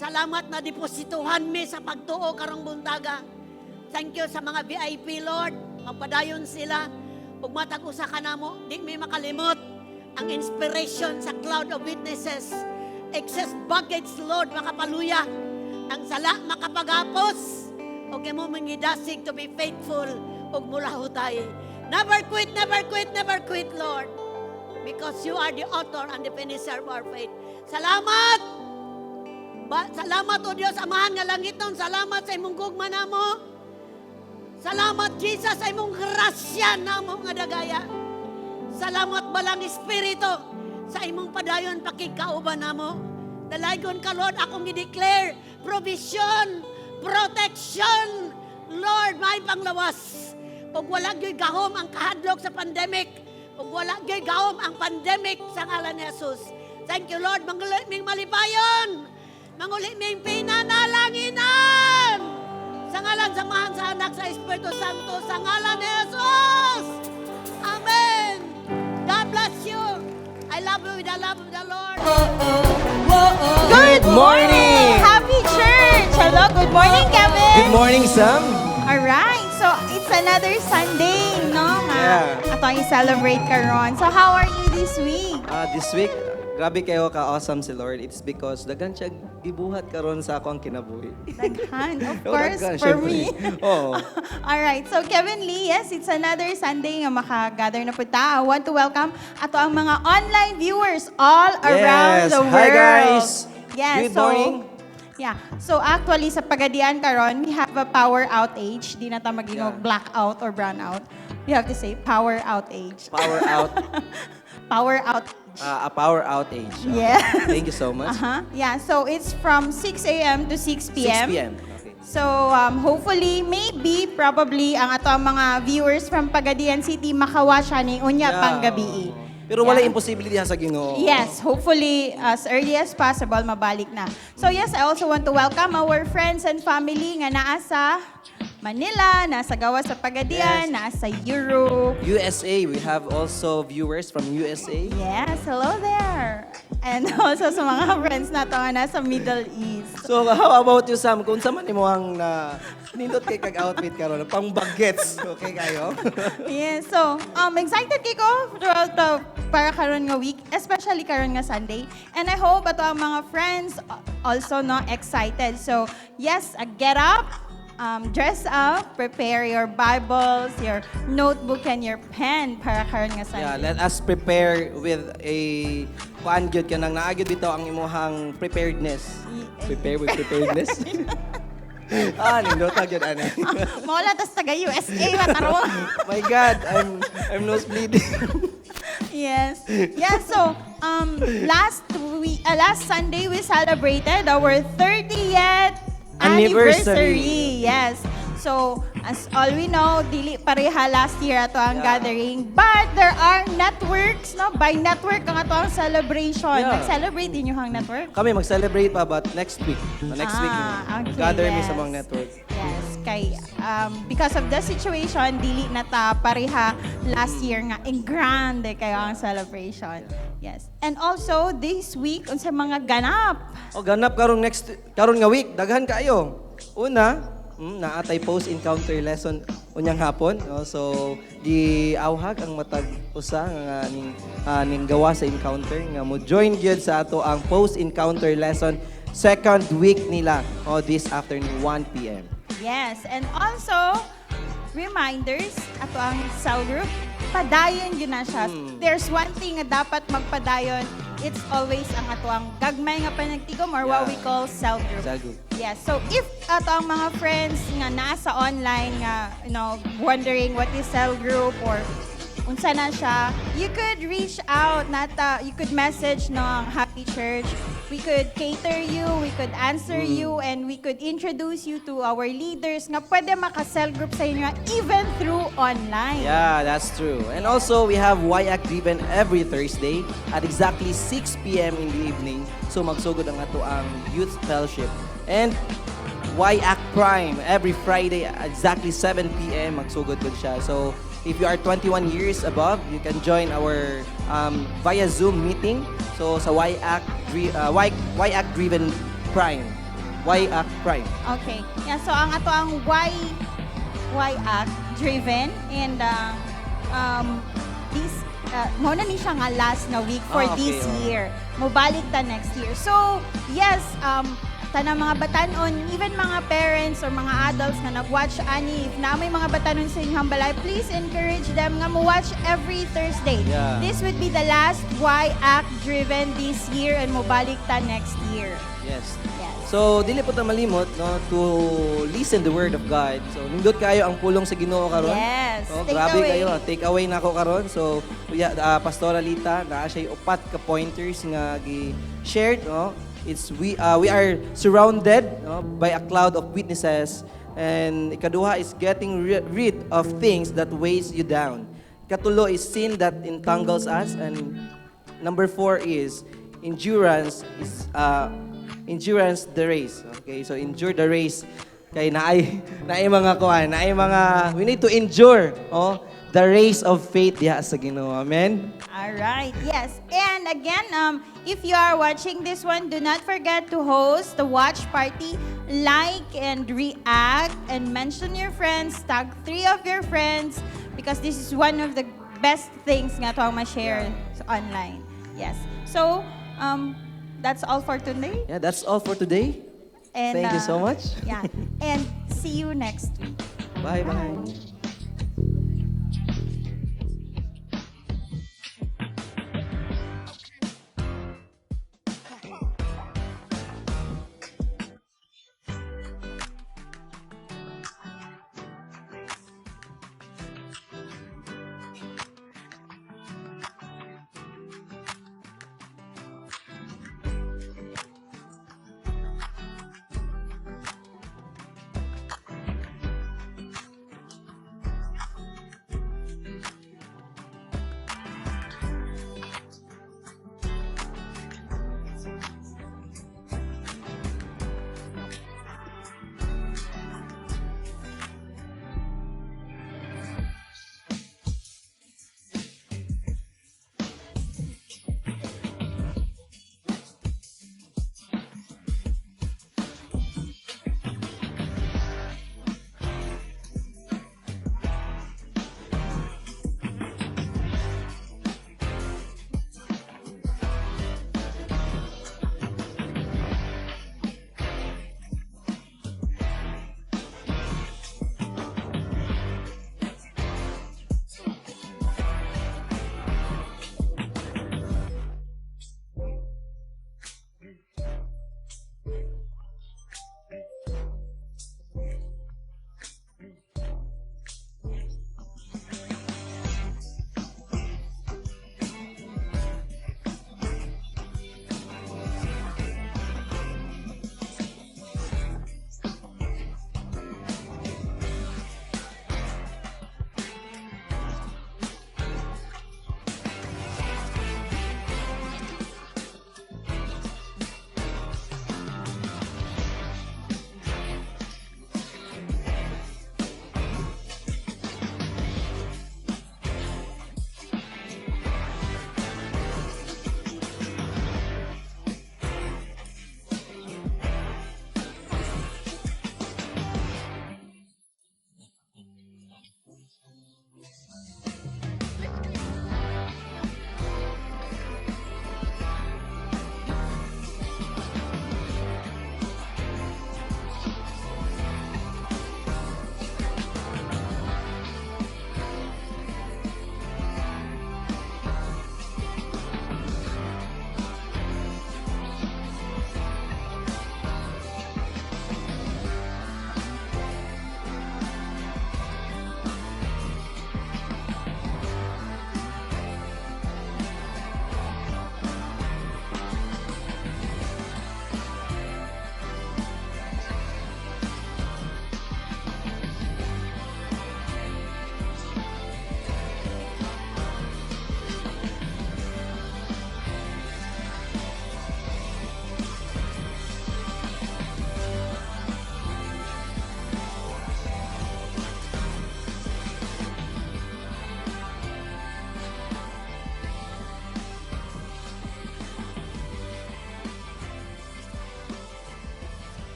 Salamat na deposituhan mi sa pagtuo karong buntaga. Thank you sa mga VIP, Lord. Magpadayon sila. Ug matag usa ka namo, di mi makalimot ang inspiration sa cloud of witnesses. Excess baggage, Lord, makapaluya. Ang sala makapagapos. Ug imo mangidasig to be faithful ug mulahutay. Never quit, never quit, never quit, Lord. Because you are the author and the finisher of our faith. Salamat! Salamat o Diyos, Amahan nga langiton. Salamat sa imong gugma namo. Salamat, Jesus, sa imong grasya namo nga dagaya. Salamat balang Espiritu sa imong padayon pakigkauban namo. Dalaygon ka, Lord, akong i-declare provision, protection, Lord, may panglawas. Ug wala gyud gahom ang kahadlok sa pandemic. Ug wala gyud gahom ang pandemic sa ngalan ni Jesus. Thank you, Lord. Manguli ming malipayon. Manguli ming pinanalanginan. Sa ngalan sa Mahan sa Anak sa Espiritu Santo, sa ngalan ni Jesus. Amen. God bless you. I love you with the love of the Lord. Good morning! Happy church! Hello, good morning, Kevin! Good morning, Sam. Alright, so it's another Sunday, no? Yeah. Ato ang i-celebrate karon. So how are you this week? This week, grabe kayo ka-awesome si Lord. It's because dagan siya gibuhat karon sa akong kinabuhi. Daghan, of Oh, course, daghan, for syempre. me. Oo. Alright, so Kevin Lee, yes, it's another Sunday nga makagather na po ta. I want to welcome ato ang mga online viewers all around Yes. the world. Hi, guys. Yes, Good morning. Yeah. So actually sa Pagadian karon, we have a power outage. Di na ta maging blackout or brownout. We have to say power outage. Power out. Power outage. A power outage. Yeah. Thank you so much. Yeah, so it's from 6 a.m. to 6 p.m. 6 p.m. Okay. So hopefully, maybe, probably, ang ato ang mga viewers from Pagadian City makawatch ni unya Yeah. pang gabi. Pero wala Yeah. imposibility sa Ginoo. Yes, hopefully as early as possible mabalik na. So yes, I also want to welcome our friends and family nga naa sa Manila, nasa gawa sa Pagadian, Yes. nasa Europe. USA, we have also viewers from USA. Yes, hello there. And also sa mga friends nato nga nasa Middle East. So, how about you, Sam? Kung sa man mo ang nindot kay kag-outfit karon, pang bagets. Okay kayo? Yes, so excited kay ko para karon nga week, especially karon nga Sunday. And I hope ato ang mga friends also no excited. So, yes, get up, dress up, prepare your Bibles, your notebook and your pen para karon nga Sunday. Yeah, let us prepare with a kuan gyud kanang naagid bitaw ang imuhang preparedness. Prepare with preparedness. Nindot gyud ani. Mawala tas taga USA matarong. My God, I'm nose bleeding. Yes. Yeah, so last Sunday we celebrated our 30th anniversary. Yes. So, as all we know, dili pareha last year ato ang gathering. But there are networks, no? By network ang ato ang celebration. Yeah. Nag-celebrate din yung network? Kami mag-celebrate pa but next week. Next week, okay, gather mi yes. sa mga network. Yes, kay because of the situation, dili na ta pareha last year nga in grande kayo ang celebration. Yes. And also this week unsa mga ganap. O ganap karon nga week, daghan kaayo. Una, naatay post-encounter lesson unyang hapon. So, giawhag ang matag usa nga ning gawa sa encounter nga mo join gyud sa ato ang post-encounter lesson second week nila this afternoon 1 p.m. Yes, and also reminders ato ang cell group padayon yun na siya. There's one thing nga dapat magpadayon. It's always ang ato ang gagmay nga panagtigom or what we call cell group. Cell group. Yes. So if ato ang mga friends nga nasa online nga wondering what is cell group or unsa na siya, you could reach out you could message no ang Happy Church. We could cater you, we could answer you, and we could introduce you to our leaders nga pwede maka-cell group sa inyo even through online. Yeah, that's true. And also, we have YAC Driven every Thursday at exactly 6 p.m. in the evening. So, magsugod ang ato ang Youth Fellowship. And YAC Prime every Friday at exactly 7 p.m. Magsugod ko siya. So, if you are 21 years above, you can join our via Zoom meeting. So, sa YAC Driven Prime. Y-Act Prime. Okay. Yeah, so ang ato ang Y-Act driven and this mo na ni siya nga last na week for Ah, okay, this oh. year. Mobalik ta next year. So, yes, tanang mga batanon, even mga parents or mga adults na nag-watch ani, if na may mga batanon sa inyong balay, please encourage them nga mo watch every Thursday. Yeah. This would be the last Y-Act driven this year and mobalik ta next year. Yes. Yes. So, dili po ta malimot no, to listen the word of God. So, nindot kayo ang pulong sa Ginoo karon. Yes, So, take grabe away. kayo. Take away na ako karon. So, Pastora Lita, naa siya upat ka pointers nga gi-shared, no? It's we are surrounded, no, by a cloud of witnesses, and ikaduha is getting rid of things that weighs you down. Katulo is sin that entangles us, and number 4 is endurance the race. Okay, so endure the race. Kay naay mga kuan, naay mga we need to endure, the race of faith diha sa Ginoo. Amen. All right, yes. And again, if you are watching this one, do not forget to host the watch party, like and react, and mention your friends, tag 3 of your friends, because this is one of the best things nga to ma-share online. Yes. So, that's all for today. Yeah, that's all for today. And, Thank you so much. Yeah. And see you next week. Bye bye.